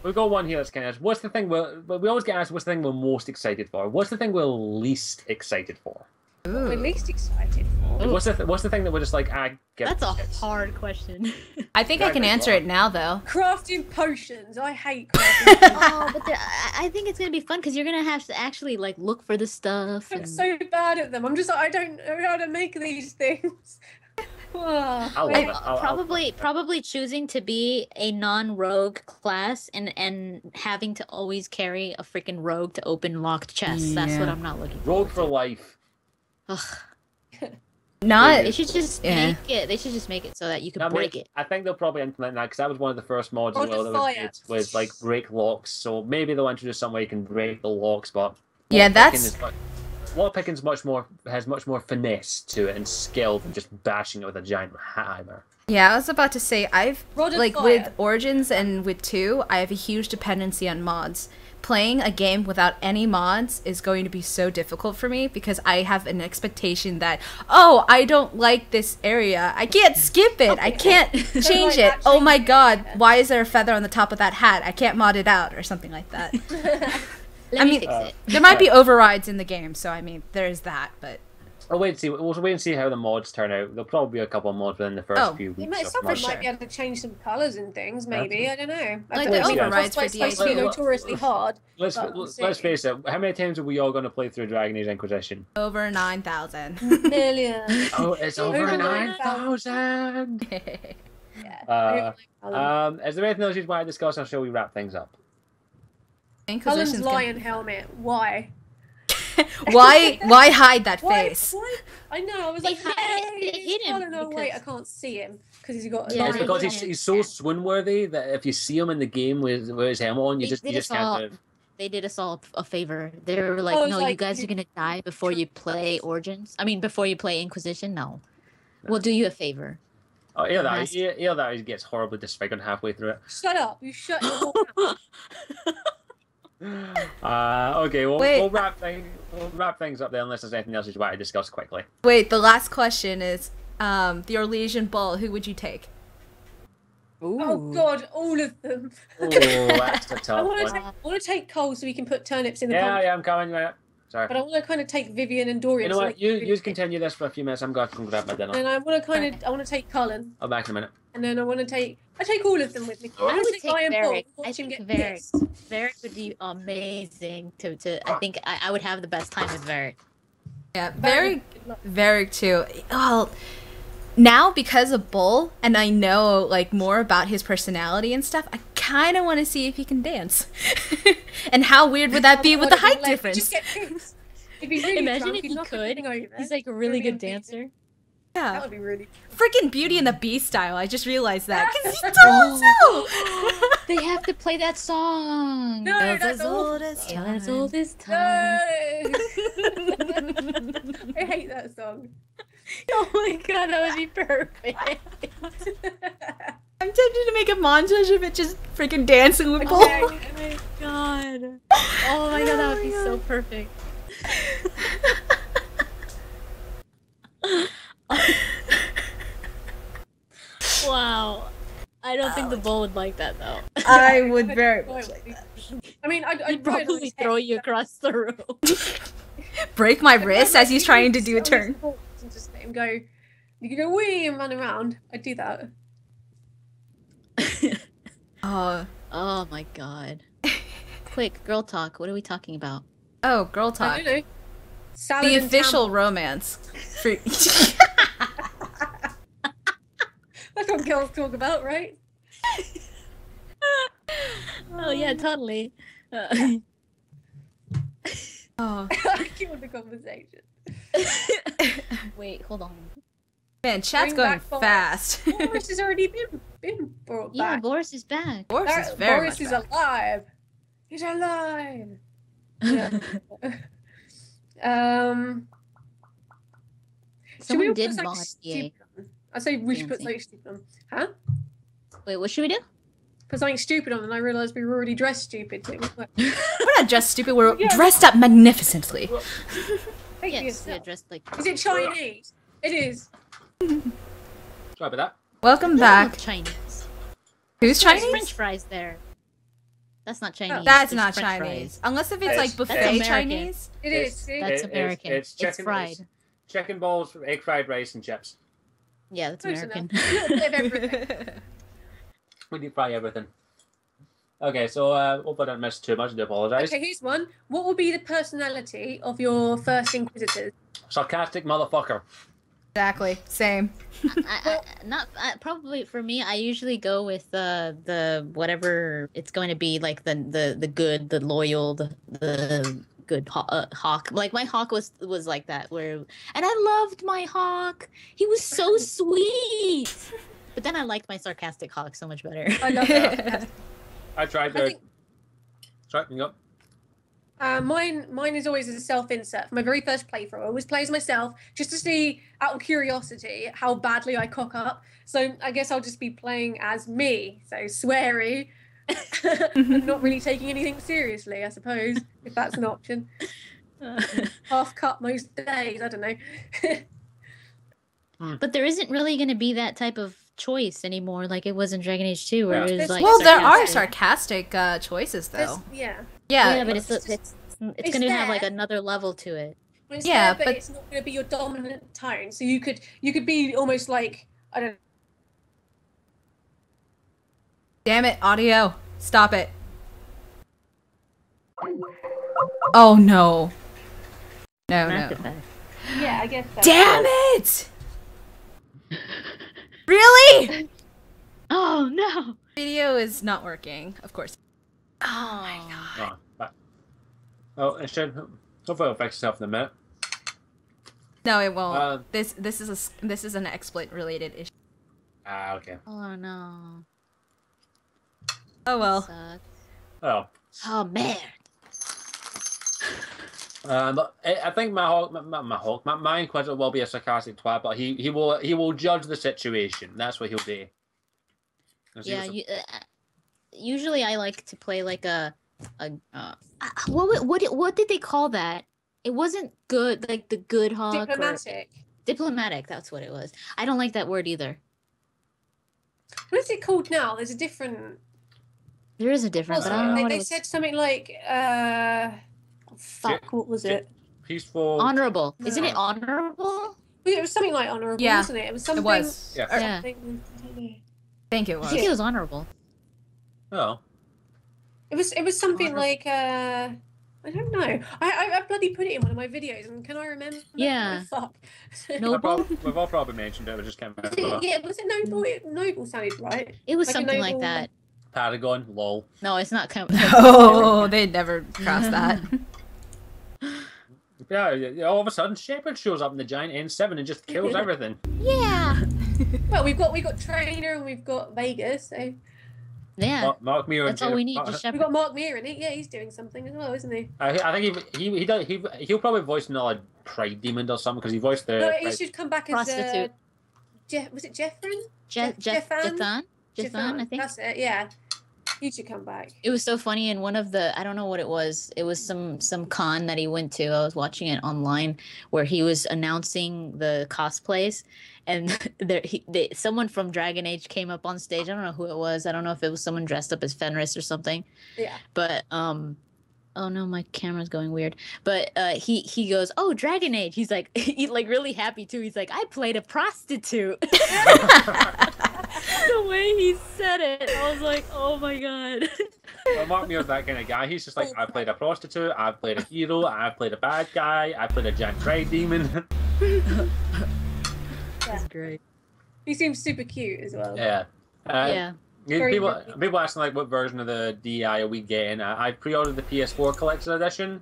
We've got one here that's kind of. What's the thing we always get asked? What's the thing we're most excited for? What's the thing we're least excited for? We're least excited for. What's the thing that we're just like? That's a hard question. I think I can answer it now, though. Crafting potions. I hate crafting. Oh, but I think it's gonna be fun because you're gonna have to actually like look for the stuff. I'm so bad at them. I'm just like, I don't know how to make these things. Probably choosing to be a non-rogue class and having to always carry a freaking rogue to open locked chests. Yeah. That's what I'm not looking for. Rogue for life. Ugh. Not. They should just make it. They should just make it so that you can break it. I think they'll probably implement that because that was one of the first mods as well that was like break locks. So maybe they'll introduce some way you can break the locks, but yeah, that's. Lockpicking has much more finesse to it and skill than just bashing it with a giant hammer. Yeah, I was about to say with Origins and with 2, I have a huge dependency on mods. Playing a game without any mods is going to be so difficult for me because I have an expectation that, oh, I don't like this area. I can't skip it. I can't change it. Oh my god, why is there a feather on the top of that hat? I can't mod it out or something like that. Let me fix it. There might be overrides in the game, so I mean, there's that, but... We'll wait and see how the mods turn out. There'll probably be a couple of mods within the first few weeks. Someone might be able to change some colours and things, maybe. I don't know. Like the overrides for supposed to be notoriously hard. Let's face it. How many times are we all going to play through Dragon Age Inquisition? Over 9,000. Million. Oh, it's over 9,000. Yeah. Is there anything else you want to discuss, or shall we wrap things up? Cullen's lion helmet. Why? Why hide that face? Why? I know. I was like, they hit him. I don't know. Wait, I can't see him because he's got. It's because he's so swoon worthy that if you see him in the game with his helmet on, you just can't move. They did us all a favor. They were like, no, you guys are gonna die before you play Origins. I mean, before you play Inquisition. No, we'll do you a favor. Oh, yeah, he gets horribly disfigured halfway through it. Shut up! You shut your mouth. Okay, we'll wrap things up there unless there's anything else you want to discuss quickly. Wait, the last question is the Orlesian bull. Who would you take? Ooh. Oh god, all of them. Oh, that's a tough one. I want to take Cole so we can put turnips in the pumpkin. Yeah, I'm coming. Right. Sorry. But I want to kind of take Vivian and Dorian. You know what? You continue this for a few minutes. I'm going to come grab my dinner. And I want to take Cullen. I'll be back in a minute. And then I take all of them with me. I would take Varric. I think Varric would be amazing I think I would have the best time with Varric. Yeah, Varric too. Well, now because of Bull and I know like more about his personality and stuff, I kind of want to see if he can dance. And how weird would that be with the height difference? Imagine if he could. He's like a really good dancer. Yeah. That would be really freaking Beauty and the Beast style. I just realized that. Because he does They have to play that song. No, that's old as time. That's old as time. No. I hate that song. Oh my god, that would be perfect. I'm tempted to make a montage of it just freaking dancing with Bull. Oh my god. Oh my god, that would be so perfect. Wow. I don't think the bull would like that though. I would very much like that. I mean, I'd probably throw you across the room. Break my wrist as he's trying to do a turn. And just let him go. You can go wee and run around. I'd do that. Oh my god. Quick, girl talk. What are we talking about? Oh, girl talk. I don't know. Salad the and official tampon. romance. That's what girls talk about, right? Oh yeah, totally. Oh. I killed the conversation. Wait, hold on. Man, chat's going fast. Boris has already been brought back. Yeah, Boris is back. Boris is very Boris much is back. alive. He's alive. Yeah. Someone all did put something mod stupid on? I say we should put Fancy. something stupid on. Huh? Wait, what should we do? Put something stupid on, and I realised we were already dressed stupid. So it was like, We're not just stupid. We're Yeah. dressed up magnificently. thank you Yes, yourself. yeah, dressed like. Is it Chinese? It is. Sorry about that. Welcome They're back. not Chinese. Who's There's Chinese? French fries there. That's not Chinese. That's There's not French Chinese. fries. Unless if it's It's- like it's buffet American. Chinese. It is. See? That's American. It's chicken. It's fried. It's chicken balls, egg fried rice, and chips. Yeah, that's Close American. enough. A little bit of everything. We deep fry everything. Okay, so hope I don't miss too much. I do apologise. Okay, here's one. What will be the personality of your first Inquisitors? Sarcastic motherfucker. Exactly. Same. Probably for me. I usually go with the whatever it's going to be, like the good, the loyal, the good hawk. Like my hawk was like that, where and I loved my hawk. He was so sweet. But then I liked my sarcastic hawk so much better. I love that. I tried I to. think- Sorry, you go. Mine is always as a self-insert. For my very first playthrough, I always play as myself, just to see, out of curiosity, how badly I cock up. So I guess I'll just be playing as me, so sweary, and not really taking anything seriously, I suppose, if that's an option. Half cut most days, I don't know. But there isn't really going to be that type of choice anymore, like it was in Dragon Age 2, where Yeah. it was like. Well, there are sarcastic. sarcastic choices There's- though. yeah. Yeah. Yeah, but it's It's going to have like there. another level to it. It's Yeah, there, but- it's not going to be your dominant tone. So you could be almost like, I don't Damn it, audio. Stop it. Oh no. No, Not no. pathetic. yeah, I guess that. Damn it! Really? Oh no! Video is not working, of course. Oh my god. Oh, oh, it should. Hopefully, it'll fix itself in a minute. No, it won't. Uh, this is an exploit related issue. Okay. Oh no. Oh well. Sucks. Oh. Oh man. But I think my Inquisitor will be a sarcastic twat, but he will judge the situation. That's what he'll do. Yeah. Usually, I like to play like what did they call that? It wasn't good, like the good hawk. or- Diplomatic. Diplomatic. That's what it was. I don't like that word either. What is it called now? There's a different. There is a difference, but I don't know what They it was. said something like, fuck, what was it? Peaceful. Honorable. Isn't it No. honorable? It was something like honourable, Yeah, wasn't it? It was something. It was. Yeah. Or- Yeah. something- I don't know. I think it I was. think it was honorable. Oh. It was something Honourable. like I don't know. I bloody put it in one of my videos, and can I remember? Yeah. Oh, fuck. Noble? We've all probably mentioned it. We just can't remember. Yeah, was it noble? Noble sounded right. It was Like a something like noble- that. Paragon. Lol. No, it's not. Oh, they'd never cross that. Yeah. All of a sudden, Shepard shows up in the giant N7 and just kills everything. Yeah. Well, we've got Trainer and we've got Vegas, so Yeah. Mark Mir and That's all we need. Just we've Shepard. got Mark Mir in it. Yeah, he's doing something as well, isn't he? I think he'll probably voice another Pride Demon or something because he voiced the. No, he Pride- should come back as Prostitute. Was it Jeffrin? Jethan, I think. That's it. Yeah, he should come back. It was so funny in one of the, I don't know what it was. It was some con that he went to. I was watching it online where he was announcing the cosplays, and someone from Dragon Age came up on stage. I don't know who it was. I don't know if it was someone dressed up as Fenris or something. Yeah. But oh no, my camera's going weird. But he goes, "Oh, Dragon Age." He's like he's like really happy too. He's like, "I played a prostitute." The way he said it, I was like, "Oh my god." Well, Mark Mir's that kind of guy. He's just like, I played a prostitute, I've played a hero, I've played a bad guy, I played a giant Pride Demon. That's great. He seems super cute as well. Yeah. Yeah. Very People asking like what version of the DI are we getting? I pre-ordered the PS4 collector's edition,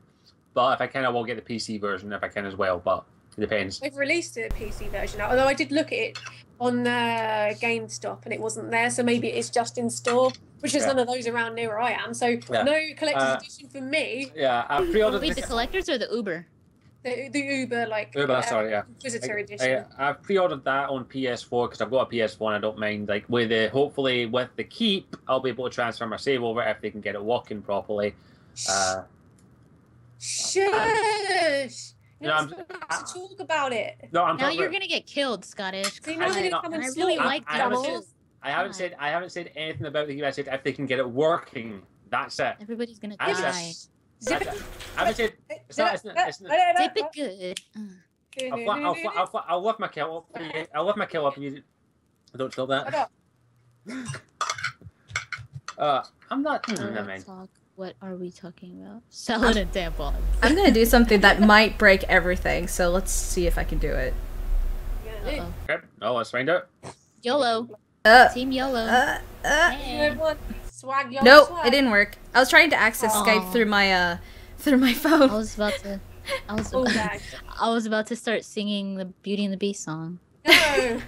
but if I can, I will get the PC version if I can as well. But it depends. They've released a PC version now, although I did look at it on GameStop and it wasn't there, so maybe it's just in store, which is Yeah. none of those around near where I am. So Yeah. no collector's edition for me. Yeah, I pre-ordered Wait, the collectors or the Uber? The Uber, like... Uber, sorry, yeah. Inquisitor edition. I've pre-ordered that on PS4 because I've got a PS4 and I don't mind. Like, hopefully with the keep, I'll be able to transfer my save over if they can get it working properly. Shush! You're not supposed to talk about it. No, I'm Now you're gonna get killed, Scottish. So you know they're gonna come and really sort like you. Devils. I haven't said anything about the game. I said if they can get it working. That's it. Everybody's gonna That's die. it. That's it. I haven't said. It's not. Dip it good. I'll lift my kill up. I'll lift my kill up and you don't stop that. I'm not. What are we talking about? Selling a tampon. I'm gonna do something that might break everything, so let's see if I can do it. Uh-oh. Okay. Oh, let's find out. YOLO. Team YOLO. Hey. Swag, Nope, swag. it didn't work. I was trying to access Skype through my phone. I was about to start singing the Beauty and the Beast song. No.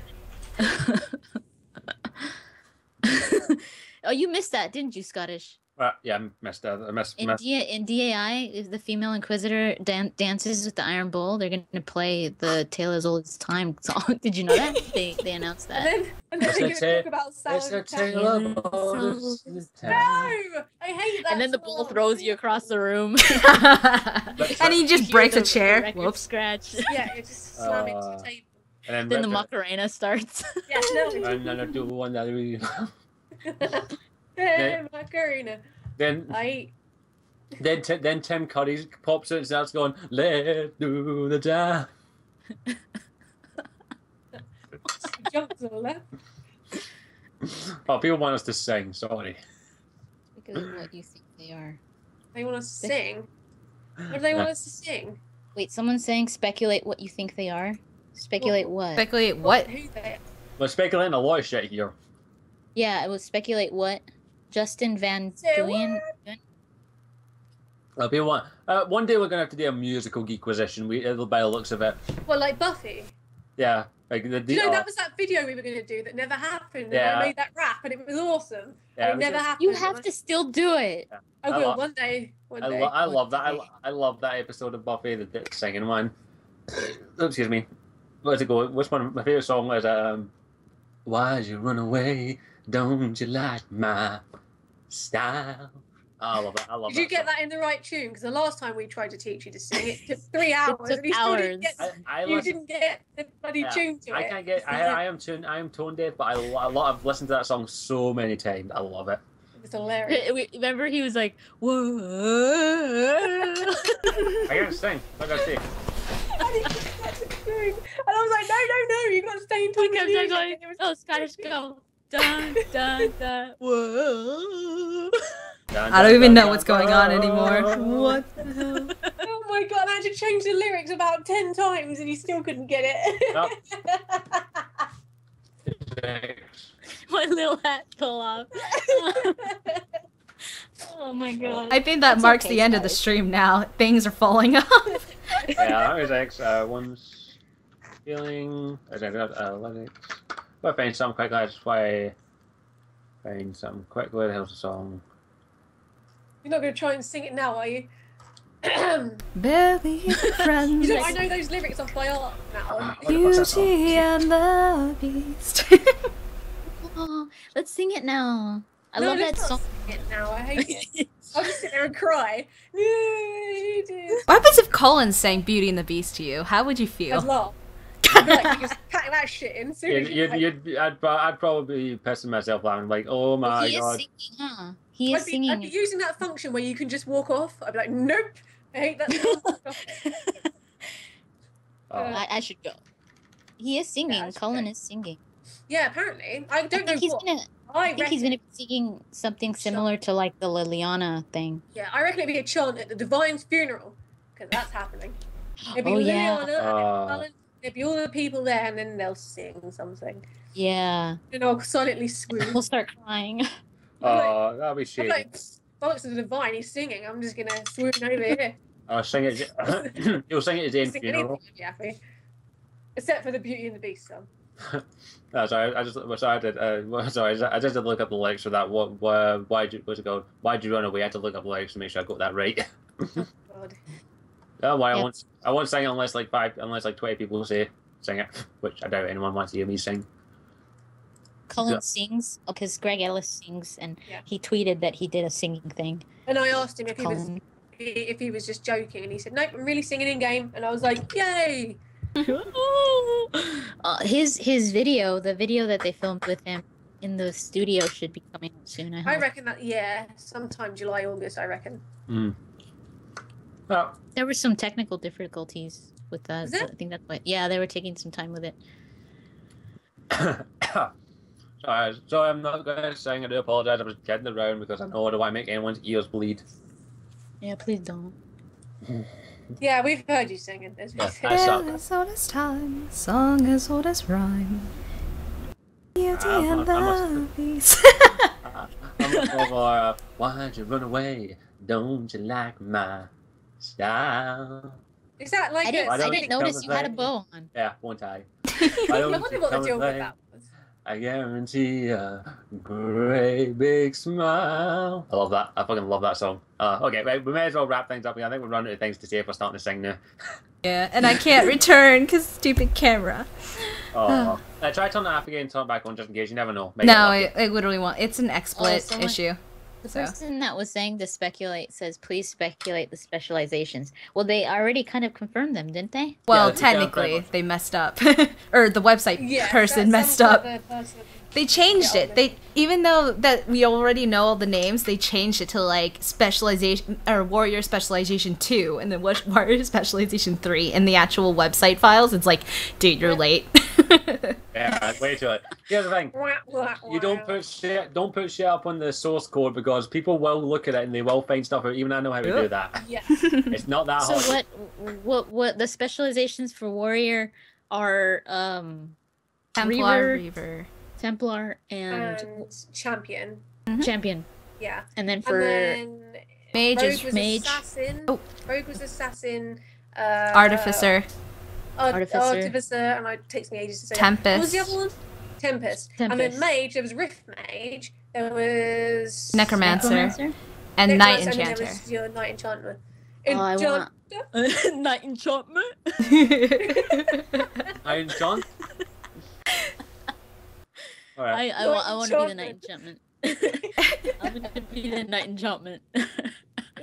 Oh, you missed that, didn't you, Scottish? Yeah, I missed that. In DAI, if the female Inquisitor dances with the Iron Bull, they're going to play the Tale as Old as Time song. Did you know that? They announced that. And then they're going to talk about salad and tale of No! I hate that. And then the bull throws you across the room. And he just breaks a chair. Whoops. Scratch. Yeah, it just slam into the table. And Then the Macarena starts. Yeah, no. And then I do one that we. Hey, Macarena. Then Tim Curry pops out and starts going, "Let's do the jam." Jumps to the left. Oh, people want us to sing. Sorry. Because of what you think they are. They want us to sing. What do they want us to sing? Wait, someone's saying speculate what you think they are. Speculate what? Speculate what? Who they are? We're speculating a lot of shit here. Yeah, it was speculate what. Justin Van Say Duyen. People want. One day we're gonna have to do a musical Geekquisition. By the looks of it. Well, like Buffy. Yeah, like the. You know, that was that video we were going to do that never happened. Yeah. And I made that rap and it was awesome. Yeah, and it never happened. You have to still do it. Yeah. I will one day. One day. I love that. I love that episode of Buffy, the singing one. Oh, excuse me. Where's it go? Which one? My favorite song is "Why'd You Run Away? Don't You Like My Style?" Oh, I love that. I love Did that. you get that in the right tune? Because the last time we tried to teach you to sing, it took 3 hours. And you still didn't get, didn't get the bloody tune to it. I can't get. I am tone deaf, but I've listened to that song so many times. I love it. It's hilarious. Remember, he was like, "Whoa!" I gotta sing. I gotta sing. And I was like, no, you got to stay in tune. kept going, "Oh, Scottish, go!" Dun dun dun. Whoa! I don't even know what's going on anymore. What the hell? Oh my god, I had to change the lyrics about 10 times and you still couldn't get it. My little hat fell off. Oh my god. I think that marks the end of the stream now. Things are falling off. Yeah, that was X. One's feeling. Linux. I'll find something quickly. I just find something quickly. Where the hell's the song? You're not going to try and sing it now, are you? Belly friends. You know, I know those lyrics off by heart now. Beauty and the Beast. Oh, let's sing it now. I No, love that let's not song. sing it now. I hate it. I'll just sit there and cry. No, you do. What happens if Colin sang Beauty and the Beast to you? How would you I'd feel? laugh. I'd be like, just cutting that shit in. I'd probably be pissing myself out. Like, oh my He is god. singing, huh? He is I'd be singing. using that function where you can just walk off. I'd be like, nope. I hate that song. I should go. He is singing. Yeah, I should Colin go. is singing. Yeah, apparently. I don't know what. I think he's gonna be singing something similar to like the Liliana thing. Yeah, I reckon it'd be a chant at the Divine's funeral. Because that's happening. It'd be Oh, yeah. Liliana and Colin. There'd be all the people there and then they'll sing something. Yeah. And I'll silently scream. We'll start crying. Oh, that'd be I'm shit. like, bollocks to the Divine, he's singing. I'm just gonna swoon over here. I'll sing it. You'll sing it at Zane's Sing funeral. anything, I'd be happy. Except for the Beauty and the Beast song. Sorry, I just did look up the lyrics for that. What's it called? Why'd you run away? I had to look up the lyrics to make sure I got that right. God. Don't worry, Yeah. I won't sing unless like 20 people say sing it, which I doubt anyone wants to hear me sing. Cullen Yeah. sings because Greg Ellis sings, and Yeah. he tweeted that he did a singing thing. And I asked him if Cullen. he was just joking, and he said, "Nope, I'm really singing in game." And I was like, "Yay!" His video, the video that they filmed with him in the studio, should be coming out soon. I I hope. reckon that sometime July, August. I reckon. Oh, There were some technical difficulties with that. Was So there? I think that's why. Yeah, they were taking some time with it. sorry, I'm not going to sing. I do apologize. I was kidding around because I know I don't want to make anyone's ears bleed. Yeah, please don't. Yeah, we've heard you singing. As we Yeah, said. I suck. Tale as old as time, song as old as rhyme. Beauty and the Beast. I'm looking for why'd you run away? Don't you like my style? Is that like I didn't. Why I don't didn't you notice come you had a and bow on. Yeah, won't I? I Why don't wonder you what the come deal and with play? that was. I guarantee a great big smile. I love that. I fucking love that song. Okay, right, we may as well wrap things up here. I think we're running out of things to say if we're starting to sing now. Yeah, and I can't return because stupid camera. Oh, try turn it off again and turn it back on just in case. You never know. Might No, get lucky. I literally won't. It's an XSplit someone- issue. The So. person that was saying to speculate says, "Please speculate the specializations." Well, they already kind of confirmed them, didn't they? Well, Yeah, technically, much. they messed up, or the website Yeah, person that's messed some up. other person. They changed Yeah, it. They even though that we already know all the names, they changed it to like specialization or warrior specialization 2 and then warrior specialization 3 in the actual website files. It's like, dude, you're late. Yeah, way too late. Here's the thing. You don't put shit up on the source code because people will look at it and they will find stuff out. Even I know how to do that. Yeah. It's not that So hard. what the specializations for warrior are? Templar, Reaver, Reaver. Templar, and champion. champion, Yeah. and then for And then Mage Rogue is was mage. assassin. Oh. Rogue was assassin. Artificer. Artificer, and it takes me ages to say. Tempest. What was the other one? Tempest. And then Tempest. mage. There was Rift Mage. There was Necromancer. And Necromancer, Knight and then there Enchanter. was your Knight Enchantment. Oh, I want- Enchanter? Night enchantment. Iron John? Alright. I want to be the night enchantment. I'm gonna be the night enchantment.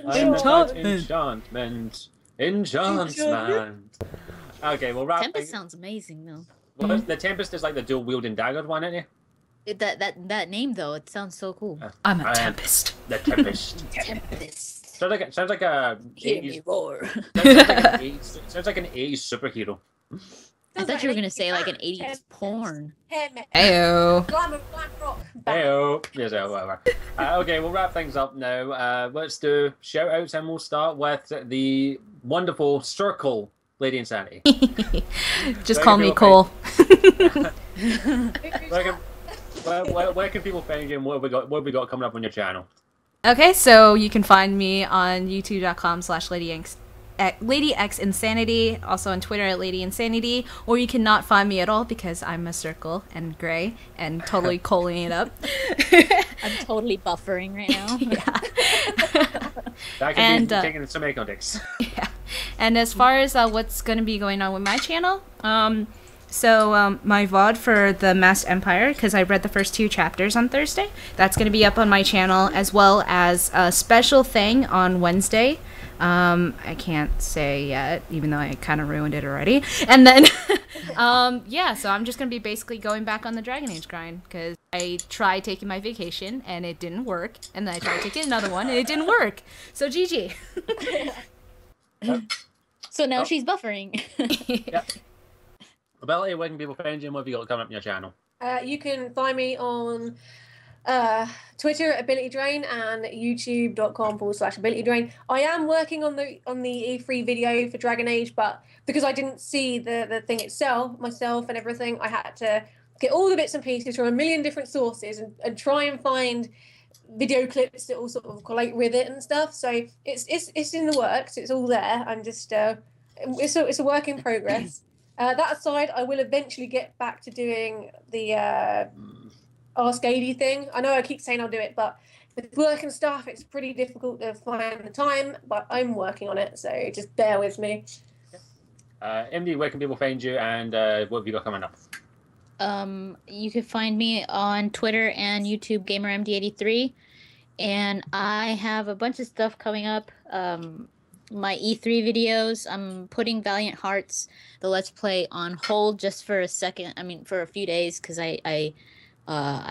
Enchantment. Enchantment. Okay, we'll wrap Tempest things. sounds amazing though. Well, the Tempest is like the dual wielding dagger one, isn't it? That name though, it sounds so cool. I'm a I am- Tempest. The Tempest. Tempest. sounds like a Hear me 80s, roar. sounds like an 80s superhero. I thought you were gonna say like an 80s porn. Heyo. Glamour, glam rock. Heyo. Yes, whatever. Okay, we'll wrap things up now. Let's do shout outs and we'll start with the wonderful Circle Lady Insanity. Just Where call can me people Cole. Where can people find you and what have we got coming up on your channel? Okay, so you can find me on youtube.com/Lady X Insanity, also on Twitter at Lady Insanity, or you cannot find me at all because I'm a circle and gray and totally calling it up. I'm totally buffering right now. That can And, be taken in so many contexts. Yeah. And as far as what's going to be going on with my channel, so my VOD for the Masked Empire, because I read the first 2 chapters on Thursday, that's going to be up on my channel, as well as a special thing on Wednesday. I can't say yet, even though I kind of ruined it already. And then, yeah, so I'm just going to be basically going back on the Dragon Age grind, because I tried taking my vacation, and it didn't work. And then I tried taking another one, and it didn't work. So GG. So now she's buffering. Yep. Ability, where can people find you and what have you got coming up on your channel? You can find me on Twitter at Ability Drain and youtube.com/Ability Drain. I am working on the E3 video for Dragon Age, but because I didn't see the thing itself myself and everything, I had to get all the bits and pieces from a million different sources and try and find video clips that will sort of collate with it and stuff. So it's in the works. It's all there. I'm just it's a work in progress. That aside, I will eventually get back to doing the Ask AD thing. I know I keep saying I'll do it, but with work and stuff, it's pretty difficult to find the time, but I'm working on it, so just bear with me. MD, where can people find you, and what have you got coming up? You can find me on Twitter and YouTube, GamerMD83, and I have a bunch of stuff coming up. My E3 videos, I'm putting Valiant Hearts, the Let's Play, on hold just for a second. I mean, for a few days, because I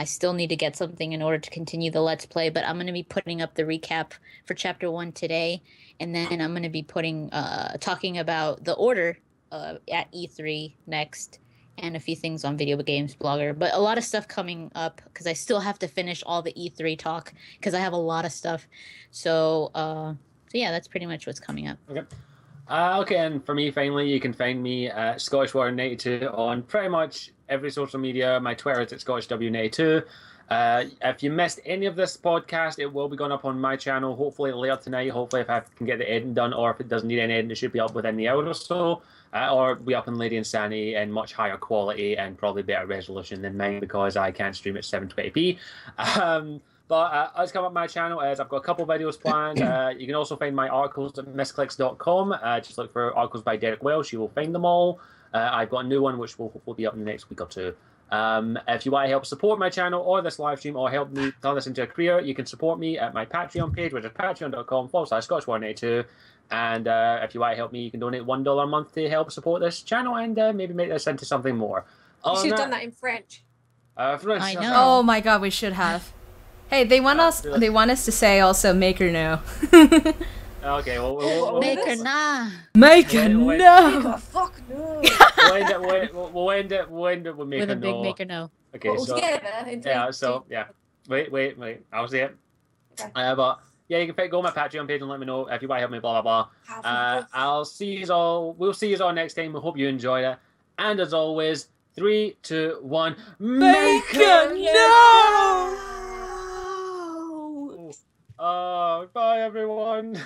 still need to get something in order to continue the Let's Play, but I'm going to be putting up the recap for Chapter 1 today, and then I'm going to be talking about the Order at E3 next, and a few things on Video Games Blogger. But a lot of stuff coming up, because I still have to finish all the E3 talk, because I have a lot of stuff. So yeah, that's pretty much what's coming up. Okay. Okay, and for me, finally, you can find me at Scottish Warrior 92 on pretty much every social media. My Twitter is at ScottishW92. If you missed any of this podcast, it will be going up on my channel, hopefully later tonight. Hopefully, if I can get the editing done, or if it doesn't need any editing, it should be up within the hour or so. Or be up in Lady Insanity in much higher quality and probably better resolution than mine, because I can't stream at 720p. But as come up my channel, as I've got a couple of videos planned. You can also find my articles at misclicks.com. Just look for articles by Derek Welsh. You will find them all. I've got a new one which will hopefully be up in the next week or two. If you want to help support my channel or this live stream, or help me turn this into a career, you can support me at my Patreon page, which is patreon.com/ScottishWar92. And if you want to help me, you can donate $1 a month to help support this channel and maybe make this into something more. You should have done that in French. French. I know. Oh my god, we should have. Hey, they want us to say also maker no. Okay, we'll Maker nah. Maker no. Fuck no. We'll end it with Maker With a big no. Maker no. Okay, All so together in yeah, 3, 2. Wait. I'll say it. Okay. But yeah, you can go on my Patreon page and let me know if you want to help me. Blah blah blah. I'll see you all. We'll see you all next time. We hope you enjoyed it. And as always, 3, 2, 1. Maker no. Bye everyone.